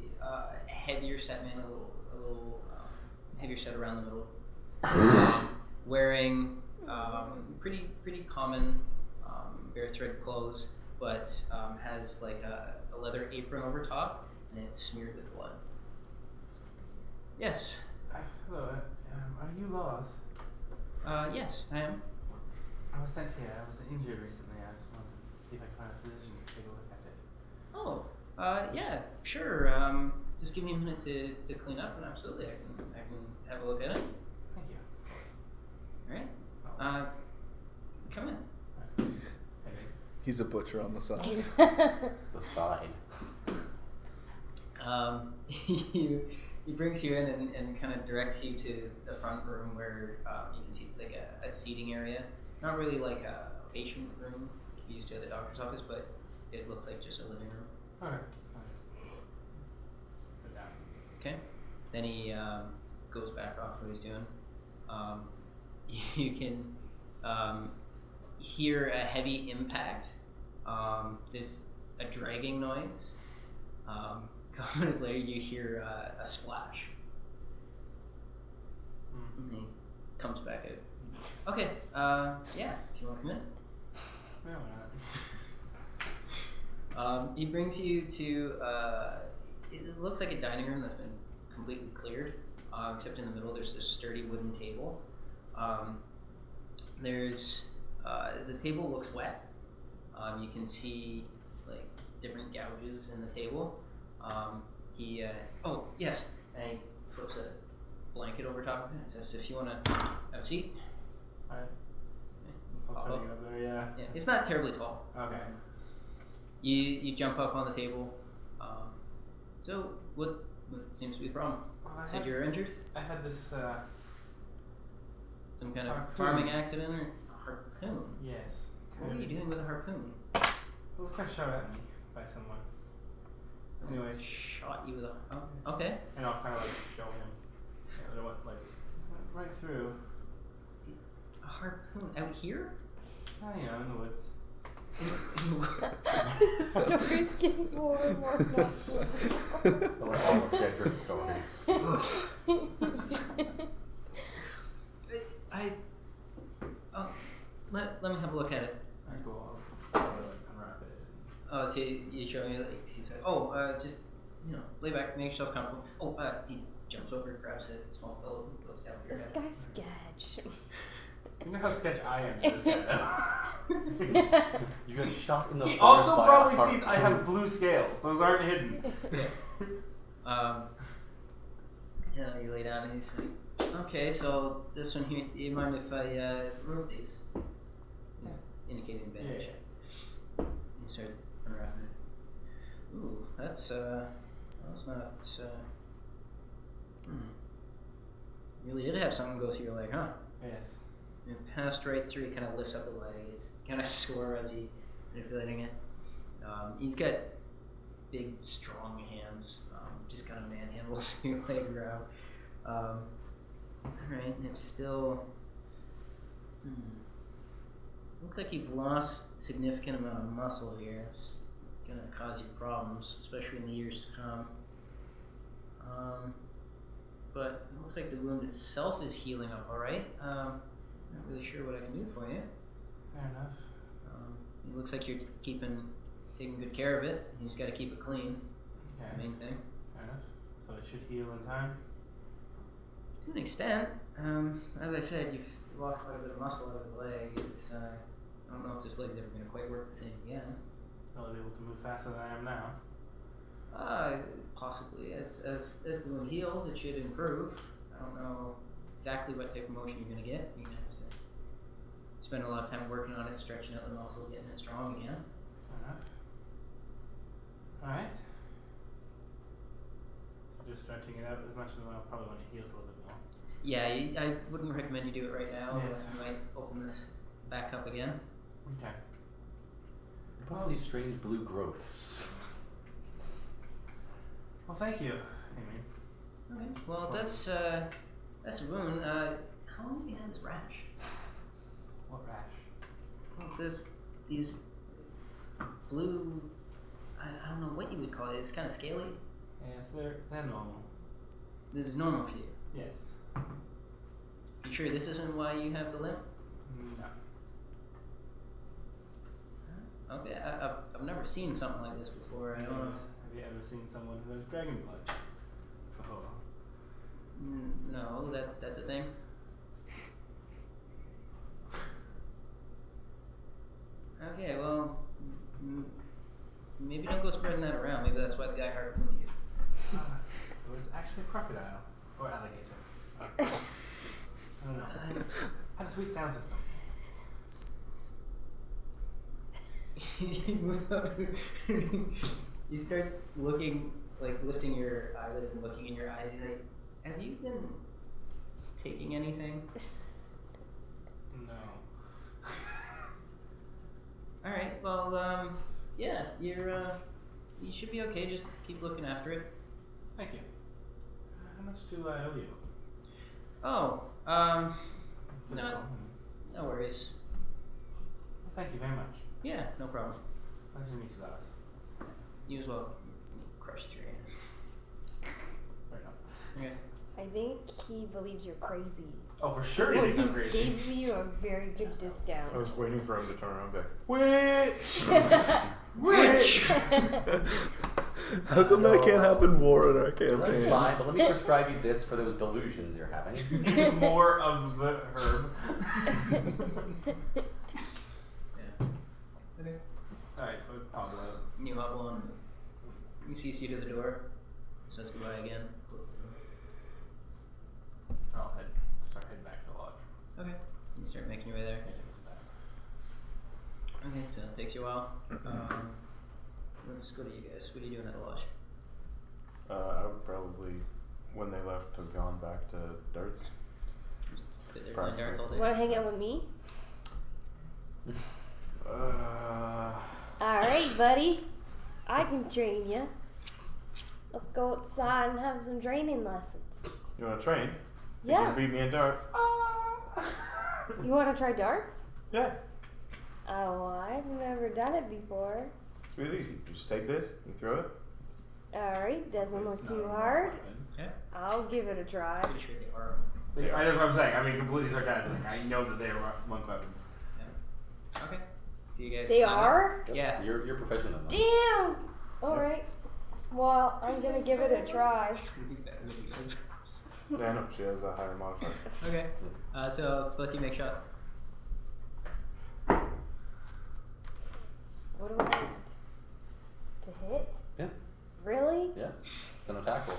heavier set man, a little heavier set around the middle. Wearing pretty common bare thread clothes, but has like a leather apron over top, and it's smeared with blood. Yes. Hello. Are you Lars? Yes, I am. I was sent here. I was injured recently. I just wanted to see if I could find a physician to take a look at it. Oh, yeah, sure. Just give me a minute to clean up, and absolutely, I can have a look at it. Thank you. All right. Come in. Okay. He's a butcher on the side. The side. He brings you in and kind of directs you to the front room where you can see it's like a seating area. Not really like a patient room used to the doctor's office, but it looks like just a living room. Okay. Sit down. Okay. Then he goes back off what he's doing. You can hear a heavy impact. There's a dragging noise. A couple minutes later, you hear a splash. And he comes back out. Okay, yeah, if you want to come in. No, not. He brings you to, it looks like a dining room that's been completely cleared. except in the middle there's this sturdy wooden table. The table looks wet. You can see like different gouges in the table. Oh yes, and he flips a blanket over top of it and says, "If you want to have a seat." Alright. Pop I'm trying up. to get up there, yeah. Yeah, it's not terribly tall. Okay. You jump up on the table. So what seems to be the problem? Well, Said you're injured? I had this, Some kind of harpoon. farming accident or a harpoon? yes. What were you doing with a harpoon? It was kind of shot at me by someone. Anyways, Shot you with a... Oh, okay. and I'll kind of like show him. And it went like right through. A harpoon out here? You know, in the woods. Story's getting more and more awful. Like all of Jedrick's stories. Let me have a look at it. Alright, cool. I'll like unwrap it. Oh, so you show me like he's like, just lay back, make yourself comfortable. He jumps over, grabs a small pillow, and goes down your This head. guy's sketch. You know how sketch I am to this guy You got shot in the He forest also by probably a sees I have harpoon. blue scales. Those aren't hidden. You lay down and he's like, okay, so this one here, do you mind if I remove these? He's indicating the bandage. Yeah. He starts unwrapping it. Ooh, that's not, really did have something go through your leg, huh? Yes. It passed right through, he kind of lifts up the leg, he's kind of sore as he's manipulating it. He's got big, strong hands, just kind of manhandles your leg around. Alright, and it's still... Looks like you've lost a significant amount of muscle here. It's going to cause you problems, especially in the years to come. But it looks like the wound itself is healing up alright. Not really sure what I can do for you. Fair enough. It looks like you're taking good care of it. You just got to keep it clean. Okay. That's the main thing. Fair enough. So it should heal in time. To an extent, as I said, you've lost quite a bit of muscle out of the leg. It's I don't know if this leg's ever going to quite work the same again. I'll be able to move faster than I am now. Possibly. As the wound heals, it should improve. I don't know exactly what type of motion you're going to get. You're going to have to spend a lot of time working on it, stretching out the muscle, getting it strong again. Fair enough. Alright. So just stretching it out as much as probably when it heals a little bit more. Yeah, I wouldn't recommend you do it right now. Yes. You might open this back up again. Okay. What about these strange blue growths? Well, thank you, Amy. Okay. Well, that's a wound. How long have you had this rash? What rash? Well, these blue. I don't know what you would call it. It's kind of scaly. Yes, they're normal. This is normal for you. Yes. You sure this isn't why you have the limp? No. Okay, I've never seen something like this before. I don't know. Have you ever seen someone who has dragon blood before? No, that's a thing. Okay, well, maybe don't go spreading that around. Maybe that's why the guy harpooned you. It was actually a crocodile or alligator. I don't know. Had a sweet sound system. He starts looking, like lifting your eyelids and looking in your eyes. He's like, have you been taking anything? No. Alright, well, yeah, you should be okay. Just keep looking after it. Thank you. How much do I owe you? Oh, Physical. no worries. Well, thank you very much. Yeah, no problem. Pleasure to meet you, Dallas. You as well. Crushed your hand. Fair enough. Okay. I think he believes you're crazy. Oh, for sure he So thinks I'm he crazy. gave you a very good discount. I was waiting for him to turn around back. Witch! Witch! How come that can't happen more in our That's campaign? fine, but let me prescribe you this for those delusions you're having. It's more of the herb. Yeah. Okay. Alright, so I toggle out. You hop on. You see you to the door. Says goodbye again. Close the door. I'll start heading back to the lodge. Okay. You start making your way there. Okay, so it takes you a while. Let's go to you guys. What are you doing at the lodge? I would probably, when they left, have gone back to darts. Sit there playing darts all day. Want to hang out with me? Uh, Alright, buddy. I can train you. Let's go outside and have some training lessons. you want to train? You Yeah. can beat me in darts. You want to try darts? Yeah. Oh, I've never done it before. It's really easy. You just take this, you throw it. Alright, doesn't look It's too not a hard. weapon. Yeah. I'll give it a try. Pretty sure they are. I know what I'm saying. I mean, completely sarcastic. I know that they are monk weapons. Yeah. Okay. See you guys. They tomorrow. are? Yeah. You're proficient in them. Damn! Alright. Well, I'm gonna give it a try. She's gonna be better than you guys. Yeah, I know. She has a higher modifier. Okay. So both you make shots. What do I need? To hit? Yeah. Really? Yeah. It's an attack roll.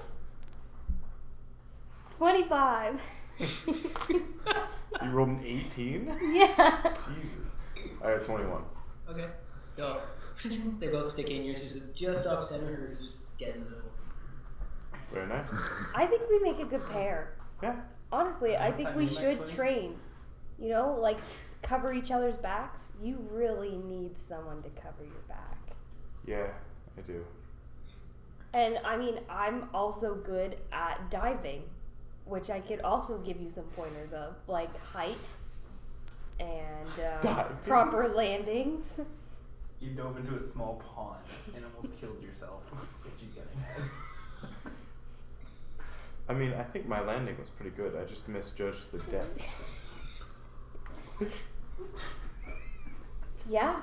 25. So you rolled an 18? Yeah. Jesus. I had 21. Okay. So they both stick in. Yours is just off center, or just dead in the middle. Very nice. I think we make a good pair. Yeah. Honestly, I What's think that we name, should actually? train. You know, like cover each other's backs. You really need someone to cover your back. Yeah, I do. And I mean, I'm also good at diving, which I could also give you some pointers of, like height and Diving? proper landings. You dove into a small pond and almost killed yourself. That's what she's getting at. I mean, I think my landing was pretty good. I just misjudged the depth. Yeah.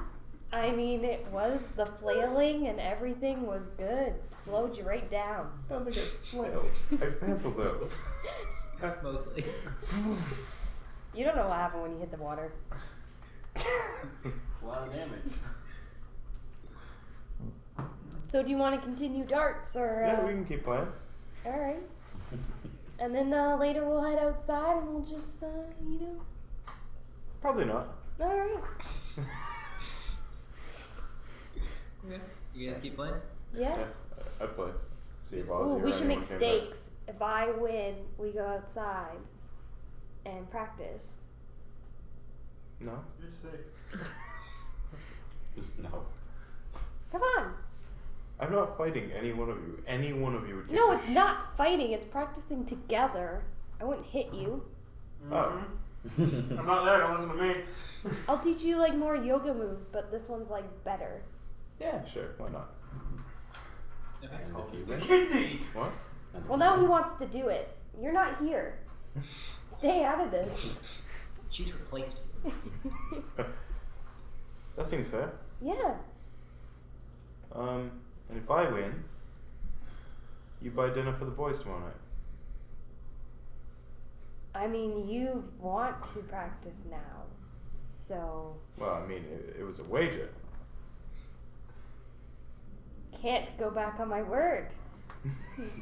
I mean, it was the flailing and everything was good. Slowed you right down. I don't think I flailed. I penciled out. Mostly. You don't know what happened when you hit the water. A lot of damage. So do you want to continue darts or? Yeah, we can keep playing. All right. And then later we'll head outside and we'll just, you know. Probably not. All right. Okay. You guys keep playing? Yeah. Yeah, I'd play. See if Ooh, Ozzy or we should anyone make came back. stakes. If I win, we go outside and practice. No? You're sick. Just no. Come on. I'm not fighting any one of you. Any one of you would get No, me. it's not fighting. It's practicing together. I wouldn't hit you. Oh. I'm not there. Don't listen to me. I'll teach you like more yoga moves, but this one's like better. Yeah, sure. Why not? Okay. And if you The win, kidney. What? and if Well, you now win- he wants to do it. You're not here. Stay out of this. She's replaced you. That seems fair. Yeah. And if I win, you buy dinner for the boys tomorrow night. I mean, you want to practice now, so Well, I mean, it was a wager. can't go back on my word.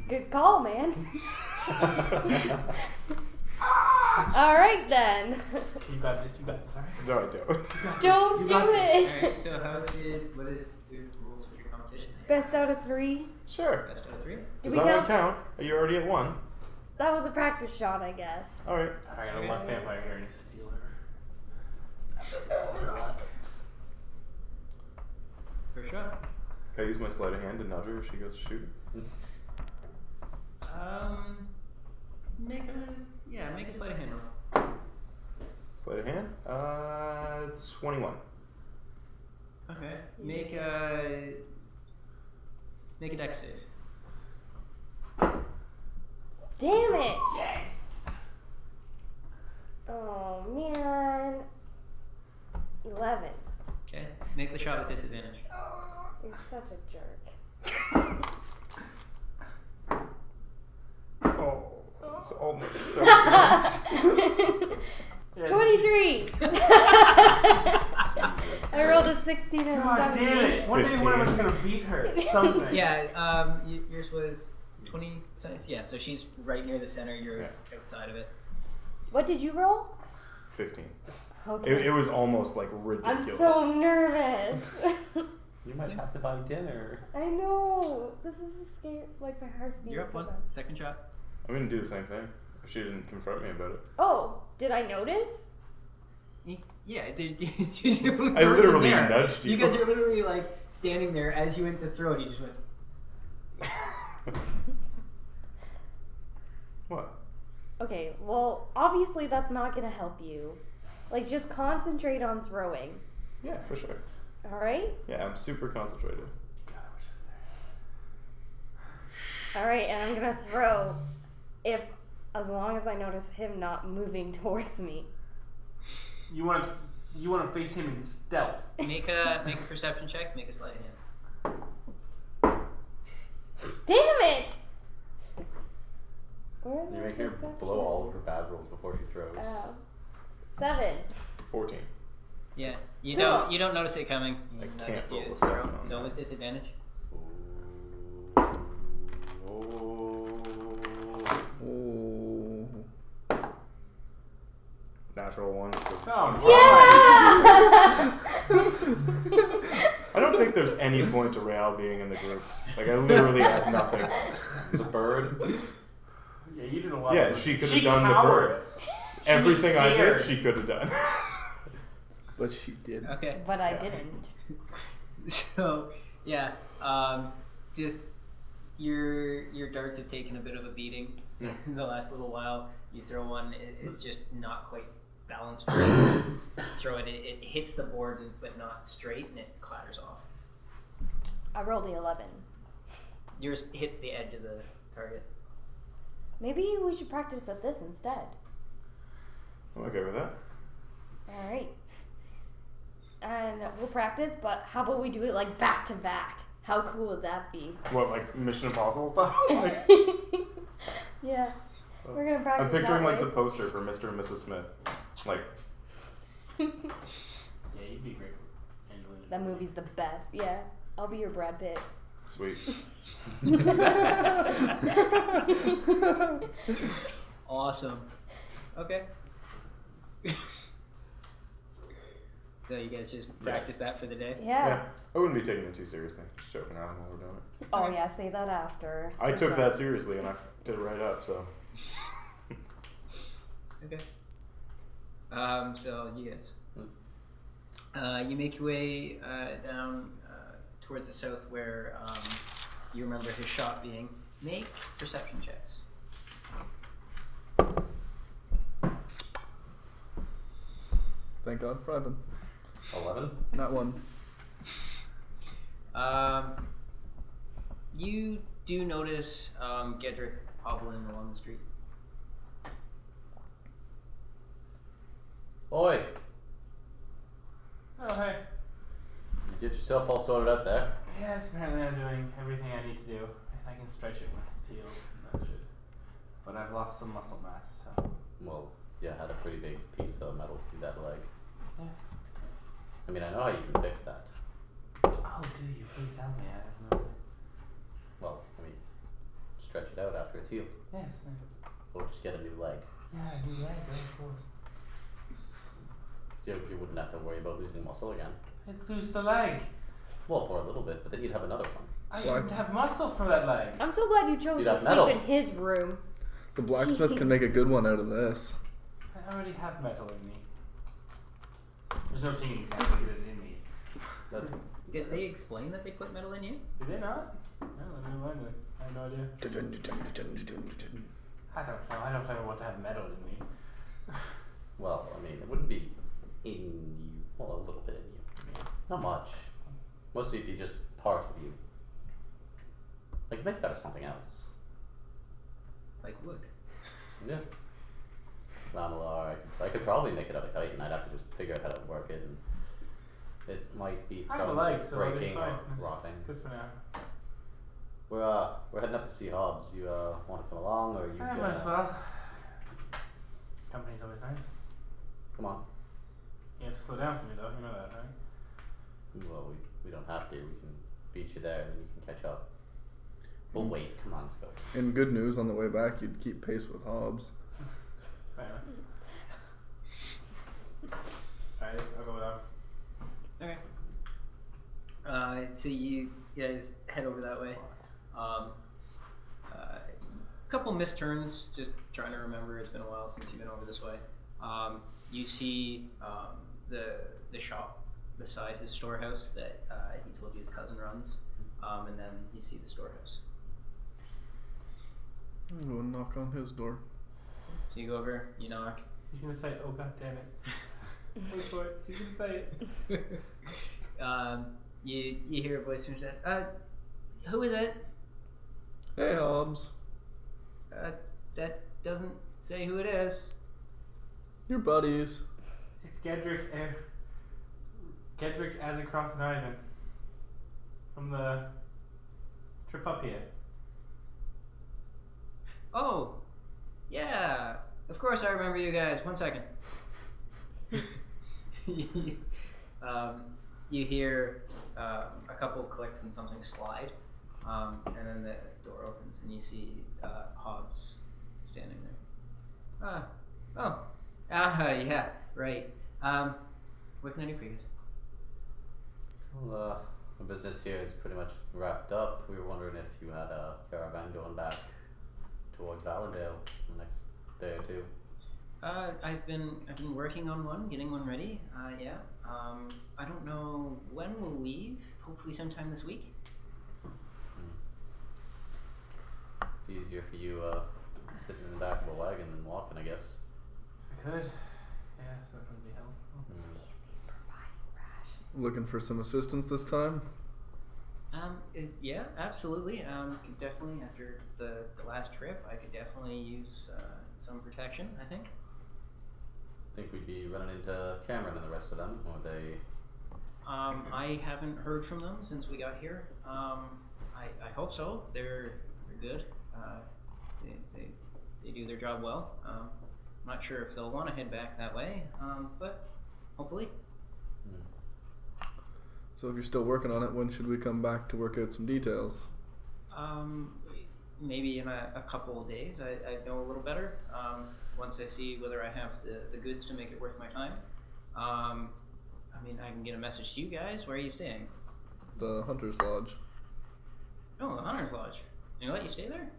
Good call, man. All right then. You got this. You got this. All right. No, I don't. Don't You do got this. it. Alright, so how's it, what is the rules for your competition? Best out of 3. Sure. Best out of 3? Do Does we that count? one count? Are you already at 1? That was a practice shot, I guess. Alright. All right. I'm gonna let vampire here and steal her. First shot. Can I use my sleight of hand to nudge her as she goes to shoot? Make a sleight of hand roll. Sleight of hand? 21. Okay. Make a dex save. Damn it! Yes. Oh man. 11. Okay. Make the shot with disadvantage. You're such a jerk. It's almost so good. Yeah, 23! I rolled a 16 and a God 17. damn it! One day one of us is gonna beat her at something. Yeah, yours was 20. Yeah, so she's right near the center. You're outside of it. What did you roll? 15. Okay. It was almost like ridiculous. I'm so nervous. You might have to buy dinner. I know. This is a scare. Like, my heart's beating You're up so one. bad. Second shot. I'm gonna do the same thing. If she didn't confront me about it. Oh, did I notice? Yeah, I literally nudged you. You guys are literally like standing there as you went to throw it. You just went. What? Okay, well, obviously that's not gonna help you. Like, just concentrate on throwing. Yeah, for sure. Alright? Yeah, I'm super concentrated. God, I wish I was there. Alright, and I'm gonna throw as long as I notice him not moving towards me. You want to face him in stealth. Make a perception check. Make a sleight of hand. Damn it! Where is You my make her perception? blow all of her bad rolls before she throws. 7. 14. Yeah, you Cool. don't notice it coming. I You can't notice roll it a as 7 throw. on So that. with disadvantage. Oh. Natural 1. Oh, I don't think there's any point to Real being in the group. Like, I literally had nothing. The bird. Yeah, you did a lot. Yeah, of she could have done the cowered. bird. She was Everything I did, scared. she could have done. But she did. Okay. But I Yeah. didn't. So yeah, just your darts have taken a bit of a beating Yeah. in the last little while. You throw one, it's just not quite balanced right. Throw it, it hits the board but not straight, and it clatters off. I rolled the 11. Yours hits the edge of the target. Maybe we should practice at this instead. I'm okay with that. Alright. And we'll practice, but how about we do it like back to back? How cool would that be? What, like Mission Impossible stuff? Like, Yeah. We're gonna practice. I'm picturing that like the way. poster for Mr. and Mrs. Smith. Like, Yeah, you'd be great. Angelina That Jolie. movie's the best. Yeah. I'll be your Brad Pitt. sweet. Awesome. Okay. So you guys just practice that for the day? Yeah. I wouldn't be taking it too seriously. Just joking around while we're doing it. Oh yeah, say that after. I We're took done. that seriously and I did it right up, so. Okay. So you guys, you make your way down towards the south where you remember his shop being. Make perception checks. Thank God for Ivan. 11. Not one. You do notice Gedrick hobbling along the street. Oi! Oh, hey. You get yourself all sorted out there. Yes, apparently I'm doing everything I need to do. I can stretch it once it's healed. That should. But I've lost some muscle mass, so. Well, yeah, had a pretty big piece of metal through that leg. Yeah. I mean, I know how you can fix that. Oh, do you? Please tell me. I have no idea. Well, I mean, stretch it out after it's healed. Yes. Or just get a new leg. Yeah, I do leg, of course. You wouldn't have to worry about losing muscle again. I'd lose the leg. Well, for a little bit, but then you'd have another one. I Why? wouldn't have muscle for that leg. I'm so glad you chose You'd to have sleep metal. in his room. The blacksmith can make a good one out of this. I already have metal in me. There's no taking exactly it is in me. That's Did they explain that they put metal in you? Did they not? No, let me remind me. I have no idea. I don't know. I don't ever want to have metal in me. well, I mean, it wouldn't be in you. Well, a little bit in you. I mean, not much. Mostly it'd be just part of you. Like, make it out of something else. Like wood. Yeah. Lamellar, I could probably make it out of kite, and I'd have to just figure out how to work it, and it might be I have a prone leg, to so I'll be breaking fine. or That's rotting. good for now. We're heading up to see Hobbs. You want to come along, or you I might as well. Company's always nice. Come on. You have to slow down for me though, you know that, right? Well, we don't have to. We can beat you there and then you can catch up. We'll wait. Come on, let's go. In good news, on the way back, you'd keep pace with Hobbs. Fair enough. Alright, I'll go with that. Okay. So you guys head over that way. Couple missed turns, just trying to remember. It's been a while since you've been over this way. You see the shop beside his storehouse that he told you his cousin runs, and then you see the storehouse. I'll go and knock on his door. So you go over, you knock. He's gonna say, oh god damn it. Wait for it. He's gonna say it. You hear a voice from inside. Who is it? Hey, Hobbs. That doesn't say who it is. Your buddies. It's Gedrick, Azenkroth, and Ivan. From the trip up here. Oh, yeah. Of course I remember you guys. 1 second. You hear a couple clicks and something slide, and then the door opens and you see Hobbs standing there. Yeah, right. What can I do for you guys? Well, the business here is pretty much wrapped up. We were wondering if you had a caravan going back towards Valendale the next day or two. I've been working on one, getting one ready. Yeah. I don't know when we'll leave. Hopefully sometime this week. Easier for you sitting in the back of a wagon than walking, I guess. If I could. Yeah, so that would be helpful. See if he's providing rations. Looking for some assistance this time? Yeah, absolutely. Could definitely, after the last trip, I could definitely use some protection, I think. Think we'd be running into Cameron and the rest of them, or they... I haven't heard from them since we got here. I hope so. They're good. They do their job well. I'm not sure if they'll want to head back that way, but hopefully. So if you're still working on it, when should we come back to work out some details? Maybe in a couple of days. I know a little better. Once I see whether I have the goods to make it worth my time. I mean, I can get a message to you guys. Where are you staying? The Hunter's Lodge. Oh, the Hunter's Lodge. They let you stay there?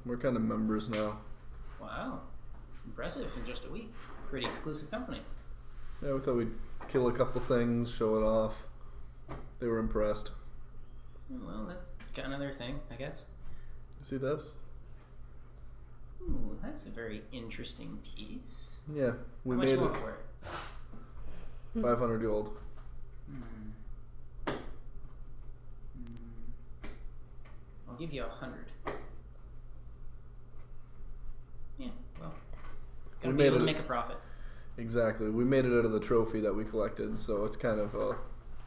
We're kind of members now. Wow. Impressive in just a week. Pretty exclusive company. Yeah, we thought we'd kill a couple things, show it off. They were impressed. Well, that's kind of their thing, I guess. You see this? Ooh, that's a very interesting piece. Yeah, we How much made you it. want for it? 500 gold. I'll give you 100. Yeah, well, We gotta be made able to it- make a profit. Exactly. We made it out of the trophy that we collected, so it's kind of a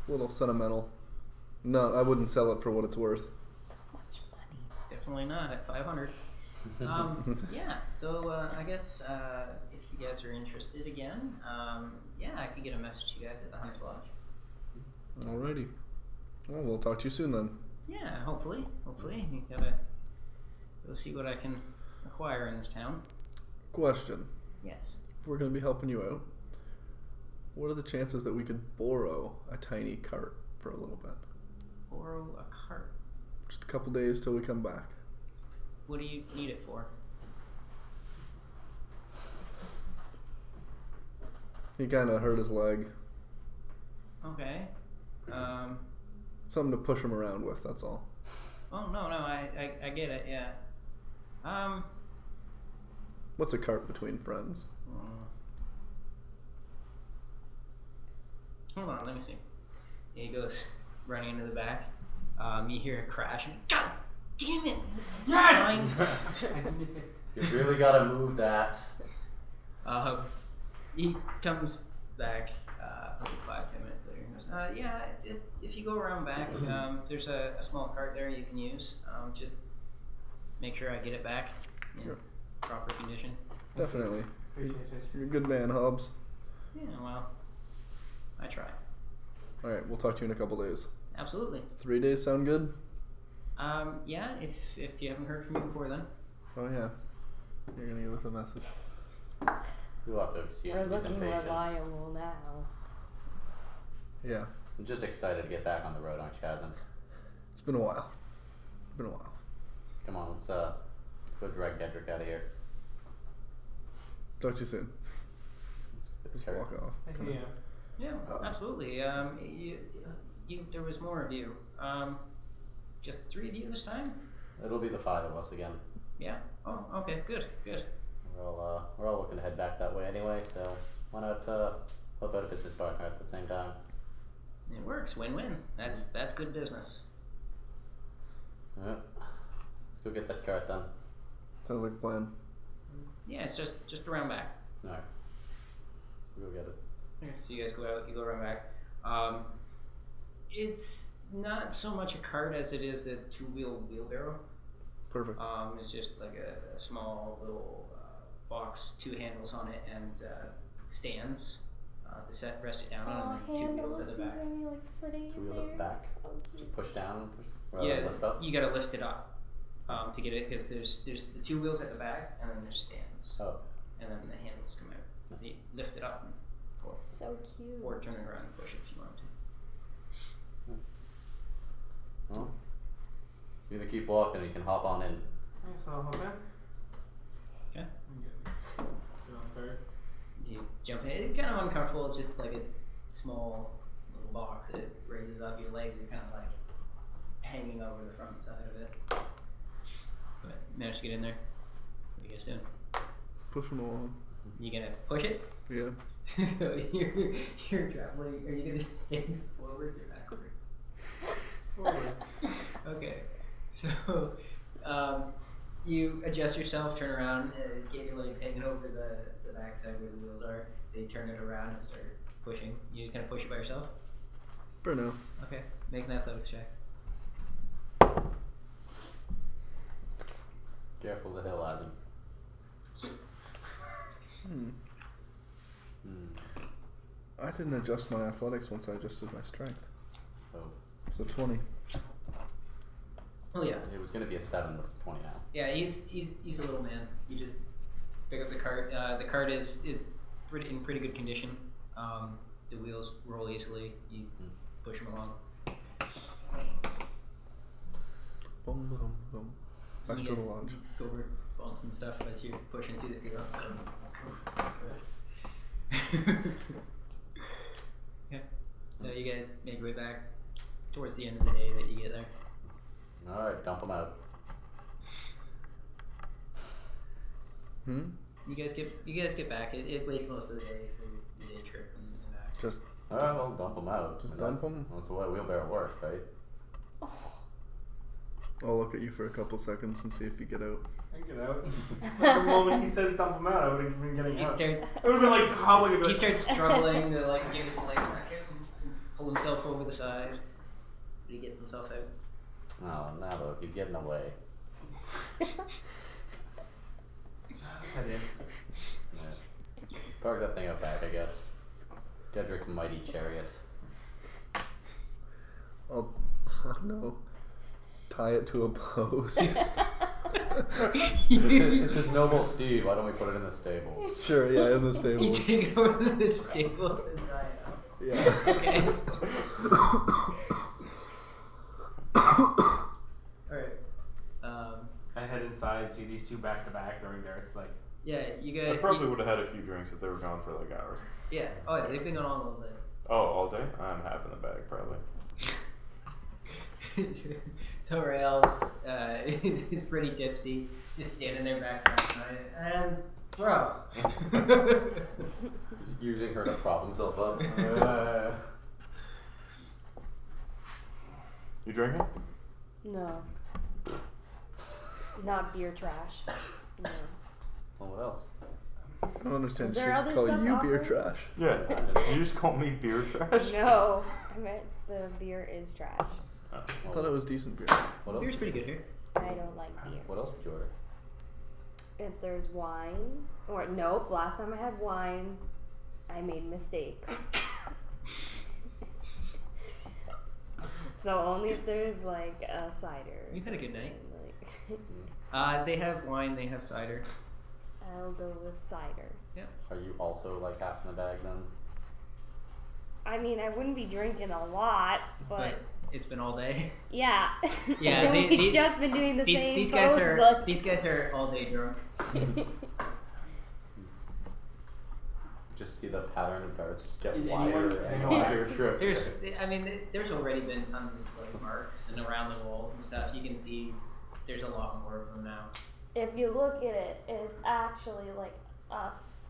little sentimental. No, I wouldn't sell it for what it's worth. So much money. Definitely not at 500. Yeah, so I guess if you guys are interested again, yeah, I could get a message to you guys at the Hunter's Lodge. Alrighty. Well, we'll talk to you soon then. Yeah, hopefully. You gotta go see what I can acquire in this town. Question. Yes. If we're going to be helping you out, what are the chances that we could borrow a tiny cart for a little bit? Borrow a cart. Just a couple days till we come back. What do you need it for? He kind of hurt his leg. Okay. Something to push him around with, that's all. Oh no, I get it. Yeah. What's a cart between friends? Hold on, let me see. He goes running into the back. You hear a crash. And, God damn it! Yes! You really gotta move that. He comes back probably 5-10 minutes later and goes, yeah, if you go around back, there's a small cart there you can use. Just make sure I get it back in proper condition. Definitely. Appreciate it. You're a good man, Hobbs. Yeah, well, I try. All right, we'll talk to you in a couple days. Absolutely. 3 days sound good? Yeah, if you haven't heard from me before then. Oh yeah. You're gonna give us a message. You'll have to excuse We're his looking impatience. reliable now. Yeah. I'm just excited to get back on the road, aren't you, Kazan? It's been a while. Been a while. Come on, let's go drag Gedrick out of here. Talk to you soon. Get the Just cart. walk off. Yeah. Yeah, absolutely. There was more of you. Just 3 of you this time? It'll be the 5 of us again. Yeah. Oh, okay. Good. We're all looking to head back that way anyway, so why not help out a business partner at the same time? It works. Win-win. That's good business. Alright. Let's go get that cart then. Sounds like a plan. Yeah, it's just around back. Alright. We'll go get it. Okay, so you guys go out. You go around back. It's not so much a cart as it is a 2-wheel wheelbarrow. Perfect. It's just like a small little box, 2 handles on it, and stands to rest it down on, and then 2 wheels at the back. Two wheels at the back. So you push down, rather Yeah, than lift up. you gotta lift it up to get it, because there's the 2 wheels at the back, and then there's stands, Oh. and then the handles come out. So you lift it up and pull it, So cute. or turn it around and push it if you want to. Well, you either keep walking or you can hop on in. Thanks, I'll hop in. Okay. Get on the cart. You jump in. It's kind of uncomfortable. It's just like a small little box. It raises up. Your legs are kind of like hanging over the front side of it. But managed to get in there. What are you guys doing? Push them along. You gonna push it? Yeah. So you're traveling. Are you gonna face forwards or backwards? Forwards. Okay. So you adjust yourself, turn around, get your legs hanging over the backside where the wheels are. They turn it around and start pushing. You just kind of push it by yourself? For now. Okay. Make an athletics check. Careful the hill, Azen. I didn't adjust my athletics once I adjusted my strength. So So 20. Oh yeah. it was gonna be a 7, but it's a 20 now. Yeah, he's a little man. You just pick up the cart. The cart is in pretty good condition. The wheels roll easily. You push them along. Boom, boom, boom. Back You to the guys lodge. Go over bumps and stuff as you're pushing through the field. Yeah. So you guys make your way back towards the end of the day that you get there. Alright, dump them out. You guys get back. It wastes most of the day for the day trip and back. Just Alright, well, dump them out. Just And dump that's- 'em? That's the way a wheelbarrow works, right? I'll look at you for a couple seconds and see if you get out. I get out. The moment he says dump him out, I would have been getting He out. starts. I would have been like hobbling a bit. He starts struggling to like get his legs back in, and pull himself over the side. But he gets himself out. Oh, now look, he's getting away. Head in. Yeah. Park that thing out back, I guess. Gedrick's mighty chariot. I don't know, tie it to a post. It's his noble steed. Why don't we put it in the stables? Sure, yeah, in the You stables. take it over to the stable and tie it up. Yeah. Okay. Alright. I head inside, see these 2 back to back throwing darts. Like, Yeah, you I guys. probably would have had a few drinks if they were gone for like hours. Yeah. Oh yeah, they've been going on all day. Oh, all day? I'm half in the bag, probably. Torrail's is pretty tipsy, just standing there back and bro. Using her to prop himself up. You drinking? No. Not beer trash. No. Well, what else? I don't understand. Is She there just other call stuff you beer offered? trash. Yeah. You just call me beer trash? No. I meant the beer is trash. Oh, I well, thought it was decent beer. what else? Beer's pretty good here. I don't like beer. What else would you order? if there's wine, or nope. Last time I had wine, I made mistakes. So only if there's like a cider. You've had a good night. Like, They have wine. They have cider. I'll go with cider. Are you also like half in the bag then? I mean, I wouldn't be drinking a lot, but it's been all day. yeah. Yeah, we've just been doing the same these pose, guys are all day drunk. Just see the pattern of darts just get Is wider and anyone- wider throughout. There's already been tons of like marks and around the walls and stuff. You can see there's a lot more of them now. If you look at it, it's actually like us,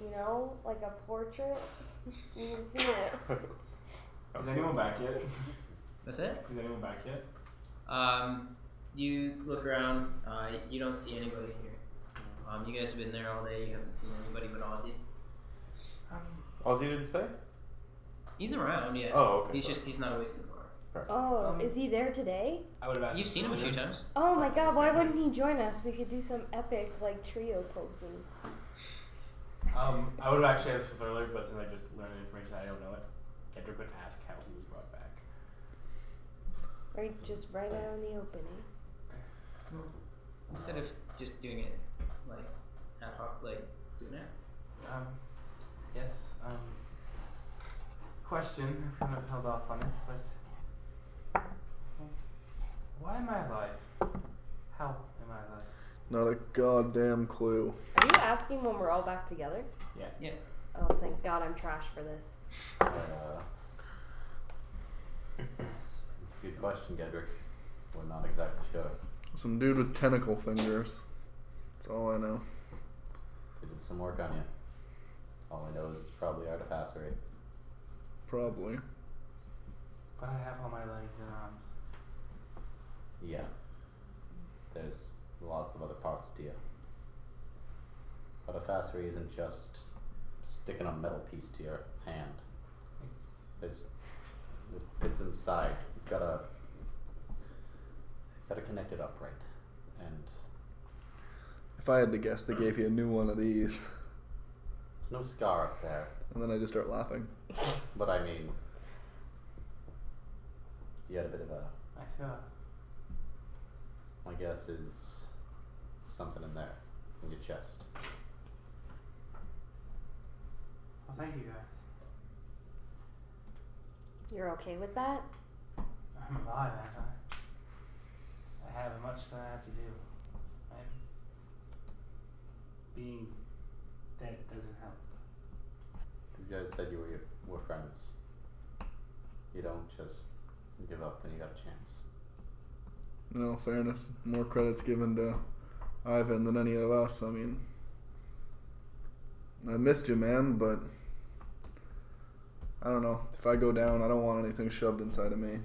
you know, like a portrait. You can see it. Is anyone back yet? That's it. Is anyone back yet? You look around. You don't see anybody here. You guys have been there all day. You haven't seen anybody but Ozzy. Ozzy didn't stay? He's around, yeah. Oh, okay. He's not always too far. Oh, is he there today? I would have asked. You've seen him a few times. Oh my god, why wouldn't he join us? We could do some epic like trio poses. I would have actually asked this earlier, but since I just learned the information, I don't know it. Kendrick would ask how he was brought back. Right, just right out in the open, eh? Instead of just doing it like ad hoc, like doing it. Yes. Question. I've kind of held off on it, but why am I alive? How am I alive? Not a goddamn clue. Are you asking when we're all back together? Yeah. Yeah. Oh, thank God I'm trash for this. It's a good question, Gedrick. We're not exactly sure. Some dude with tentacle fingers. That's all I know. They did some work on you. All I know is it's probably artificery. Probably. But I have all my legs and arms. Yeah. There's lots of other parts to you. Artificery isn't just sticking a metal piece to your hand. There's bits inside. You've gotta connect it up right. And If I had to guess, they gave you a new one of these. there's no scar up there. And then I just start laughing. But I mean, you had a bit of a, I saw. my guess is something in there, in your chest. Well, thank you guys. You're okay with that? I'm alive, aren't I? I have much that I have to do. Being dead doesn't help. These guys said you were friends. You don't just give up when you got a chance. In all fairness, more credit's given to Ivan than any of us. I mean, I missed you, man, but I don't know. If I go down, I don't want anything shoved inside of me.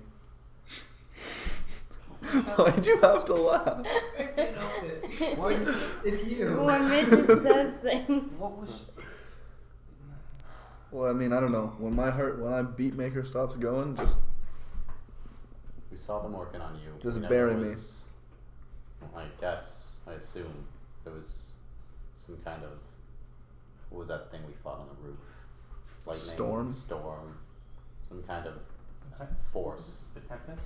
Why'd you have to laugh? I can't help it. Why? It's you. When Mitch just says things. What was? Well, I mean, I don't know. When my beatmaker stops going, just We saw them working on you. Just We know bury there me. was- I assume there was some kind of, what was that thing we fought on the roof? Lightning, Storm? Storm, some kind of Okay. force, The Tempest?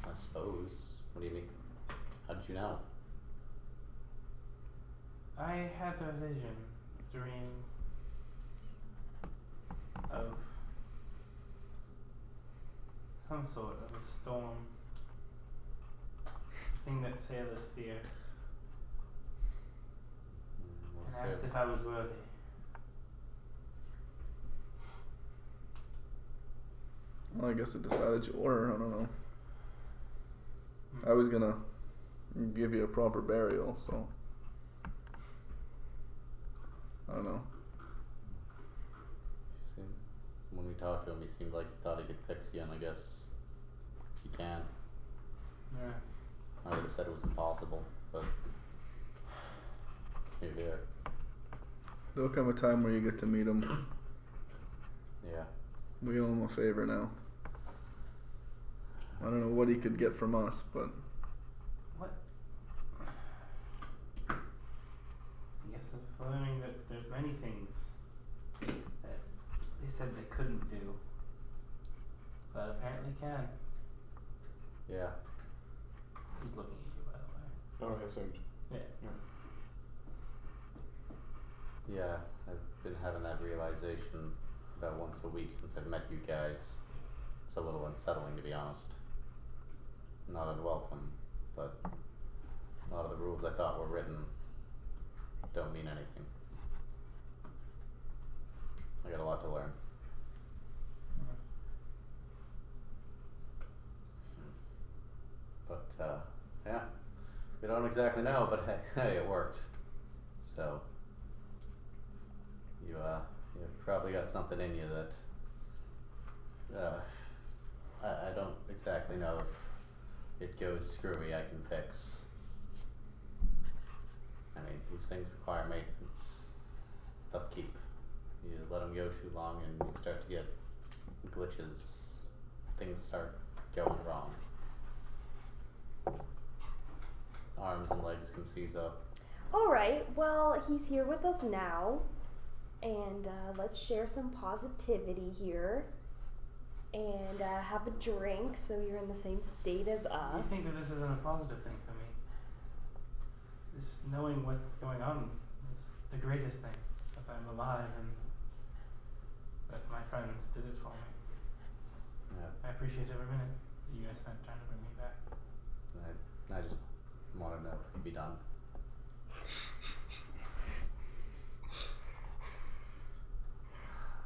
I suppose. What do you mean? How did you know? I had a vision, dream of some sort of a storm, thing that sailors fear, and We'll asked say- if I was worthy. well, I guess it decided you were. I don't know. I was gonna give you a proper burial, so I don't know. When we talked to him, he seemed like he thought he could fix you, and I guess he can. Yeah. I would have said it was impossible, but you're here. There'll come a time where you get to meet him. Yeah. We owe him a favor now. I don't know what he could get from us, but What? learning that there's many things that they said they couldn't do, but apparently can. Yeah. He's looking at you, by the way. Oh, I assumed. Yeah. Yeah, I've been having that realization about once a week since I've met you guys. It's a little unsettling, to be honest. Not unwelcome, but a lot of the rules I thought were written don't mean anything. I got a lot to learn. But, yeah, we don't exactly know, but hey, it worked. So, you've probably got something in you that, I don't exactly know if it goes screwy, I can fix. I mean, these things require maintenance, upkeep. You let them go too long and you start to get glitches, things start going wrong. Arms and legs can seize up. Alright, well, he's here with us now. And let's share some positivity here. And have a drink so you're in the same state as You us. think that this isn't a positive thing for me? This knowing what's going on is the greatest thing. That I'm alive and that my friends did it for me. Yeah, I appreciate every minute that you guys spent trying to bring me back. I just want to know if it can be done.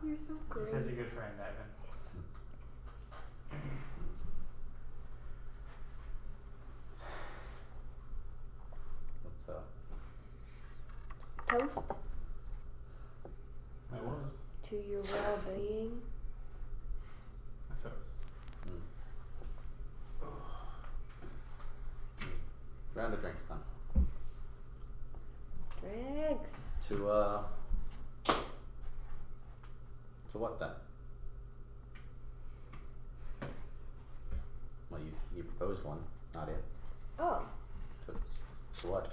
You're so You're great. such a good friend, Ivan. Let's Toast I was. to your well-being. A toast. round of drinks then. Drinks. To what then? Well, you proposed one, Nadia. Oh, To what?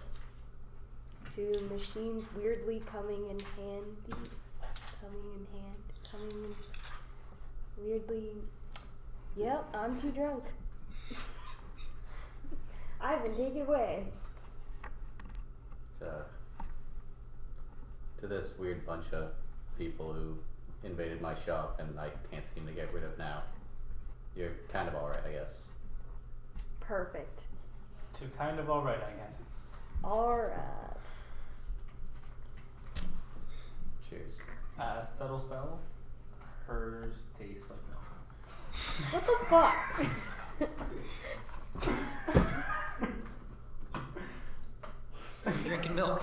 to machines weirdly coming in handy. Coming in weirdly. Yep, I'm too drunk. Ivan, take it away. To this weird bunch of people who invaded my shop and I can't seem to get rid of now. You're kind of alright, I guess. Perfect. To kind of alright, I guess. Alright. Cheers. Subtle spell. Hers tastes like milk. What the fuck? Drinking milk.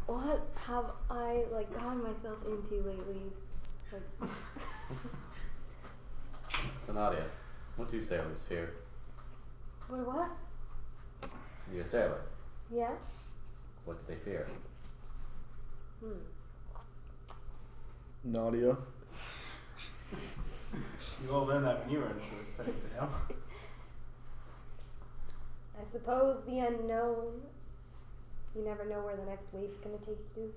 What have I gotten myself into lately? Like, So Nadia, what do sailors fear? what? You're a sailor. Yeah? What do they fear? Nadia. You all learned that when you were in setting sail. I suppose the unknown. You never know where the next wave's gonna take you.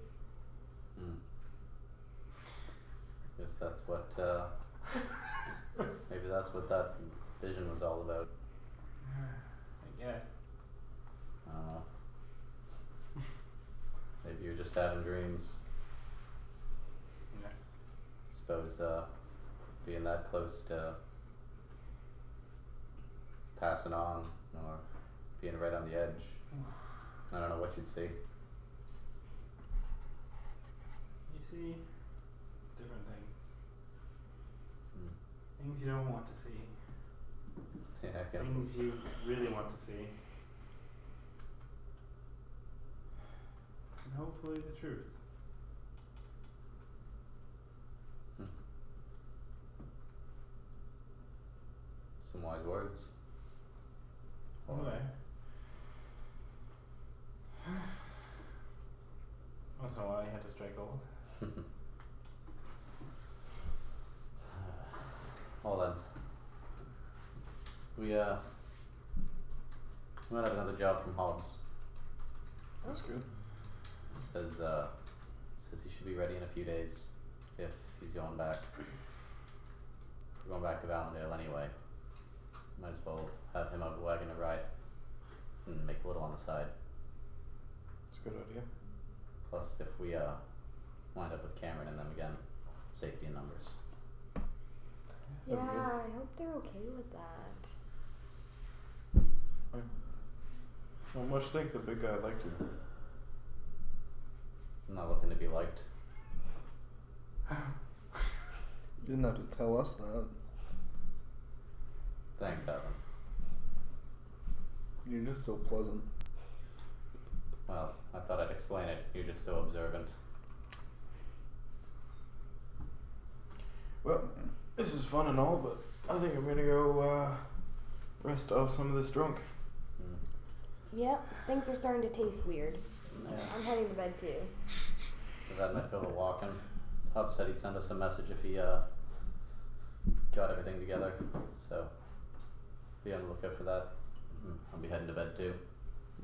Guess that's what, maybe that's what that vision was all about. I guess. I don't know. Maybe you're just having dreams. Yes. Suppose, being that close to passing on or being right on the edge, I don't know what you'd see. You see different things. Mm. Things you don't want to see. Yeah, I can. Things you really want to see. And hopefully the truth. Some wise words. Okay. Once in a while you have to strike gold. Well then, we might have another job from Hobbs. That's good. says he should be ready in a few days if he's going back. If we're going back to Valendale anyway. Might as well have him out wagging a ride and make a little on the side. It's a good idea. Plus, if we wind up with Cameron and them again, safety in numbers. Yeah, I hope they're okay with that. Not much think the big guy liked you. I'm not looking to be liked. You didn't have to tell us that. Thanks, Evan. You're just so pleasant. Well, I thought I'd explain it. You're just so observant. Well, this is fun and all, but I think I'm gonna go rest off some of this drunk. Yep, things are starting to taste weird. Yeah. I'm heading to bed too. We've had enough of the walking. Hub said he'd send us a message if he got everything together. So be on the lookout for that. I'll be heading to bed too.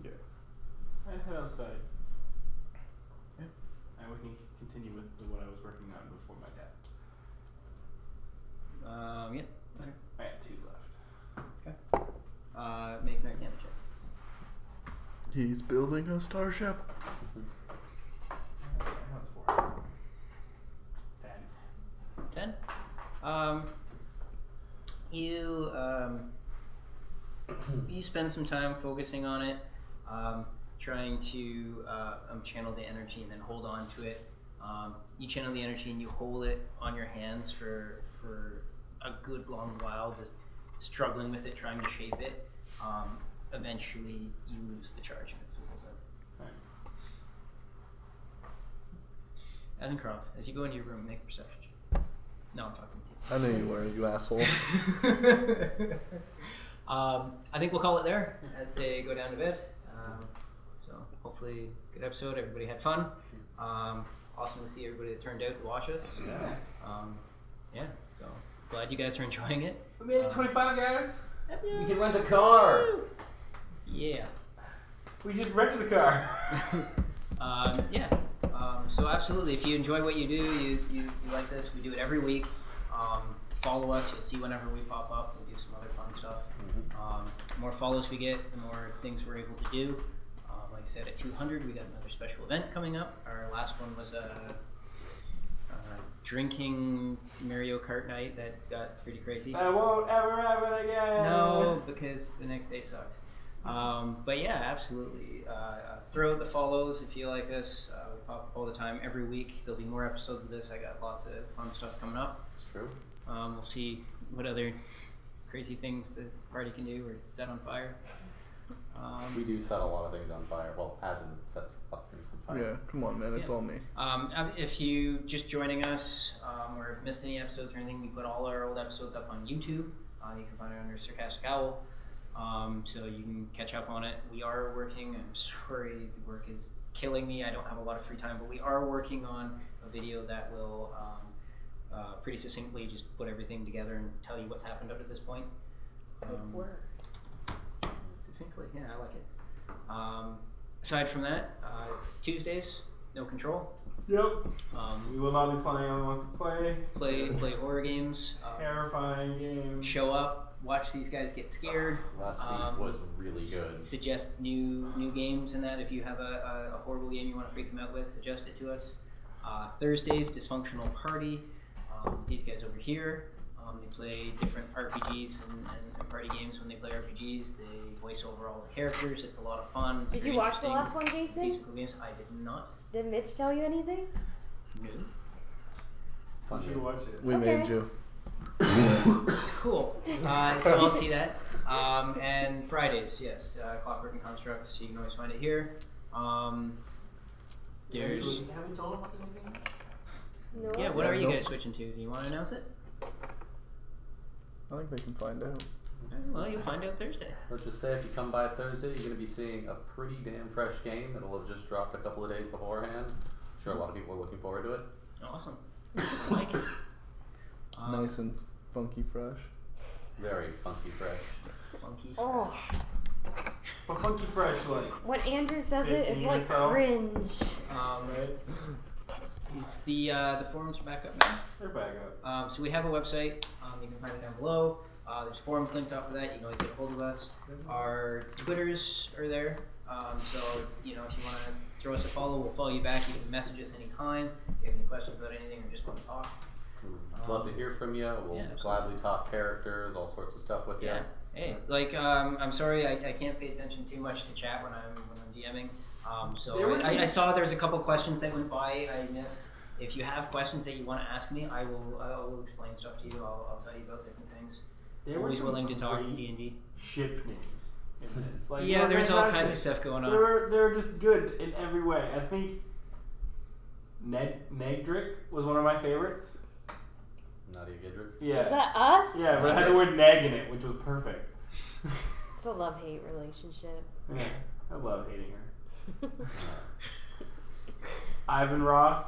Yeah. I'd head outside. Yeah. And we can continue with what I was working on before my death. Yeah. Better. I had 2 left. Okay. Make an Arcana check. He's building a starship. How's 4? 10. 10. You spend some time focusing on it, trying to channel the energy and then hold on to it. You channel the energy and you hold it on your hands for a good long while, just struggling with it, trying to shape it. Eventually, you lose the charge and it fizzles out. Azenkroth, as you go into your room, make a perception check. No, I'm talking to you. I knew you were, you asshole. I think we'll call it there as they go down to bed. So hopefully, good episode. Everybody had fun. Awesome to see everybody that turned out to watch us. Yeah. So glad you guys are enjoying it. We made it 25, guys. We can rent a car. Yeah. We just rented a car. Yeah. So absolutely, if you enjoy what you do, you like this, we do it every week. Follow us, you'll see whenever we pop up. We'll do some other fun stuff. The more follows we get, the more things we're able to do. Like I said, at 200, we got another special event coming up. Our last one was a drinking Mario Kart night that got pretty crazy. That won't ever happen again. No, because the next day sucked. But yeah, absolutely. Throw out the follows if you like us. We pop up all the time every week. There'll be more episodes of this. I got lots of fun stuff coming up. It's true. We'll see what other crazy things the party can do or set on fire. We do set a lot of things on fire. Well, Azen sets a lot of things on fire. Yeah, come on, man, it's all me. If you just joining us or have missed any episodes or anything, we put all our old episodes up on YouTube. You can find it under Sarcastic Owl. So you can catch up on it. We are working, I'm sorry, the work is killing me. I don't have a lot of free time, but we are working on a video that will pretty succinctly just put everything together and tell you what's happened up to this point. Good work. Succinctly, yeah, I like it. Aside from that, Tuesdays, no control. Yep. We will not be playing Only Wants to Play horror games. Terrifying games. Show up, watch these guys get scared. Last week was really good. Suggest new games and that. If you have a horrible game you want to freak them out with, suggest it to us. Thursdays, Dysfunctional Party. These guys over here, they play different RPGs and party games. When they play RPGs, they voice over all the characters. It's a lot of fun. It's Did very you watch the interesting. last one, Jason? See some cool games. I did not. Did Mitch tell you anything? No. You should watch it. We Okay. made you. Cool. So I'll see that. And Fridays, yes, Clockwork and Constructs. You can always find it here. There's. Have you told them what the new game is? No. Yeah, what are you Nope. guys switching to? Do you want to announce it? I think they can find out. Well, you'll find out Thursday. Let's just say if you come by Thursday, you're going to be seeing a pretty damn fresh game. It'll have just dropped a couple of days beforehand. I'm sure a lot of people are looking forward to it. Awesome. I like it. Nice and funky fresh. Very funky fresh. Funky. Oh. But funky fresh, like. When Andrew says it, 15 it's or like so. cringe. Is the forums are back up now? They're back up. So we have a website. You can find it down below. There's forums linked off of that. You can always get a hold of us. Our Twitters are there. So if you want to throw us a follow, we'll follow you back. You can message us anytime if you have any questions about anything or just want to talk. We'd love to hear from you. We'll yeah, gladly talk characters, all sorts of stuff with you. Yeah. Hey, like I'm sorry I can't pay attention too much to chat when I'm DMing. I saw there's a couple questions that went by I missed. If you have questions that you want to ask me, I will explain stuff to you. I'll tell you about different things. There were Always some willing to talk great D&D. ship names in this. Like, Yeah, they were there's all kinds fantastic. of stuff going on. They were just good in every way. I think Negdrick was one of my favorites. Nadia Gidrick. Yeah. Is that us? Yeah, but it had the word neg in it, which was perfect. It's a love-hate relationship. Yeah, I love hating her. Ivan Roth.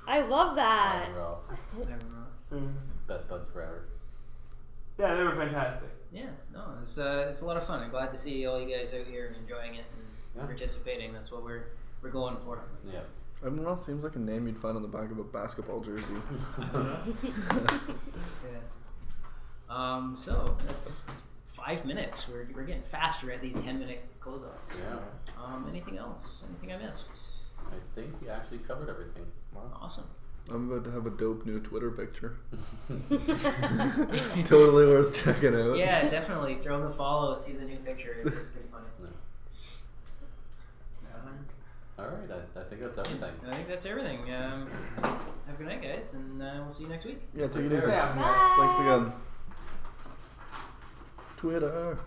I love that. Ivan Roth. Mm. Best buds forever. Yeah, they were fantastic. Yeah, no, it's a lot of fun. I'm glad to see all you guys out here and enjoying it and Yeah. participating. That's what we're going for. Yeah. Ivan Roth seems like a name you'd find on the back of a basketball jersey. Yeah. So that's 5 minutes. We're getting faster at these 10-minute close-ups. Yeah. Anything else? Anything I missed? I think we actually covered everything. Awesome. I'm about to have a dope new Twitter picture. Totally worth checking out. Yeah, definitely. Throw them a follow. See the new picture. It's pretty funny. All right, I think that's everything. I think that's everything. Have a good night, guys, and we'll see you next week. Yeah, take it easy. Yeah. Thanks again. Twitter.